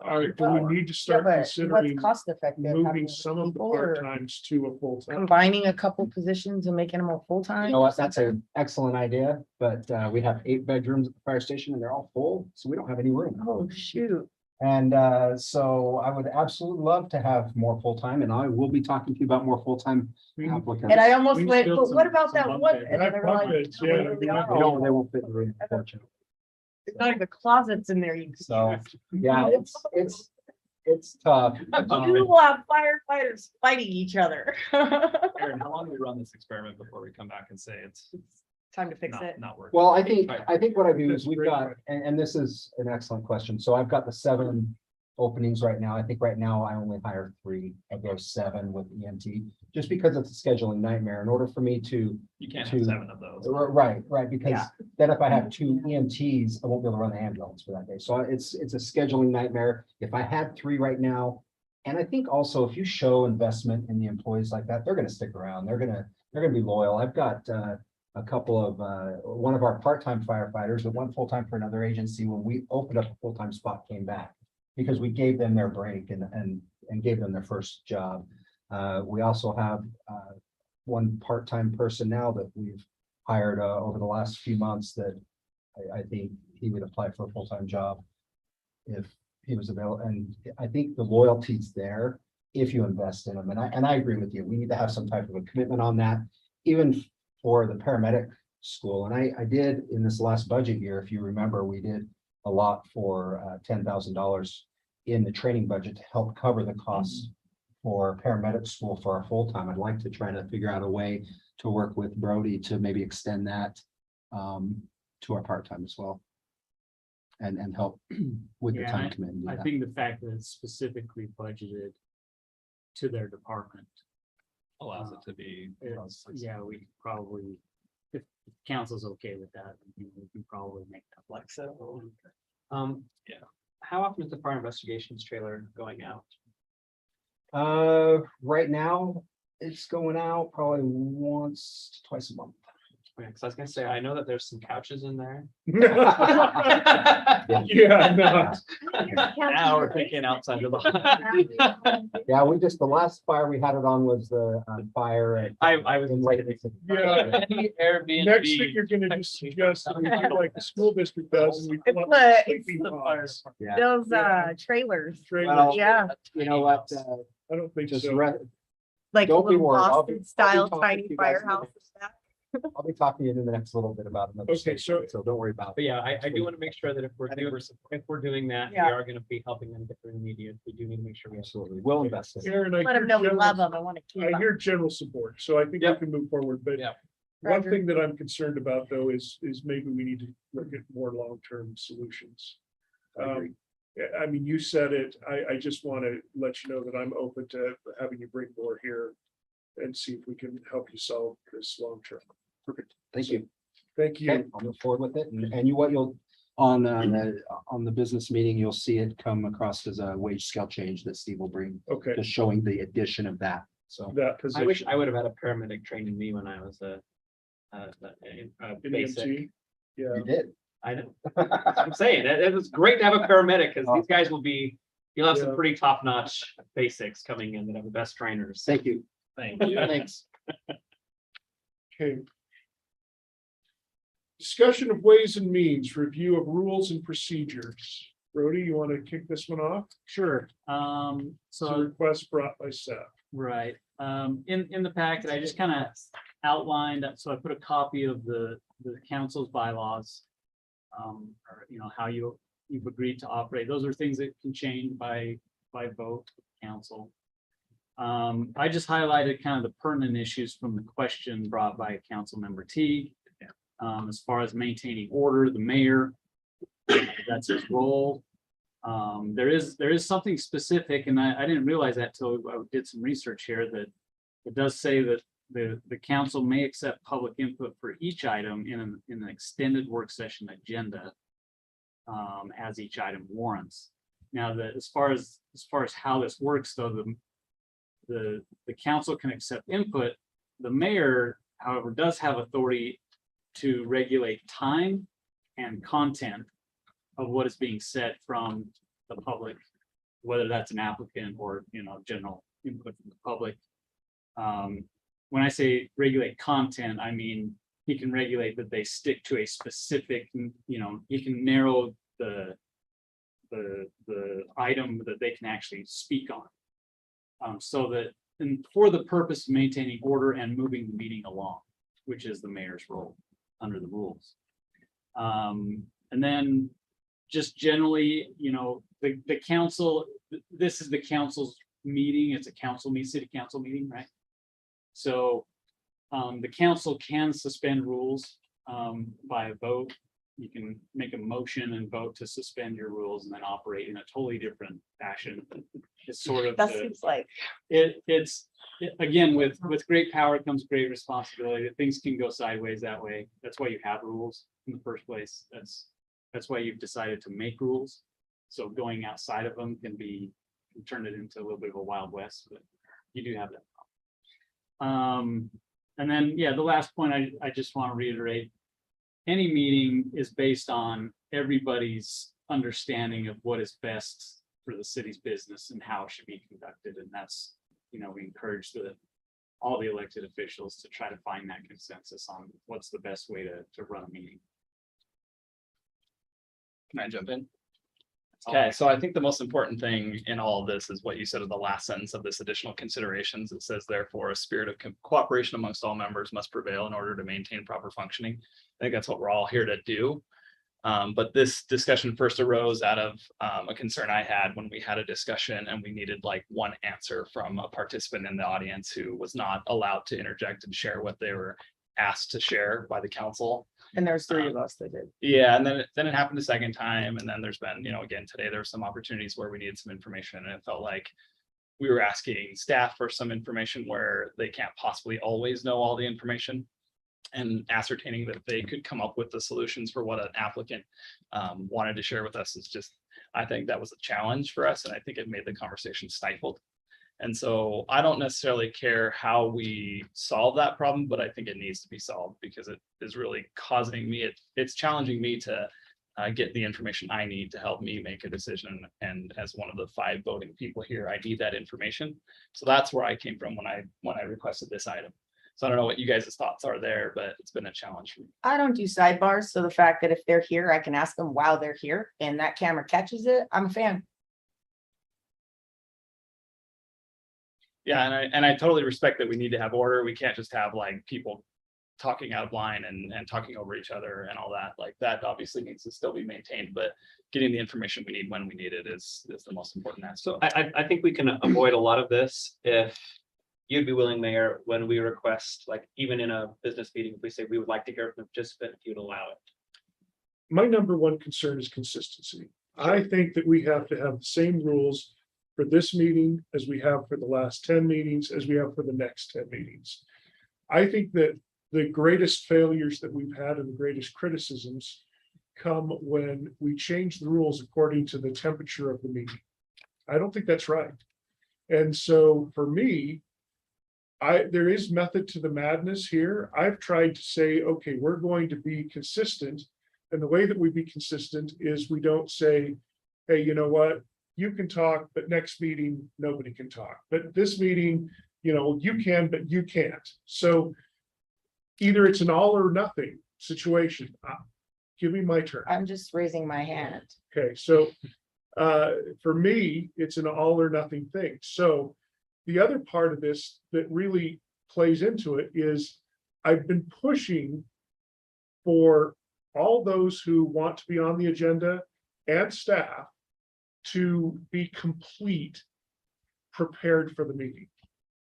Speaker 2: all right, do we need to
Speaker 6: Yeah,
Speaker 2: start
Speaker 6: but
Speaker 2: considering
Speaker 6: what's cost effective?
Speaker 2: moving
Speaker 6: having
Speaker 2: some of the
Speaker 6: people or
Speaker 2: part-times to a full-time?
Speaker 6: combining a couple positions and making them all full-time?
Speaker 8: You know what, that's an excellent idea, but we have 8 bedrooms at the fire station and they're all full, so we don't have any room.
Speaker 6: Oh, shoot.
Speaker 8: And so I would absolutely love to have more full-time, and I will be talking to you about more full-time applicants.
Speaker 6: And I almost
Speaker 11: We
Speaker 6: went,
Speaker 11: filled
Speaker 6: but what
Speaker 11: some-
Speaker 6: about
Speaker 11: some
Speaker 6: that
Speaker 11: bunk
Speaker 6: one?
Speaker 11: beds.
Speaker 6: And then they were like,
Speaker 2: Beds,
Speaker 6: "Oh,
Speaker 2: yeah,
Speaker 6: they
Speaker 2: we
Speaker 6: are."
Speaker 2: went-
Speaker 8: They won't fit in the room, unfortunately.
Speaker 6: There's not even closets in there. You could
Speaker 8: So,
Speaker 6: use.
Speaker 8: yeah, it's tough.
Speaker 6: You will have firefighters fighting each other.
Speaker 1: Aaron, how long do we run this experiment before we come back and say it's
Speaker 6: Time to fix it.
Speaker 1: not working?
Speaker 8: Well, I think what I do is
Speaker 2: That's
Speaker 8: we've
Speaker 2: great.
Speaker 8: got, and this is an excellent question. So I've got the 7 openings right now. I think right now I only hire 3 of those 7 with EMT, just because it's a scheduling nightmare. In order for me to,
Speaker 1: You can't
Speaker 8: to-
Speaker 1: have 7 of those.
Speaker 8: right, because
Speaker 6: Yeah.
Speaker 8: then if I have 2 EMTs, I won't be able to run the ambulance for that day. So it's a scheduling nightmare. If I had 3 right now, and I think also if you show investment in the employees like that, they're gonna stick around. They're gonna be loyal. I've got a couple of one of our part-time firefighters that went full-time for another agency. When we opened up a full-time spot, came back because we gave them their break and gave them their first job. We also have one part-time person now that we've hired over the last few months that I think he would apply for a full-time job if he was available. And I think the loyalty's there if you invest in them. And I agree with you. We need to have some type of a commitment on that, even for the paramedic school. And I did in this last budget year, if you remember, we did a lot for $10,000 in the training budget to help cover the costs for paramedic school for our full-time. I'd like to try to figure out a way to work with Brody to maybe extend that to our part-time as well. And help with the
Speaker 11: Yeah,
Speaker 8: time commitment. to do
Speaker 11: I
Speaker 8: that.
Speaker 11: think the fact that it's specifically budgeted to their department.
Speaker 1: Allows it to be.
Speaker 11: Yeah, we could probably, if council's okay with that, we can probably make that flexible.
Speaker 7: How often is the fire investigations trailer going out?
Speaker 8: Right now, it's going out probably once, to twice a month.
Speaker 7: Because I was gonna say, I know that there's some couches in there.
Speaker 2: Yeah, no.
Speaker 7: Now we're thinking outside of the.
Speaker 8: Yeah, the last fire we had it on was the fire at.
Speaker 7: I was.
Speaker 8: in Lake.
Speaker 2: Yeah.
Speaker 9: Any Airbnb.
Speaker 2: Next thing you're gonna just suggest, that we do like the school district does, and we pull up
Speaker 6: It's
Speaker 2: sleeping pods.
Speaker 8: Yeah.
Speaker 6: Those
Speaker 2: Yeah.
Speaker 6: trailers,
Speaker 8: Well,
Speaker 6: yeah,
Speaker 8: You know what,
Speaker 2: I don't think
Speaker 8: just
Speaker 2: so.
Speaker 8: re-
Speaker 6: like
Speaker 8: Don't be
Speaker 6: little
Speaker 8: worried. I'll be
Speaker 6: Boston style
Speaker 8: talking
Speaker 6: tiny
Speaker 8: to you guys later.
Speaker 6: firehouses.
Speaker 8: I'll be talking to you in the next little bit about another.
Speaker 2: Okay, so-
Speaker 8: So don't worry about it.
Speaker 7: But yeah, I do want to make sure that if we're doing that, we
Speaker 6: Yeah.
Speaker 7: are gonna be helping them get their immediate. We do need to make sure we have.
Speaker 8: Absolutely. We'll invest in it.
Speaker 2: Aaron, I
Speaker 6: Let
Speaker 2: hear
Speaker 6: them know we
Speaker 2: general-
Speaker 6: love them. I want to keep
Speaker 2: I
Speaker 6: them.
Speaker 2: hear general support, so I think we
Speaker 7: Yep.
Speaker 2: can move forward, but
Speaker 7: Yep.
Speaker 2: one
Speaker 6: Roger.
Speaker 2: thing that I'm concerned about though is maybe we need to look at more long-term solutions. Yeah, I mean, you said it, I just want to let you know that I'm open to having you bring more here and see if we can help you solve this long-term.
Speaker 8: Perfect. Thank you.
Speaker 2: Thank
Speaker 8: Okay,
Speaker 2: you.
Speaker 8: I'll move forward with it. And what you'll, on the business meeting, you'll see it come across as a wage scale change that Steve will bring,
Speaker 2: Okay,
Speaker 8: just showing the addition of that. So.
Speaker 2: that
Speaker 7: I wish
Speaker 2: position.
Speaker 7: I would have had a paramedic training me when I was a
Speaker 2: in
Speaker 7: basic.
Speaker 2: EMT. Yeah,
Speaker 8: You did.
Speaker 7: I know. I'm saying it was great to have a paramedic because these guys will be, you'll have some
Speaker 2: Yeah.
Speaker 7: pretty top notch basics coming in that have the best trainers.
Speaker 8: Thank you.
Speaker 7: Thank you.
Speaker 8: Thanks.
Speaker 2: okay. Discussion of ways and means, review of rules and procedures. Brody, you want to kick this one off?
Speaker 11: Sure.
Speaker 2: It's a
Speaker 11: So,
Speaker 2: request brought by Seth.
Speaker 11: right, in the packet, I just kind of outlined, so I put a copy of the council's bylaws. Or, how you've agreed to operate. Those are things that can change by vote of council. I just highlighted kind of the pertinent issues from the question brought by Council Member Teague. As far as maintaining order, the mayor, that's his role. There is something specific, and I didn't realize that till I did some research here, that it does say that the council may accept public input for each item in an extended work session agenda. As each item warrants. Now, as far as how this works, though, the council can accept input. The mayor, however, does have authority to regulate time and content of what is being said from the public, whether that's an applicant or, general input from the public. When I say regulate content, I mean, he can regulate that they stick to a specific, he can narrow the item that they can actually speak on. So that, and for the purpose of maintaining order and moving the meeting along, which is the mayor's role under the rules. And then just generally, the council, this is the council's meeting, it's a city council meeting, right? So the council can suspend rules by a vote. You can make a motion and vote to suspend your rules and then operate in a totally different fashion. It's sort of,
Speaker 6: That seems like,
Speaker 11: again, with great power comes great responsibility. Things can go sideways that way. That's why you have rules in the first place. That's why you've decided to make rules. So going outside of them can turn it into a little bit of a wild west, but you do have that. And then, yeah, the last point I just want to reiterate, any meeting is based on everybody's understanding of what is best for the city's business and how it should be conducted. And that's, we encourage all the elected officials to try to find that consensus on what's the best way to run a meeting.
Speaker 1: Can I jump in? Okay, so I think the most important thing in all of this is what you said in the last sentence of this additional considerations. It says, therefore, a spirit of cooperation amongst all members must prevail in order to maintain proper functioning. I think that's what we're all here to do. But this discussion first arose out of a concern I had when we had a discussion and we needed like one answer from a participant in the audience who was not allowed to interject and share what they were asked to share by the council.
Speaker 6: and there's three of us that did.
Speaker 1: Yeah, and then it happened a second time, and then there's been, again, today there were some opportunities where we needed some information, and it felt like we were asking staff for some information where they can't possibly always know all the information, and ascertaining that they could come up with the solutions for what an applicant wanted to share with us is just, I think that was a challenge for us, and I think it made the conversation stifled. And so I don't necessarily care how we solve that problem, but I think it needs to be solved because it is really causing me, it's challenging me to get the information I need to help me make a decision. And as one of the 5 voting people here, I need that information. So that's where I came from when I requested this item. So I don't know what you guys' thoughts are there, but it's been a challenge for me.
Speaker 6: I don't do sidebars, so the fact that if they're here, I can ask them while they're here and that camera catches it, I'm a fan.
Speaker 1: Yeah, and I totally respect that we need to have order. We can't just have like people talking out of line and talking over each other and all that, like that obviously needs to still be maintained, but getting the information we need when we need it is the most important aspect.
Speaker 7: So I think we can avoid a lot of this if you'd be willing, Mayor, when we request, like even in a business meeting, if we say we would like to hear from the participant, if you'd allow it.
Speaker 2: My number one concern is consistency. I think that we have to have the same rules for this meeting as we have for the last 10 meetings, as we have for the next 10 meetings. I think that the greatest failures that we've had and the greatest criticisms come when we change the rules according to the temperature of the meeting. I don't think that's right. And so for me, there is method to the madness here. I've tried to say, okay, we're going to be consistent. And the way that we be consistent is we don't say, hey, you know what, you can talk, but next meeting, nobody can talk. But this meeting, you can, but you can't. So either it's an all or nothing situation. Give me my turn.
Speaker 6: I'm just raising my hand.
Speaker 2: Okay, so for me, it's an all or nothing thing. So the other part of this that really plays into it is I've been pushing for all those who want to be on the agenda and staff to be complete, prepared for the meeting.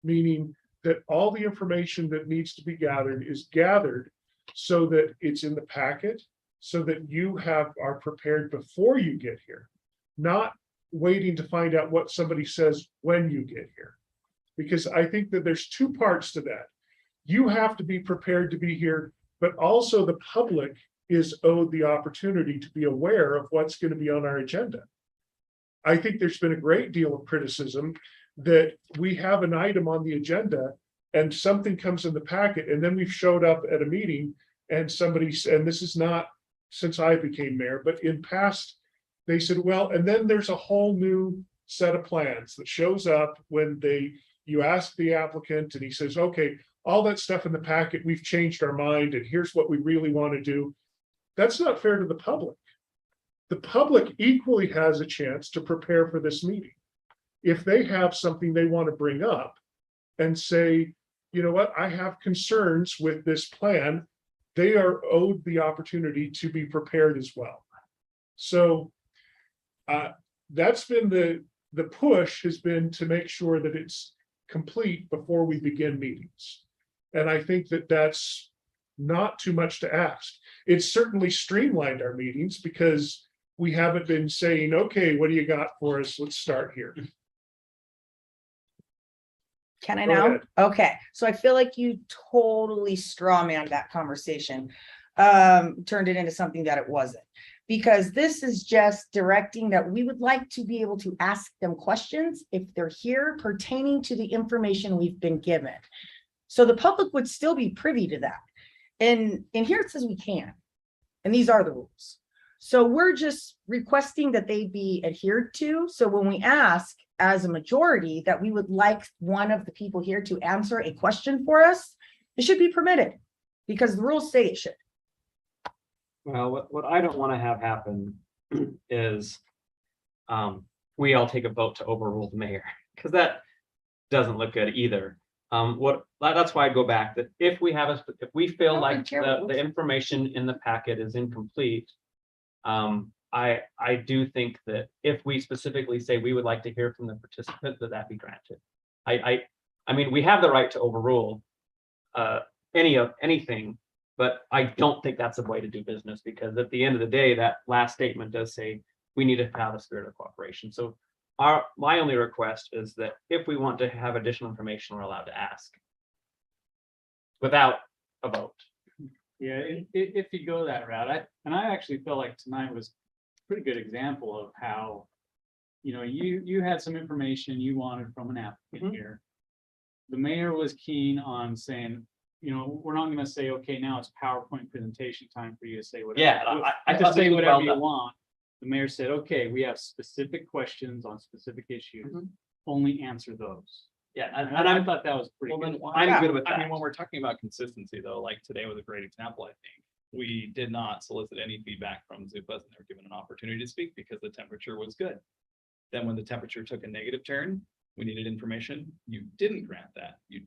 Speaker 2: Meaning that all the information that needs to be gathered is gathered so that it's in the packet, so that you are prepared before you get here, not waiting to find out what somebody says when you get here. Because I think that there's two parts to that. You have to be prepared to be here, but also the public is owed the opportunity to be aware of what's going to be on our agenda. I think there's been a great deal of criticism that we have an item on the agenda and something comes in the packet, and then we've showed up at a meeting and and this is not since I became mayor, but in past, they said, well, and then there's a whole new set of plans that shows up when you ask the applicant and he says, okay, all that stuff in the packet, we've changed our mind and here's what we really want to do. That's not fair to the public. The public equally has a chance to prepare for this meeting. If they have something they want to bring up and say, you know what, I have concerns with this plan, they are owed the opportunity to be prepared as well. So that's been the push has been to make sure that it's complete before we begin meetings. And I think that that's not too much to ask. It's certainly streamlined our meetings because we haven't been saying, okay, what do you got for us? Let's start here.
Speaker 6: Can I
Speaker 2: Go
Speaker 6: now?
Speaker 2: ahead.
Speaker 6: Okay, so I feel like you totally strawmanned that conversation. Turned it into something that it wasn't. Because this is just directing that we would like to be able to ask them questions if they're here pertaining to the information we've been given. So the public would still be privy to that. And here it says we can. And these are the rules. So we're just requesting that they be adhered to. So when we ask as a majority that we would like one of the people here to answer a question for us, it should be permitted because the rules say it should.
Speaker 7: Well, what I don't want to have happen is we all take a vote to overrule the mayor, because that doesn't look good either. That's why I go back that if we feel
Speaker 6: I
Speaker 7: like
Speaker 6: don't care.
Speaker 7: the information in the packet is incomplete, I do think that if we specifically say we would like to hear from the participant, that be granted. I mean, we have the right to overrule anything, but I don't think that's a way to do business, because at the end of the day, that last statement does say we need to have a spirit of cooperation. So my only request is that if we want to have additional information, we're allowed to ask without a vote.
Speaker 11: Yeah, if you go that route, I actually felt like tonight was a pretty good example of how, you had some information you wanted from an applicant here. The mayor was keen on saying, we're not gonna say, okay, now it's PowerPoint presentation time for you to say whatever.
Speaker 7: Yeah, I
Speaker 11: Just
Speaker 7: thought
Speaker 11: say
Speaker 7: this was
Speaker 11: whatever
Speaker 7: well
Speaker 11: you
Speaker 7: done.
Speaker 11: want. The mayor said, okay, we have specific questions on specific issues. Only answer those.
Speaker 7: Yeah,
Speaker 11: And
Speaker 7: and
Speaker 11: I
Speaker 7: I'm
Speaker 11: thought that was pretty
Speaker 1: Well,
Speaker 11: good.
Speaker 1: then
Speaker 7: I'm good with
Speaker 1: I
Speaker 7: that.
Speaker 1: mean, when we're talking about consistency though, like today was a great example, I think. We did not solicit any feedback from Zupas and they were given an opportunity to speak because the temperature was good. Then when the temperature took a negative turn, we needed information. You didn't grant that. You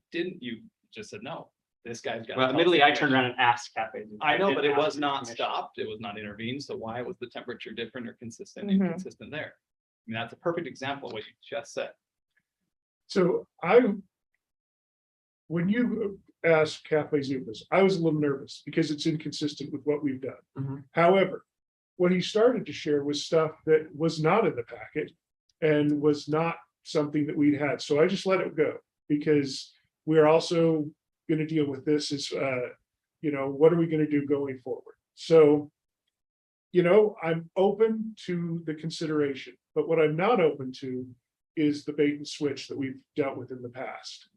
Speaker 1: just said no. this guy's got.
Speaker 5: Well, admittedly, I turned around and asked Cafe.
Speaker 1: I know, but
Speaker 5: didn't
Speaker 1: it
Speaker 5: ask
Speaker 1: was
Speaker 5: the
Speaker 1: not
Speaker 5: commission.
Speaker 1: stopped. It was not intervened. So why was the temperature different or consistent,
Speaker 6: Mhm.
Speaker 1: inconsistent there? I mean, that's a perfect example of what you just said.
Speaker 2: So when you asked Cafe Zupas, I was a little nervous because it's inconsistent with what we've done.
Speaker 7: Mhm.
Speaker 2: However, what he started to share was stuff that was not in the packet and was not something that we'd had. So I just let it go because we're also going to deal with this as, what are we going to do going forward? So, I'm open to the consideration, but what I'm not open to is the bait and switch that we've dealt with in the past.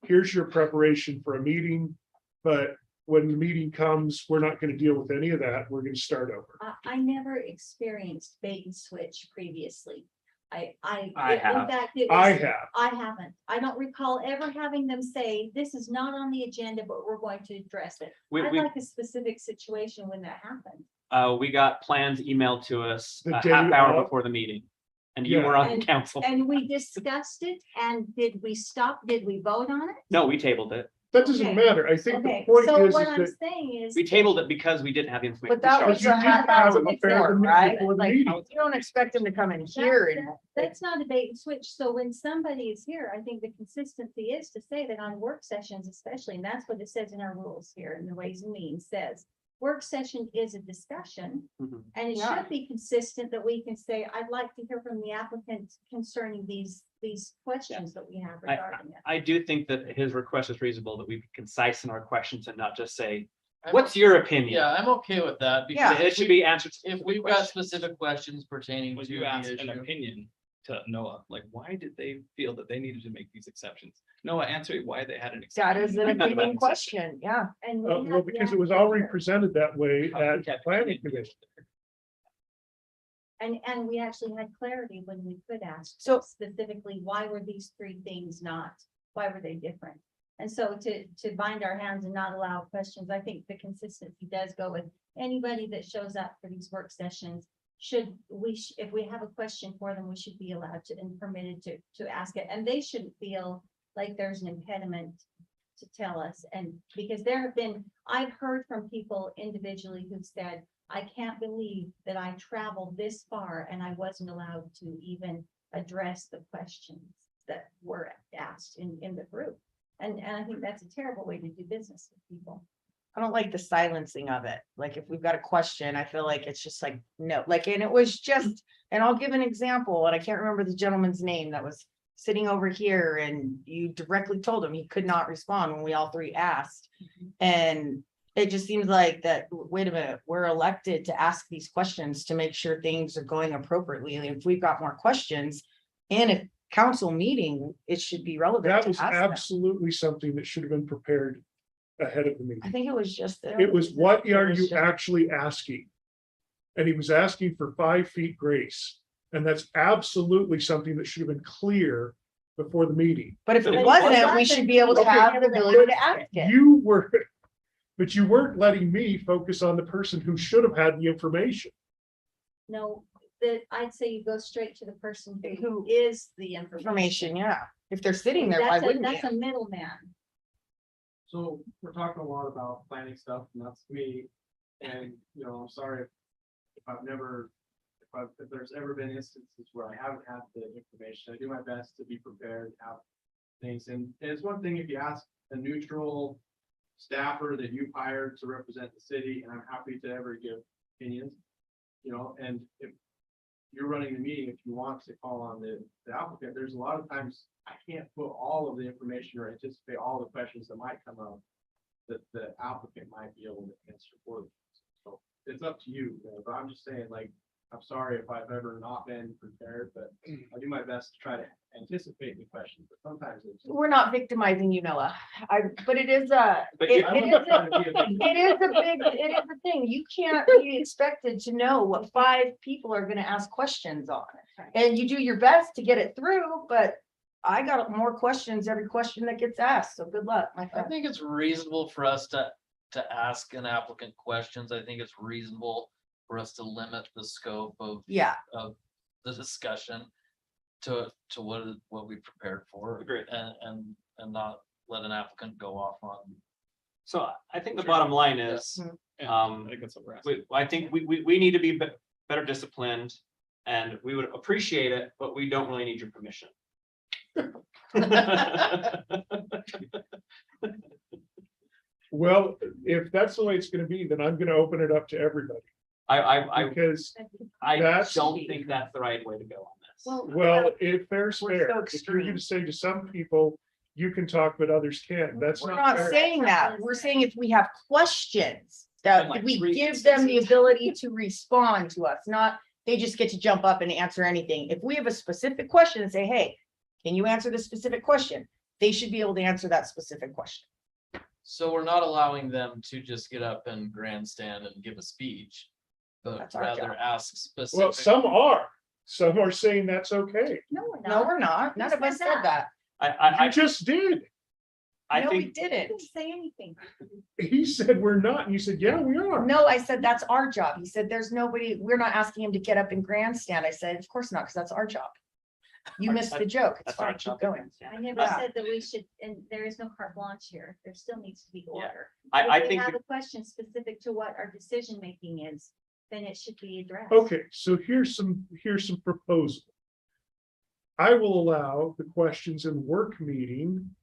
Speaker 2: Here's your preparation for a meeting, but when the meeting comes, we're not going to deal with any of that. We're going to start over.
Speaker 3: I never experienced bait and switch previously.
Speaker 5: I
Speaker 3: In
Speaker 5: have.
Speaker 3: fact, it
Speaker 2: I
Speaker 3: was,
Speaker 2: have.
Speaker 3: I haven't. I don't recall ever having them say, this is not on the agenda, but we're going to address it. I'd
Speaker 5: We,
Speaker 3: like a specific situation when that happened.
Speaker 5: we got plans emailed to us
Speaker 2: The
Speaker 5: a
Speaker 2: day
Speaker 5: half hour
Speaker 2: of?
Speaker 5: before the meeting. And you
Speaker 2: Yeah.
Speaker 5: were on the council.
Speaker 3: And we discussed it, and did we stop? Did we vote on it?
Speaker 5: No, we tabled it.
Speaker 2: That doesn't
Speaker 3: Okay.
Speaker 2: matter. I think the
Speaker 3: Okay,
Speaker 2: point
Speaker 3: so
Speaker 2: is
Speaker 3: what I'm
Speaker 2: that
Speaker 3: saying is.
Speaker 5: We tabled it because we didn't have the information.
Speaker 6: But that was
Speaker 2: you
Speaker 6: a
Speaker 2: didn't
Speaker 6: half
Speaker 2: have
Speaker 6: hour
Speaker 2: it prepared
Speaker 6: before,
Speaker 2: to meet
Speaker 6: right?
Speaker 2: before the
Speaker 6: Like,
Speaker 2: meeting.
Speaker 6: you don't expect him to come in here and.
Speaker 3: That's not a bait and switch. So when somebody is here, I think the consistency is to say that on work sessions especially, and that's what it says in our rules here in the Ways and Means says. Work session is a discussion
Speaker 5: Mhm.
Speaker 3: and it
Speaker 6: Yeah.
Speaker 3: should be consistent that we can say, I'd like to hear from the applicant concerning these questions that we have regarding it.
Speaker 5: I do think that his request is reasonable, that we be concise in our questions and not just say,
Speaker 9: I'm
Speaker 5: what's your opinion?
Speaker 9: Yeah, I'm okay with that.
Speaker 6: Yeah.
Speaker 9: because
Speaker 5: It should be answered.
Speaker 9: If we've got specific questions pertaining
Speaker 1: When
Speaker 9: to
Speaker 1: you
Speaker 9: the
Speaker 1: ask an
Speaker 9: issue.
Speaker 1: opinion to Noah, like, why did they feel that they needed to make these exceptions? Noah, answer why they had an exception.
Speaker 6: That is an opinion question, yeah.
Speaker 3: And we
Speaker 2: Well,
Speaker 3: have the
Speaker 2: because it was
Speaker 3: applicant
Speaker 2: already
Speaker 3: here.
Speaker 2: presented that way
Speaker 1: How did
Speaker 2: at
Speaker 1: Cafe
Speaker 2: planning
Speaker 1: get here?
Speaker 2: commission.
Speaker 3: And we actually had clarity when we could ask.
Speaker 6: So-
Speaker 3: Specifically, why were these three things not, why were they different? And so to bind our hands and not allow questions, I think the consistency does go with anybody that shows up for these work sessions. If we have a question for them, we should be allowed to and permitted to ask it, and they shouldn't feel like there's an impediment to tell us. And because I've heard from people individually who've said, I can't believe that I traveled this far and I wasn't allowed to even address the questions that were asked in the group. And I think that's a terrible way to do business with people.
Speaker 6: I don't like the silencing of it. Like, if we've got a question, I feel like it's just like, no, like, and it was just, and I'll give an example, and I can't remember the gentleman's name that was sitting over here, and you directly told him he could not respond when we all three asked. And it just seems like that, wait a minute, we're elected to ask these questions to make sure things are going appropriately. And if we've got more questions in a council meeting, it should be relevant
Speaker 2: That
Speaker 6: to
Speaker 2: was
Speaker 6: ask them.
Speaker 2: absolutely something that should have been prepared ahead of the
Speaker 6: I
Speaker 2: meeting.
Speaker 6: think it was just.
Speaker 2: It was, what
Speaker 6: it
Speaker 2: are
Speaker 6: was
Speaker 2: you
Speaker 6: just-
Speaker 2: actually asking? And he was asking for 5 feet grace. And that's absolutely something that should have been clear before the meeting.
Speaker 6: But if
Speaker 3: But
Speaker 6: it
Speaker 3: it
Speaker 6: wasn't, we
Speaker 3: wasn't.
Speaker 6: should be able to
Speaker 2: Okay,
Speaker 6: have the ability to ask it.
Speaker 2: But you weren't letting me focus on the person who should have had the information.
Speaker 3: No, that I'd say you go straight to the person who
Speaker 6: Who-
Speaker 3: is the
Speaker 6: Information, yeah. If they're sitting there, why
Speaker 3: That's a,
Speaker 6: wouldn't
Speaker 3: that's
Speaker 6: you?
Speaker 3: a middleman.
Speaker 10: So we're talking a lot about planning stuff and that's me. And, I'm sorry if if there's ever been instances where I haven't had the information. I do my best to be prepared, have things. And it's one thing if you ask a neutral staffer that you've hired to represent the city, and I'm happy to ever give opinions. And if you're running the meeting, if you want to call on the applicant, there's a lot of times I can't put all of the information or anticipate all the questions that might come up that the applicant might be able to answer for them. So it's up to you, but I'm just saying, like, I'm sorry if I've ever not been prepared, but I do my best to try to anticipate the questions, but sometimes it's.
Speaker 6: We're not victimizing you, Noah. But it is
Speaker 5: But
Speaker 6: it
Speaker 5: you-
Speaker 6: it is a thing. You can't be expected to know what 5 people are gonna ask questions on. And you do your best to get it through, but I got more questions, every question that gets asked. So good luck, my
Speaker 9: I
Speaker 6: friend.
Speaker 9: think it's reasonable for us to ask an applicant questions. I think it's reasonable for us to limit the scope of
Speaker 6: Yeah,
Speaker 9: the discussion to what we prepared for.
Speaker 5: Agreed.
Speaker 9: And not let an applicant go off on.
Speaker 7: So I think the bottom line is,
Speaker 11: I think that's what we're asking.
Speaker 7: I think we need to be better disciplined. And we would appreciate it, but we don't really need your permission.
Speaker 2: Well, if that's the way it's gonna be, then I'm gonna open it up to everybody, because,
Speaker 7: I
Speaker 2: That's-
Speaker 7: don't think that's the right way to go on this.
Speaker 2: well, if fair's
Speaker 6: We're
Speaker 2: fair,
Speaker 6: so
Speaker 2: if you're
Speaker 6: extreme.
Speaker 2: gonna say to some people, you can talk, but others can't, that's
Speaker 6: We're
Speaker 2: not
Speaker 6: not
Speaker 2: fair.
Speaker 6: saying that. We're saying if we have questions, that
Speaker 5: And like
Speaker 6: we
Speaker 5: 3
Speaker 6: give them the
Speaker 5: instances.
Speaker 6: ability to respond to us, not they just get to jump up and answer anything. If we have a specific question and say, hey, can you answer this specific question? They should be able to answer that specific question.
Speaker 9: So we're not allowing them to just get up and grandstand and give a speech, but
Speaker 6: That's our
Speaker 9: rather
Speaker 6: job.
Speaker 9: ask
Speaker 2: Well,
Speaker 9: specific.
Speaker 2: some are saying that's okay.
Speaker 3: No, we're
Speaker 6: No,
Speaker 3: not.
Speaker 6: we're not. None of us
Speaker 3: said
Speaker 6: said that.
Speaker 2: You just did.
Speaker 7: I
Speaker 6: No, we
Speaker 7: think,
Speaker 3: I
Speaker 6: didn't.
Speaker 3: didn't say anything.
Speaker 2: He said we're not, and you said, yeah, we are.
Speaker 6: No, I said that's our job. He said there's nobody, we're not asking him to get up and grandstand. I said, of course not, because that's our job. You missed the joke. It's
Speaker 7: that's our
Speaker 6: fine, keep
Speaker 7: job.
Speaker 6: going.
Speaker 3: I never
Speaker 6: Yeah.
Speaker 3: said that we should, and there is no carte blanche here. There still needs to be order.
Speaker 7: I
Speaker 3: If we
Speaker 7: think,
Speaker 3: have a question specific to what our decision making is, then it should be addressed.
Speaker 2: Okay, so here's some proposal. I will allow the questions in work meeting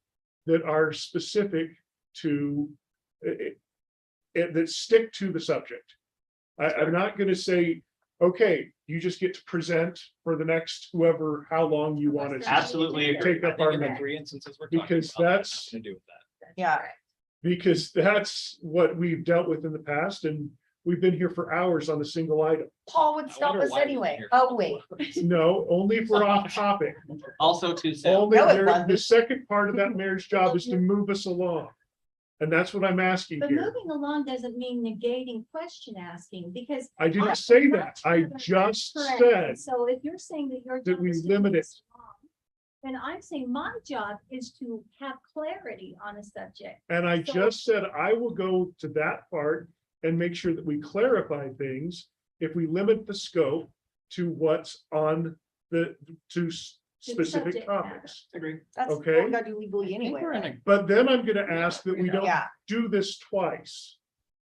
Speaker 2: that are specific to that stick to the subject. I'm not gonna say, okay, you just get to present for the next whoever, how long you want it.
Speaker 7: Absolutely agree.
Speaker 2: Take
Speaker 5: I
Speaker 2: up
Speaker 5: think
Speaker 2: our
Speaker 5: in the
Speaker 2: minute,
Speaker 5: 3 instances we're talking
Speaker 2: because
Speaker 5: about, that has
Speaker 2: that's,
Speaker 5: nothing to do with that.
Speaker 6: Yeah.
Speaker 2: because that's what we've dealt with in the past, and we've been here for hours on a single item.
Speaker 6: Paul would
Speaker 5: I
Speaker 6: stop
Speaker 5: wonder
Speaker 6: us
Speaker 5: why we're
Speaker 6: anyway.
Speaker 5: here.
Speaker 6: Oh, wait.
Speaker 2: No, only if we're off topic.
Speaker 7: also too soon.
Speaker 2: Only
Speaker 6: No, it
Speaker 2: there,
Speaker 6: wasn't.
Speaker 2: the second part of that mayor's job is to move us along. And that's what I'm asking
Speaker 3: But
Speaker 2: here.
Speaker 3: moving along doesn't mean negating question asking, because.
Speaker 2: I didn't say that. I just
Speaker 3: Correct.
Speaker 2: said,
Speaker 3: So if you're saying that your.
Speaker 2: that
Speaker 3: job
Speaker 2: we
Speaker 3: is to
Speaker 2: limit
Speaker 3: move
Speaker 2: it.
Speaker 3: us along, then I'm saying my job is to have clarity on a subject.
Speaker 2: and I
Speaker 3: So-
Speaker 2: just said, I will go to that part and make sure that we clarify things. If we limit the scope to what's on to specific
Speaker 3: subject matter.
Speaker 2: topics.
Speaker 7: Agree.
Speaker 6: That's
Speaker 2: Okay.
Speaker 6: what we gotta do legally
Speaker 5: I think
Speaker 6: anyway.
Speaker 5: we're in
Speaker 6: right?
Speaker 5: a-
Speaker 2: But then I'm gonna ask that we don't
Speaker 6: Yeah,
Speaker 2: do this twice.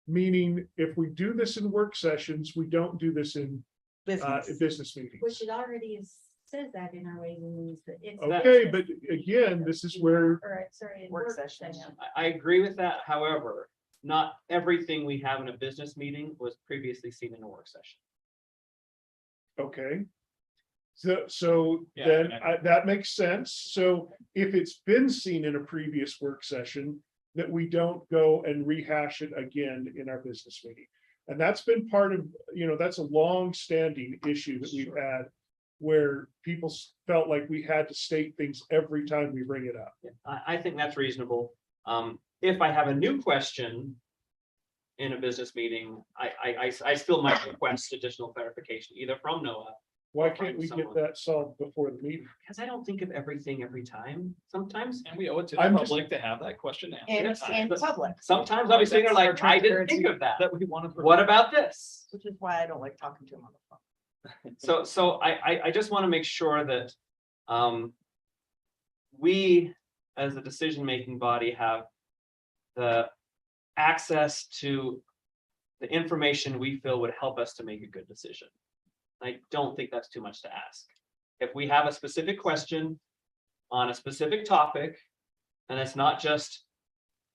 Speaker 2: Meaning, if we do this in work sessions, we don't do this in
Speaker 6: business.
Speaker 2: business
Speaker 3: Which
Speaker 2: meetings.
Speaker 3: it already is, says that in our ways and means that it's.
Speaker 2: Okay, but again, this is where,
Speaker 3: Or, sorry. in
Speaker 6: Work sessions.
Speaker 7: I agree with that. However, not everything we have in a business meeting was previously seen in a work session.
Speaker 2: okay. So
Speaker 5: Yeah,
Speaker 2: then
Speaker 5: and I-
Speaker 2: that makes sense. So if it's been seen in a previous work session, that we don't go and rehash it again in our business meeting. And that's been part of, that's a long-standing issue that we've had. Where people felt like we had to state things every time we bring it up.
Speaker 7: I think that's reasonable. If I have a new question in a business meeting, I still might request additional clarification, either from Noah.
Speaker 2: Why can't we get
Speaker 7: Someone.
Speaker 2: that solved before the meeting?
Speaker 7: Because I don't think of everything every time. Sometimes,
Speaker 5: And we owe it to the
Speaker 2: I'm just-
Speaker 5: public to have that question
Speaker 6: In,
Speaker 5: answered.
Speaker 6: in public,
Speaker 7: sometimes I'll be sitting there like, I didn't think of that.
Speaker 5: That we want to.
Speaker 7: What about this?
Speaker 6: which is why I don't like talking to him on the phone.
Speaker 7: So I just want to make sure that we, as a decision-making body, have the access to the information we feel would help us to make a good decision. I don't think that's too much to ask. If we have a specific question on a specific topic, and it's not just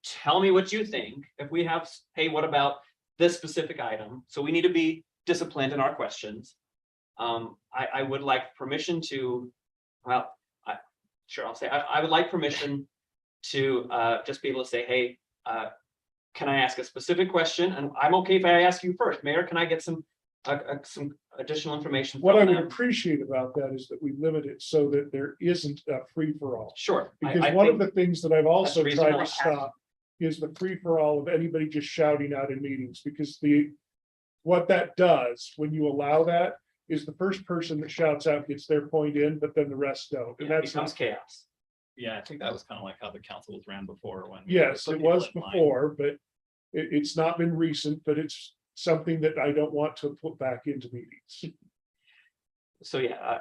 Speaker 7: tell me what you think. If we have, hey, what about this specific item? So we need to be disciplined in our questions. I would like permission to, well, I'll say, I would like permission to just be able to say, hey, can I ask a specific question? And I'm okay if I ask you first. Mayor, can I get some additional information?
Speaker 2: What
Speaker 7: from
Speaker 2: I would
Speaker 7: them?
Speaker 2: appreciate about that is that we limit it so that there isn't a free-for-all.
Speaker 7: Sure.
Speaker 2: Because
Speaker 7: I
Speaker 2: one of
Speaker 7: think
Speaker 2: the things that I've also tried
Speaker 7: reasonable.
Speaker 2: to stop is the free-for-all of anybody just shouting out in meetings, because what that does, when you allow that, is the first person that shouts out gets their point in, but then the rest don't. And
Speaker 7: it
Speaker 2: that's
Speaker 7: becomes
Speaker 2: not,
Speaker 7: chaos.
Speaker 5: Yeah, I think that was kind of like how the council was ran before when.
Speaker 2: yes,
Speaker 5: put
Speaker 2: it
Speaker 5: people
Speaker 2: was
Speaker 5: in line.
Speaker 2: before, but it's not been recent, but it's something that I don't want to put back into meetings.
Speaker 7: So yeah,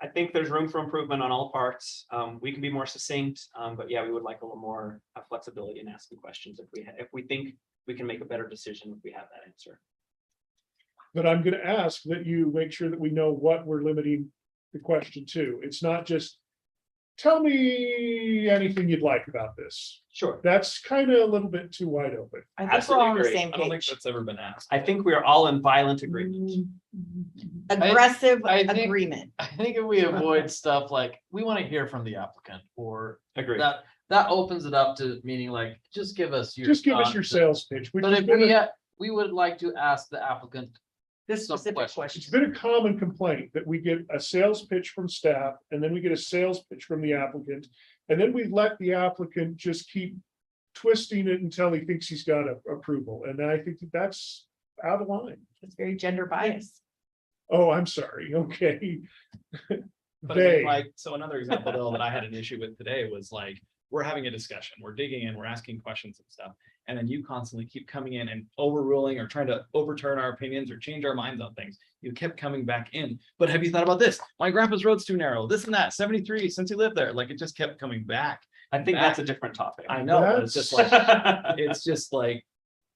Speaker 7: I think there's room for improvement on all parts. We can be more succinct, but yeah, we would like a little more flexibility in asking questions if we think we can make a better decision if we have that answer.
Speaker 2: But I'm gonna ask that you make sure that we know what we're limiting the question to. It's not just, tell me anything you'd like about this.
Speaker 7: Sure.
Speaker 2: That's kind of a little bit too wide open.
Speaker 6: I think we're
Speaker 7: Absolutely
Speaker 6: all on the
Speaker 7: agree.
Speaker 6: same
Speaker 1: I don't think
Speaker 6: page.
Speaker 1: that's ever been asked.
Speaker 7: I think we are all in violent agreement.
Speaker 6: Aggressive
Speaker 9: I think-
Speaker 6: agreement.
Speaker 9: I think if we avoid stuff like, we want to hear from the applicant, or
Speaker 7: Agree.
Speaker 9: that opens it up to meaning like, just give us your.
Speaker 2: Just give us
Speaker 9: thoughts.
Speaker 2: your sales pitch. which
Speaker 9: But
Speaker 2: has
Speaker 9: if
Speaker 2: been a-
Speaker 9: we would like to ask the applicant
Speaker 6: This
Speaker 9: some
Speaker 6: specific
Speaker 9: questions.
Speaker 6: question.
Speaker 2: It's been a common complaint that we get a sales pitch from staff and then we get a sales pitch from the applicant. And then we let the applicant just keep twisting it until he thinks he's got approval. And I think that that's out of line.
Speaker 6: It's very gender biased.
Speaker 2: Oh, I'm sorry. Okay.
Speaker 1: But I mean,
Speaker 2: They,
Speaker 1: like, so another example though that I had an issue with today was like, we're having a discussion, we're digging in, we're asking questions and stuff. And then you constantly keep coming in and overruling or trying to overturn our opinions or change our minds on things. You kept coming back in, but have you thought about this? My grandpa's road's too narrow, this and that, 73 since he lived there, like it just kept coming back.
Speaker 7: I think that's a different topic.
Speaker 1: I know, but it's just like,
Speaker 7: I
Speaker 1: it's just like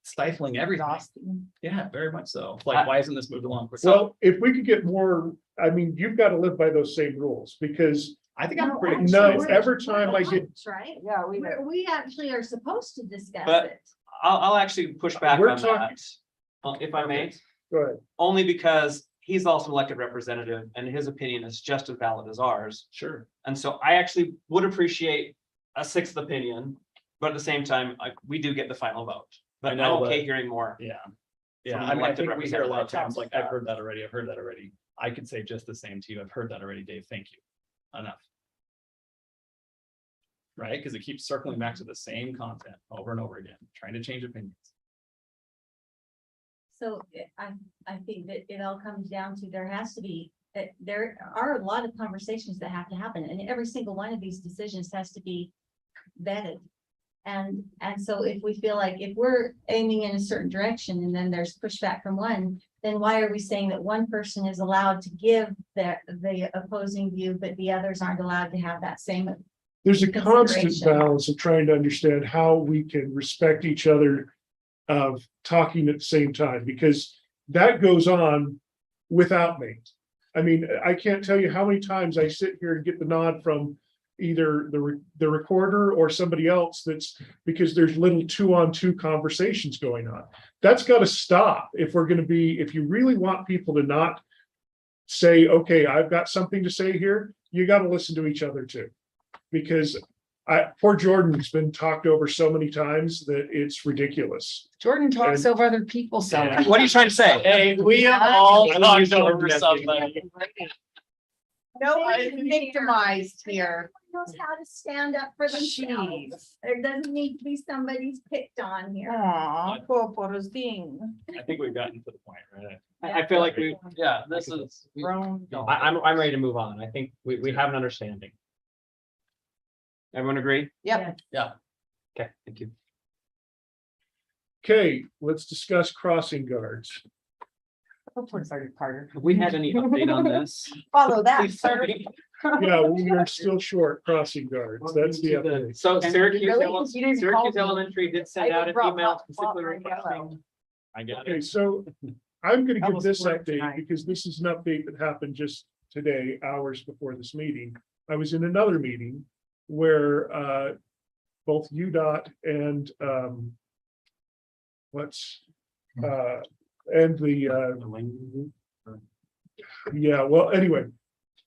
Speaker 1: stifling everything.
Speaker 6: Exhausting.
Speaker 1: Yeah, very much so. Like, why isn't this moved along quicker?
Speaker 2: well, if we could get more, I mean, you've got to live by those same rules because
Speaker 1: I think I'm pretty.
Speaker 2: No,
Speaker 1: consistent.
Speaker 2: every time I get-
Speaker 3: Right?
Speaker 6: Yeah,
Speaker 3: We actually are supposed to discuss
Speaker 7: But-
Speaker 3: it.
Speaker 7: I'll actually push back
Speaker 2: We're
Speaker 7: on
Speaker 2: talking-
Speaker 7: that, if I may,
Speaker 2: go ahead.
Speaker 7: only because he's also an elected representative and his opinion is just as valid as ours.
Speaker 1: Sure.
Speaker 7: And so I actually would appreciate a sixth opinion, but at the same time, we do get the final vote. But
Speaker 1: I know,
Speaker 7: I'm okay
Speaker 1: but-
Speaker 7: hearing more.
Speaker 1: Yeah. Yeah,
Speaker 7: From
Speaker 1: I mean, I
Speaker 7: elected
Speaker 1: think we hear a lot of
Speaker 7: representatives.
Speaker 1: times, like, I've heard that already, I've heard that already. I could say just the same to you, I've heard that already, Dave, thank you. Enough. Right, because it keeps circling back to the same content over and over again, trying to change opinions.
Speaker 3: So I think that it all comes down to, there has to be, that there are a lot of conversations that have to happen, and every single one of these decisions has to be vetted. And so if we feel like if we're aiming in a certain direction and then there's pushback from one, then why are we saying that one person is allowed to give the opposing view, but the others aren't allowed to have that same?
Speaker 2: There's a constant
Speaker 3: Consideration.
Speaker 2: balance of trying to understand how we can respect each other of talking at the same time, because that goes on without me. I mean, I can't tell you how many times I sit here and get the nod from either the recorder or somebody else, that's because there's little 2-on-2 conversations going on. That's got to stop if we're going to be, if you really want people to not say, okay, I've got something to say here, you got to listen to each other too. Because poor Jordan's been talked over so many times that it's ridiculous.
Speaker 6: Jordan talks over other people so much.
Speaker 7: What are you trying to say?
Speaker 9: Hey, we have all talked over something.
Speaker 6: No one victimized here.
Speaker 3: Knows how to stand up for themselves.
Speaker 6: Jeez.
Speaker 3: There doesn't need to be somebody's picked on here.
Speaker 6: Aw, poor Porosding.
Speaker 1: I think we've gotten to the point, right?
Speaker 7: I feel like
Speaker 9: Yeah, this is.
Speaker 6: Grown dog.
Speaker 7: I'm ready to move on. I think we have an understanding. Everyone agree?
Speaker 6: Yep.
Speaker 7: Okay, thank you.
Speaker 2: Okay, let's discuss crossing guards.
Speaker 6: Go for it, Sergeant Carter.
Speaker 7: Have we had any update on this?
Speaker 6: Follow that,
Speaker 7: Please,
Speaker 6: sir.
Speaker 7: sorry.
Speaker 2: Yeah, we are still short crossing guards. That's the update.
Speaker 7: So Syracuse,
Speaker 6: Really? You didn't call
Speaker 7: Syracuse
Speaker 6: me.
Speaker 7: Elementary did send
Speaker 6: I
Speaker 7: out an
Speaker 6: brought
Speaker 7: email
Speaker 6: up
Speaker 7: specifically
Speaker 6: Butler Yellow.
Speaker 7: requesting.
Speaker 1: I get
Speaker 2: Okay,
Speaker 1: it.
Speaker 2: so I'm gonna give
Speaker 6: Almost
Speaker 2: this
Speaker 6: worked
Speaker 2: update
Speaker 6: tonight.
Speaker 2: because this is an update that happened just today, hours before this meeting. I was in another meeting where both UDOT and and the yeah, well, anyway,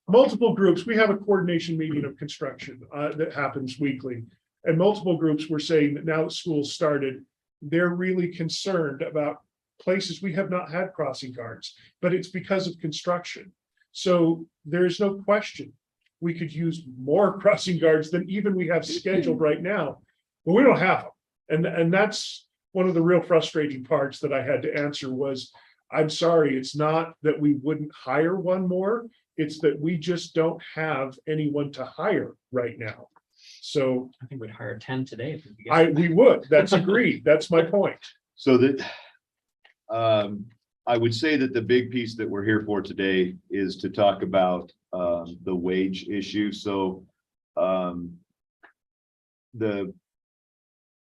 Speaker 2: multiple groups, we have a coordination meeting of construction that happens weekly. And multiple groups were saying that now that school's started, they're really concerned about places we have not had crossing guards, but it's because of construction. So there's no question we could use more crossing guards than even we have scheduled right now, but we don't have them. And that's one of the real frustrating parts that I had to answer was, I'm sorry, it's not that we wouldn't hire one more, it's that we just don't have anyone to hire right now. So
Speaker 7: I think we'd hire 10 today. if we could get
Speaker 2: we would, that's agreed, that's my point.
Speaker 8: So that,
Speaker 13: I would say that the big piece that we're here for today is to talk about the wage issue. So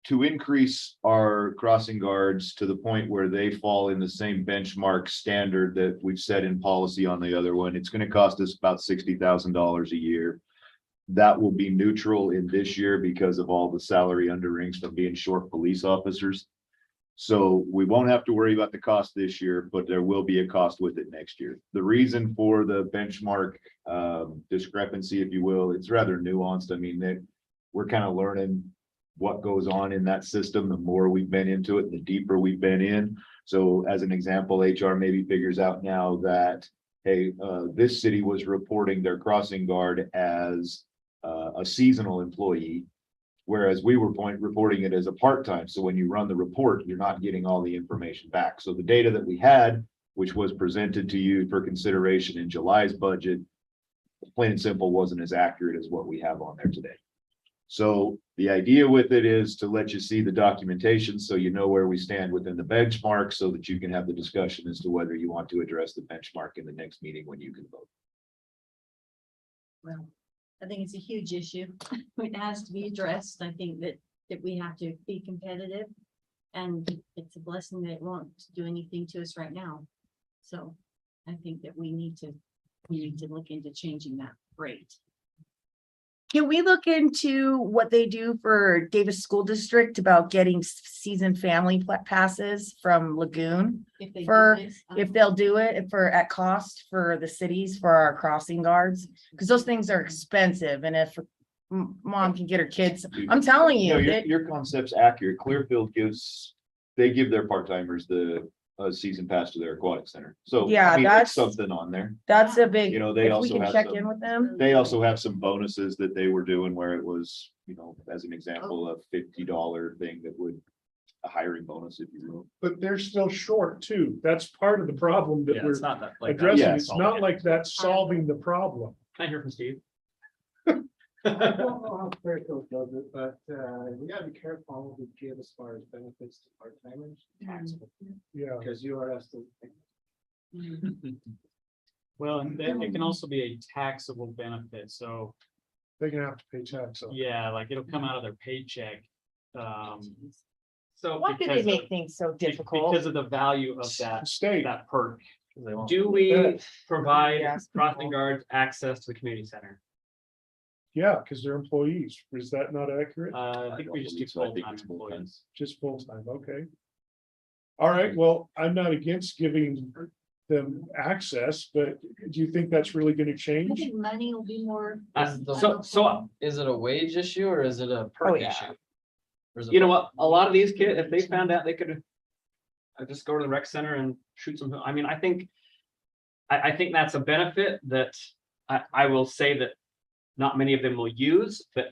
Speaker 13: to increase our crossing guards to the point where they fall in the same benchmark standard that we've set in policy on the other one, it's going to cost us about $60,000 a year. That will be neutral in this year because of all the salary underrings from being short police officers. So we won't have to worry about the cost this year, but there will be a cost with it next year. The reason for the benchmark discrepancy, if you will, it's rather nuanced. I mean, we're kind of learning what goes on in that system. The more we've been into it, the deeper we've been in. So as an example, HR maybe figures out now that, hey, this city was reporting their crossing guard as a seasonal employee, whereas we were reporting it as a part-time. So when you run the report, you're not getting all the information back. So the data that we had, which was presented to you for consideration in July's budget, plain and simple, wasn't as accurate as what we have on there today. So the idea with it is to let you see the documentation so you know where we stand within the benchmark so that you can have the discussion as to whether you want to address the benchmark in the next meeting when you can vote.
Speaker 3: Well, I think it's a huge issue. It has to be addressed. I think that we have to be competitive. And it's a blessing that it won't do anything to us right now. So I think that we need to look into changing that rate.
Speaker 6: Can we look into what they do for Davis School District about getting season family passes from Lagoon?
Speaker 3: If they do
Speaker 6: For,
Speaker 3: this,
Speaker 6: if they'll do it for at cost for the cities, for our crossing guards, because those things are expensive. And if mom can get her kids, I'm telling you.
Speaker 13: No,
Speaker 6: that-
Speaker 13: your concept's accurate. Clearfield they give their part-timers the season pass to their aquatic center. So
Speaker 6: Yeah,
Speaker 13: I mean,
Speaker 6: that's-
Speaker 13: it's something on there.
Speaker 6: That's a big,
Speaker 13: You know,
Speaker 6: if
Speaker 13: they
Speaker 6: we
Speaker 13: also
Speaker 6: can
Speaker 13: have
Speaker 6: check
Speaker 13: some,
Speaker 6: in with them.
Speaker 13: they also have some bonuses that they were doing where it was, you know, as an example, a $50 thing that would, a hiring bonus, if you will.
Speaker 2: But they're still short too. That's part of the problem that
Speaker 1: Yeah,
Speaker 2: we're
Speaker 1: it's not that like.
Speaker 2: addressing.
Speaker 13: Yeah.
Speaker 2: It's not like that's solving the problem.
Speaker 1: Can I hear from Steve?
Speaker 4: I don't know how Fairfield does it, but we gotta be careful what we give as far as benefits to part-timers. Taxable,
Speaker 2: Yeah.
Speaker 4: because you are asked to.
Speaker 11: Well, and then it can also be a taxable benefit. So,
Speaker 2: They're gonna have to pay tax on it.
Speaker 11: yeah, like it'll come out of their paycheck.
Speaker 1: So
Speaker 6: Why do they
Speaker 11: because
Speaker 6: make
Speaker 11: of-
Speaker 6: things so difficult?
Speaker 11: Because of the value of that,
Speaker 2: State,
Speaker 11: that perk.
Speaker 7: Do we provide
Speaker 6: Yes.
Speaker 7: crossing guards access to the community center?
Speaker 2: yeah, because they're employees. Is that not accurate?
Speaker 11: I think we just do
Speaker 13: believe so. I think
Speaker 11: full-time
Speaker 13: it's full-time.
Speaker 11: employees.
Speaker 2: Just full-time, okay. All right, well, I'm not against giving them access, but do you think that's really gonna
Speaker 3: I
Speaker 2: change?
Speaker 3: think money will be more.
Speaker 7: So
Speaker 9: Is it a wage issue or is it a
Speaker 6: Oh,
Speaker 9: perk
Speaker 6: yeah.
Speaker 9: issue? Or is it
Speaker 7: you know
Speaker 9: both?
Speaker 7: what, a lot of these kids, if they found out they could just go to the rec center and shoot some, I mean, I think that's a benefit that I will say that not many of them will use, but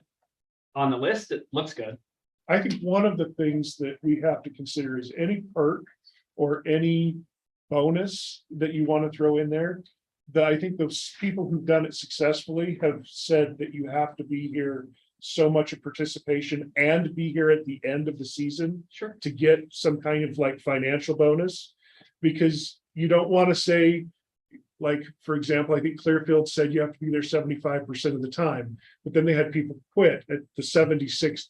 Speaker 7: on the list, it looks good.
Speaker 2: I think one of the things that we have to consider is any perk or any bonus that you want to throw in there. That I think those people who've done it successfully have said that you have to be here so much of participation and be here at the end of the season.
Speaker 7: Sure.
Speaker 2: To get some kind of like financial bonus, because you don't want to say, like, for example, I think Clearfield said you have to be there 75% of the time, but then they had people quit at the 76%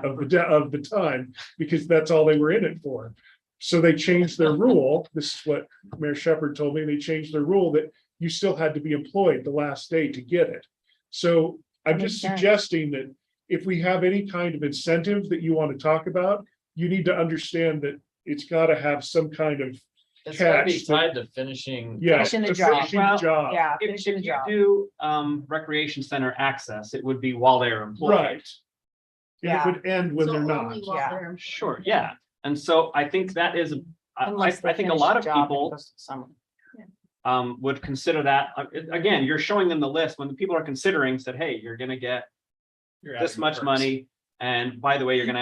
Speaker 2: of the time, because that's all they were in it for. So they changed their rule. This is what Mayor Shepherd told me. They changed their rule that you still had to be employed the last day to get it. So I'm just
Speaker 6: Makes sense.
Speaker 2: suggesting that if we have any kind of incentive that you want to talk about, you need to understand that it's got to have some kind of
Speaker 9: It's gotta be
Speaker 2: catch.
Speaker 9: tied to finishing.
Speaker 2: Yeah,
Speaker 6: Finishing the
Speaker 2: to
Speaker 6: job.
Speaker 2: finishing the
Speaker 7: Well,
Speaker 2: job.
Speaker 6: Yeah,
Speaker 7: If
Speaker 6: finishing the
Speaker 7: you
Speaker 6: job.
Speaker 7: do recreation center access, it would be while they're employed.
Speaker 2: Right. And it
Speaker 6: Yeah.
Speaker 2: would end when
Speaker 3: So
Speaker 2: they're not.
Speaker 3: only while
Speaker 6: Yeah.
Speaker 3: they're employed.
Speaker 7: Sure, yeah. And so I think that is,
Speaker 6: Unless they
Speaker 7: I think a
Speaker 6: finish
Speaker 7: lot
Speaker 6: the
Speaker 7: of
Speaker 6: job and it
Speaker 7: people
Speaker 6: goes to summer.
Speaker 7: would consider that, again, you're showing them the list when the people are considering said, hey, you're gonna get this much money. And by the way, you're gonna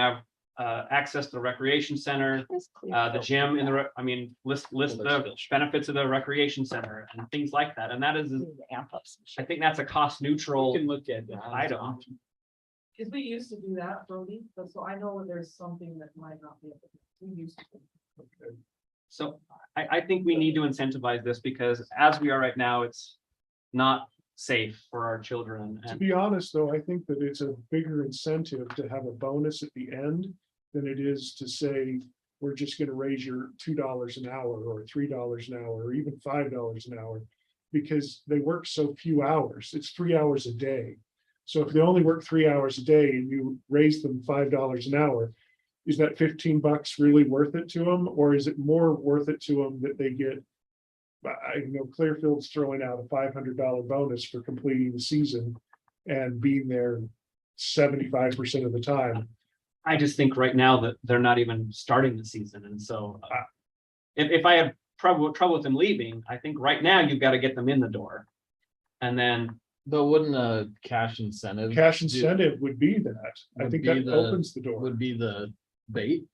Speaker 7: have access to the recreation center, the gym in the, list the benefits of the recreation center and things like that. And that is,
Speaker 6: Amp up some
Speaker 7: I
Speaker 6: shit.
Speaker 7: think that's a cost
Speaker 11: We
Speaker 7: neutral
Speaker 11: can look at that.
Speaker 7: item.
Speaker 14: Cause we used to do that, Brody, but so I know there's something that might not be, able to- we used to.
Speaker 7: So I think we need to incentivize this because as we are right now, it's not safe for our children.
Speaker 2: To
Speaker 7: And
Speaker 2: be honest, though, I think that it's a bigger incentive to have a bonus at the end than it is to say, we're just gonna raise your $2 an hour or $3 an hour, or even $5 an hour. Because they work so few hours, it's 3 hours a day. So if they only work 3 hours a day and you raise them $5 an hour, is that $15 really worth it to them? Or is it more worth it to them that they get? I know Clearfield's throwing out a $500 bonus for completing the season and being there 75% of the time.
Speaker 7: I just think right now that they're not even starting the season. And so if I have trouble with them leaving, I think right now you've got to get them in the door. And then
Speaker 8: But wouldn't a cash incentive?
Speaker 2: Cash incentive would be that. I
Speaker 8: Would
Speaker 2: think
Speaker 8: be
Speaker 2: that
Speaker 8: the-
Speaker 2: opens the door.
Speaker 8: Would be the bait.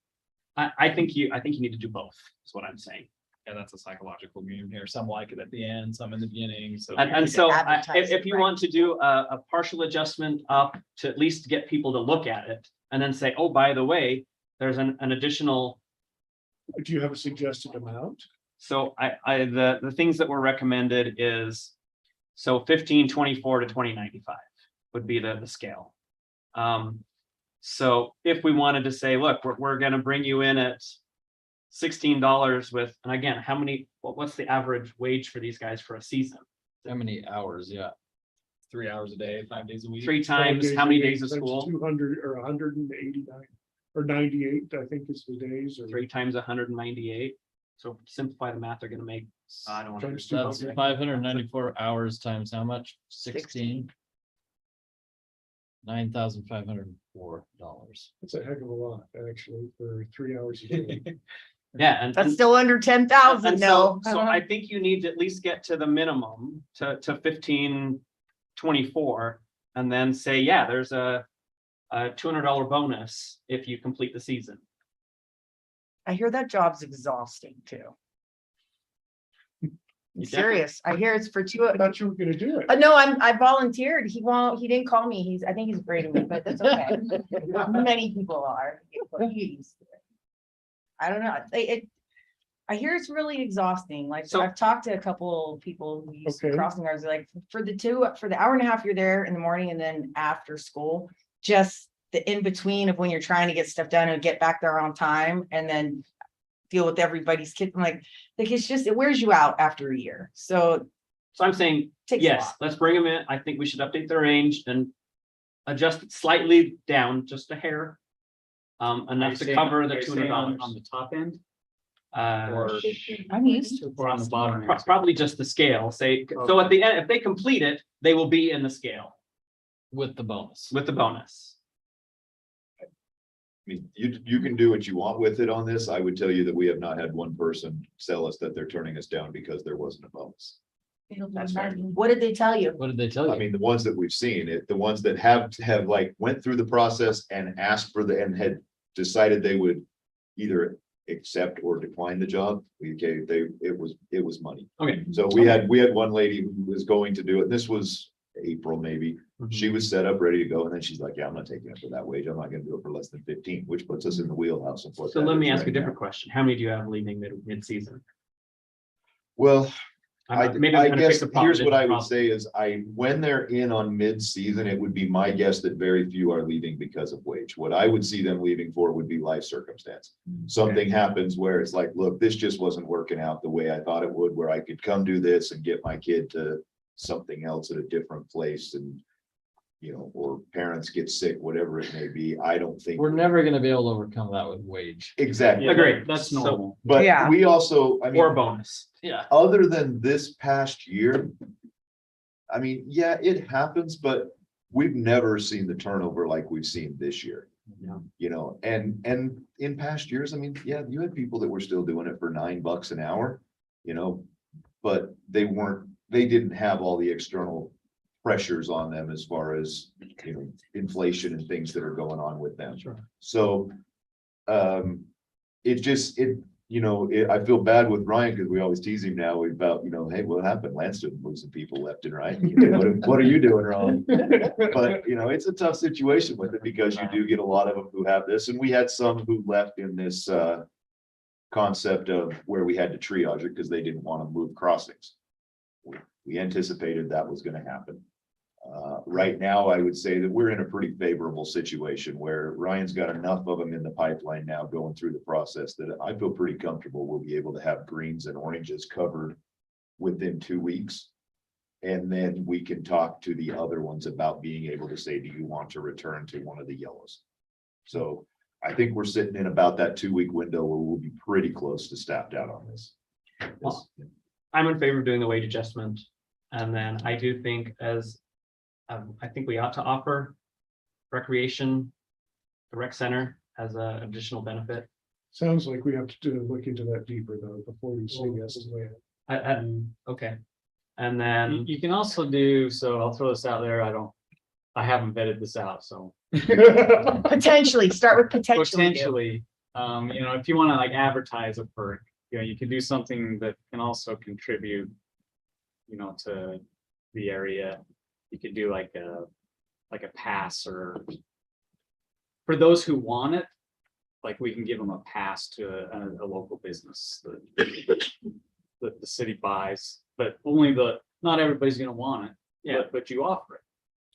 Speaker 7: I think you need to do both, is what I'm saying.
Speaker 1: Yeah, that's a psychological game here. Some like it at the end, some in the beginning, so.
Speaker 7: And so
Speaker 6: Advertise
Speaker 7: if
Speaker 6: it,
Speaker 7: you
Speaker 6: right.
Speaker 7: want to do a partial adjustment up to at least get people to look at it and then say, oh, by the way, there's an additional.
Speaker 2: Do you have a suggested amount?
Speaker 7: So the things that were recommended is, so 1524 to 2095 would be the scale. So if we wanted to say, look, we're gonna bring you in at $16 with, and again, what's the average wage for these guys for a season?
Speaker 8: How many hours? Yeah.
Speaker 1: 3 hours a day, 5 days a week.
Speaker 7: 3 times, how many days of school?
Speaker 2: 200 or 189 or 98, I think is the days. Or
Speaker 7: 3 times 198. So simplify the math, they're gonna make, I don't want to.
Speaker 2: Times
Speaker 8: That's 594 hours times how much? 16. $9,504.
Speaker 2: It's a heck of a lot, actually, for 3 hours a day.
Speaker 7: Yeah, and.
Speaker 6: That's still under 10,000,
Speaker 7: And
Speaker 6: no.
Speaker 7: so I think you need to at least get to the minimum to 1524 and then say, yeah, there's a $200 bonus if you complete the season.
Speaker 6: I hear that job's exhausting too. I'm
Speaker 7: You
Speaker 6: serious. I hear it's for
Speaker 2: I thought you were gonna do it.
Speaker 6: No, I volunteered. He didn't call me. I think he's afraid of me, but that's okay. Many people are. He's used to it. I don't know. I hear it's really exhausting. Like,
Speaker 7: So-
Speaker 6: I've talked to a couple people who use
Speaker 2: Okay.
Speaker 6: crossing guards, like for the hour and a half you're there in the morning and then after school, just the in between of when you're trying to get stuff done and get back there on time and then deal with everybody's kids. I'm like it's just, it wears you out after a year. So
Speaker 7: So I'm saying,
Speaker 6: takes a
Speaker 7: yes,
Speaker 6: lot.
Speaker 7: let's bring them in. I think we should update the range and adjust it slightly down, just a hair. Enough to cover the $200.
Speaker 11: On the top end
Speaker 7: Or
Speaker 6: I'm used to it.
Speaker 11: or on the bottom?
Speaker 7: probably just the scale, say, so at the end, if they complete it, they will be in the scale
Speaker 8: With the bonus.
Speaker 7: with the bonus.
Speaker 13: I mean, you can do what you want with it on this. I would tell you that we have not had one person tell us that they're turning us down because there wasn't a bonus.
Speaker 6: That's right. What did they tell you?
Speaker 8: What did they tell you?
Speaker 13: I mean, the ones that we've seen, the ones that have like went through the process and asked for and had decided they would either accept or decline the job, it was money.
Speaker 7: Okay.
Speaker 13: So we had one lady who was going to do it. This was April, maybe. She was set up, ready to go, and then she's like, yeah, I'm not taking it for that wage. I'm not gonna do it for less than 15, which puts us in the wheelhouse of what
Speaker 7: So
Speaker 13: that
Speaker 7: let me
Speaker 13: is
Speaker 7: ask a
Speaker 13: right now.
Speaker 7: different question. How many do you have leaving mid-season?
Speaker 13: Well,
Speaker 7: Maybe
Speaker 13: I
Speaker 7: I'm trying to fix
Speaker 13: guess
Speaker 7: the problem,
Speaker 13: here's what I
Speaker 7: different
Speaker 13: would
Speaker 7: problem.
Speaker 13: say is when they're in on mid-season, it would be my guess that very few are leaving because of wage. What I would see them leaving for would be life circumstance. Something happens where it's like, look, this just wasn't working out the way I thought it would, where I could come do this and get my kid to something else at a different place and, or parents get sick, whatever it may be. I don't think.
Speaker 8: We're never gonna be able to overcome that with wage.
Speaker 13: Exactly.
Speaker 11: Yeah,
Speaker 7: Agreed.
Speaker 11: That's
Speaker 7: So-
Speaker 11: normal.
Speaker 13: But
Speaker 6: Yeah.
Speaker 13: we also, I mean.
Speaker 7: Or bonus.
Speaker 8: Yeah.
Speaker 13: Other than this past year, I mean, yeah, it happens, but we've never seen the turnover like we've seen this year.
Speaker 7: Yeah.
Speaker 13: And in past years, I mean, yeah, you had people that were still doing it for $9 an hour, but they didn't have all the external pressures on them as far as, inflation and things that are going on with them.
Speaker 7: Sure.
Speaker 13: So, I feel bad with Ryan because we always tease him now about, hey, what happened? Lanston losing people left and right. What are you doing wrong? But, it's a tough situation with it because you do get a lot of them who have this, and we had some who left in this, concept of where we had to triage it because they didn't want to move crossings. We anticipated that was gonna happen. Right now, I would say that we're in a pretty favorable situation where Ryan's got enough of them in the pipeline now going through the process that I feel pretty comfortable we'll be able to have greens and oranges covered within 2 weeks. And then we can talk to the other ones about being able to say, do you want to return to one of the yellows? So I think we're sitting in about that 2 week window where we'll be pretty close to staffed out on this.
Speaker 7: Well, I'm in favor of doing the wage adjustment. And then I do think I think we ought to offer recreation, the rec center as an additional benefit.
Speaker 2: Sounds like we have to look into that deeper though, before we say yes to that.
Speaker 7: Okay. And then,
Speaker 11: You can also do, so I'll throw this out there, I haven't vetted this out, so.
Speaker 6: Potentially, start with potentially.
Speaker 11: Potentially, if you want to like advertise a perk, you can do something that can also contribute, to the area. You could do like a pass, or for those who want it, like we can give them a pass to a local business that the city buys, but not everybody's gonna want it.
Speaker 7: Yeah.
Speaker 11: But you offer it.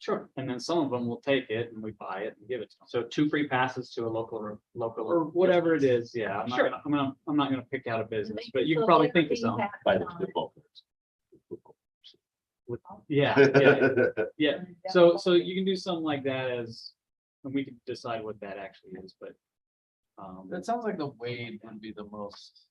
Speaker 7: sure,
Speaker 11: And then some of them will take it and we buy it and give it to them.
Speaker 7: so 2 free passes to a local.
Speaker 11: Or whatever it is, yeah,
Speaker 7: Sure.
Speaker 11: I'm not gonna pick out a business,
Speaker 3: Make
Speaker 11: but
Speaker 3: it
Speaker 11: you can
Speaker 3: so
Speaker 11: probably think of
Speaker 3: everything
Speaker 11: some.
Speaker 3: has
Speaker 13: By
Speaker 3: on
Speaker 13: the
Speaker 3: it.
Speaker 13: football.
Speaker 11: Yeah, so you can do something like that and we can decide what that actually is, but.
Speaker 9: That sounds like the Wade would be the most.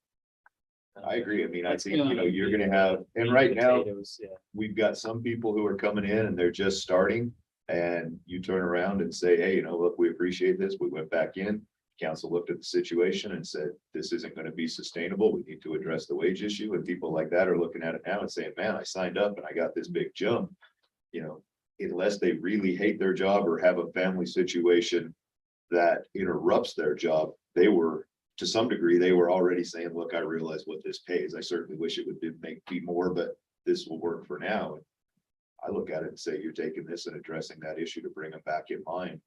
Speaker 13: I agree. I mean, I
Speaker 11: That's
Speaker 13: think,
Speaker 11: gonna
Speaker 13: you're
Speaker 11: be
Speaker 13: gonna have, and
Speaker 11: meat
Speaker 13: right now,
Speaker 11: potatoes, yeah.
Speaker 13: we've got some people who are coming in and they're just starting. And you turn around and say, hey, look, we appreciate this. We went back in. Council looked at the situation and said, this isn't gonna be sustainable. We need to address the wage issue. And people like that are looking at it now and saying, man, I signed up and I got this big jump. Unless they really hate their job or have a family situation that interrupts their job, to some degree, they were already saying, look, I realize what this pays. I certainly wish it would be more, but this will work for now. And I look at it and say, you're taking this and addressing that issue to bring them back in line.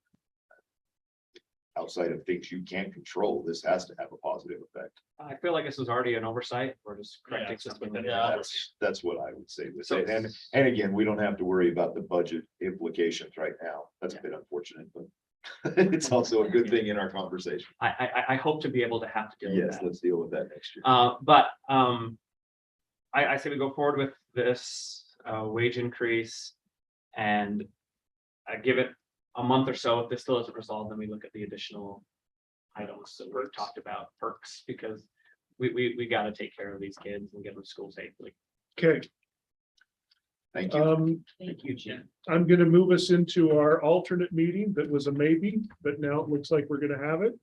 Speaker 13: Outside of things you can't control, this has to have a positive effect.
Speaker 7: I feel like this was already an oversight, or just correcting something.
Speaker 13: That's what I would say with it. And again, we don't have to worry about the budget implications right now. That's a bit unfortunate, but it's also a good thing in our conversation.
Speaker 7: I hope to be able to have to deal with
Speaker 13: Yes,
Speaker 7: that.
Speaker 13: let's deal with that next year.
Speaker 7: But I say we go forward with this wage increase, and I give it a month or so. If this still isn't resolved, then we look at the additional items that we've talked about, perks, because we got to take care of these kids and get them to school safely.
Speaker 2: Okay,
Speaker 13: Thank you.
Speaker 7: Thank you, Jim.
Speaker 2: I'm gonna move us into our alternate meeting that was a maybe, but now it looks like we're gonna have it.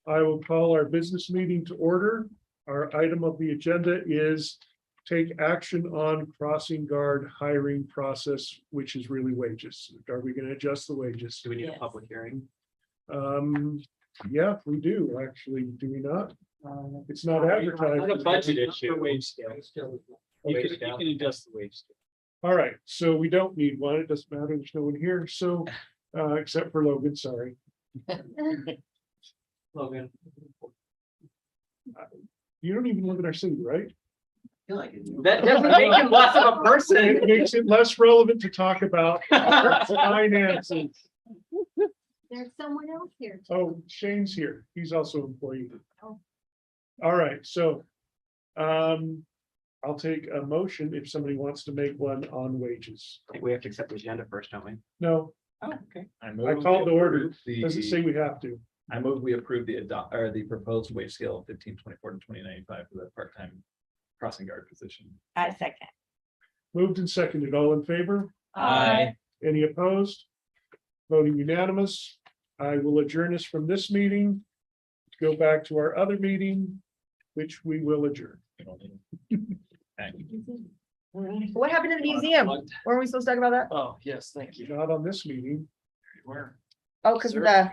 Speaker 2: I will call our business meeting to order. Our item of the agenda is take action on crossing guard hiring process, which is really wages. Are we gonna adjust the wages?
Speaker 7: Do we need a
Speaker 3: Yes.
Speaker 7: public hearing?
Speaker 2: Yeah, we do, actually, do we not? It's not advertised.
Speaker 11: It's a budget issue.
Speaker 7: For wage scale.
Speaker 11: You can adjust the wage scale.
Speaker 2: All right, so we don't need one. It doesn't matter. There's no one here. So, except for Logan, sorry.
Speaker 7: Logan.
Speaker 2: You don't even live in our city, right?
Speaker 7: That doesn't make him less of a person.
Speaker 2: It makes it less relevant to talk about finances.
Speaker 3: There's someone else here.
Speaker 2: Oh, Shane's here. He's also employee.
Speaker 3: Oh.
Speaker 2: All right, so I'll take a motion if somebody wants to make one on wages.
Speaker 7: I think we have to accept the agenda first, don't we?
Speaker 2: No,
Speaker 7: Oh, okay.
Speaker 2: I called the order. Doesn't say we have to.
Speaker 8: I move we approve the proposed wage scale of 1524 to 2095 for the part-time crossing guard position.
Speaker 6: I second.
Speaker 2: Moved and seconded. All in favor?
Speaker 7: Aye.
Speaker 2: Any opposed? Voting unanimous. I will adjourn us from this meeting. Go back to our other meeting, which we will adjourn.
Speaker 6: What happened to the museum? Weren't we supposed to talk about that?
Speaker 9: Oh, yes, thank you.
Speaker 2: Not on this meeting.
Speaker 9: Where?
Speaker 6: Oh, because of the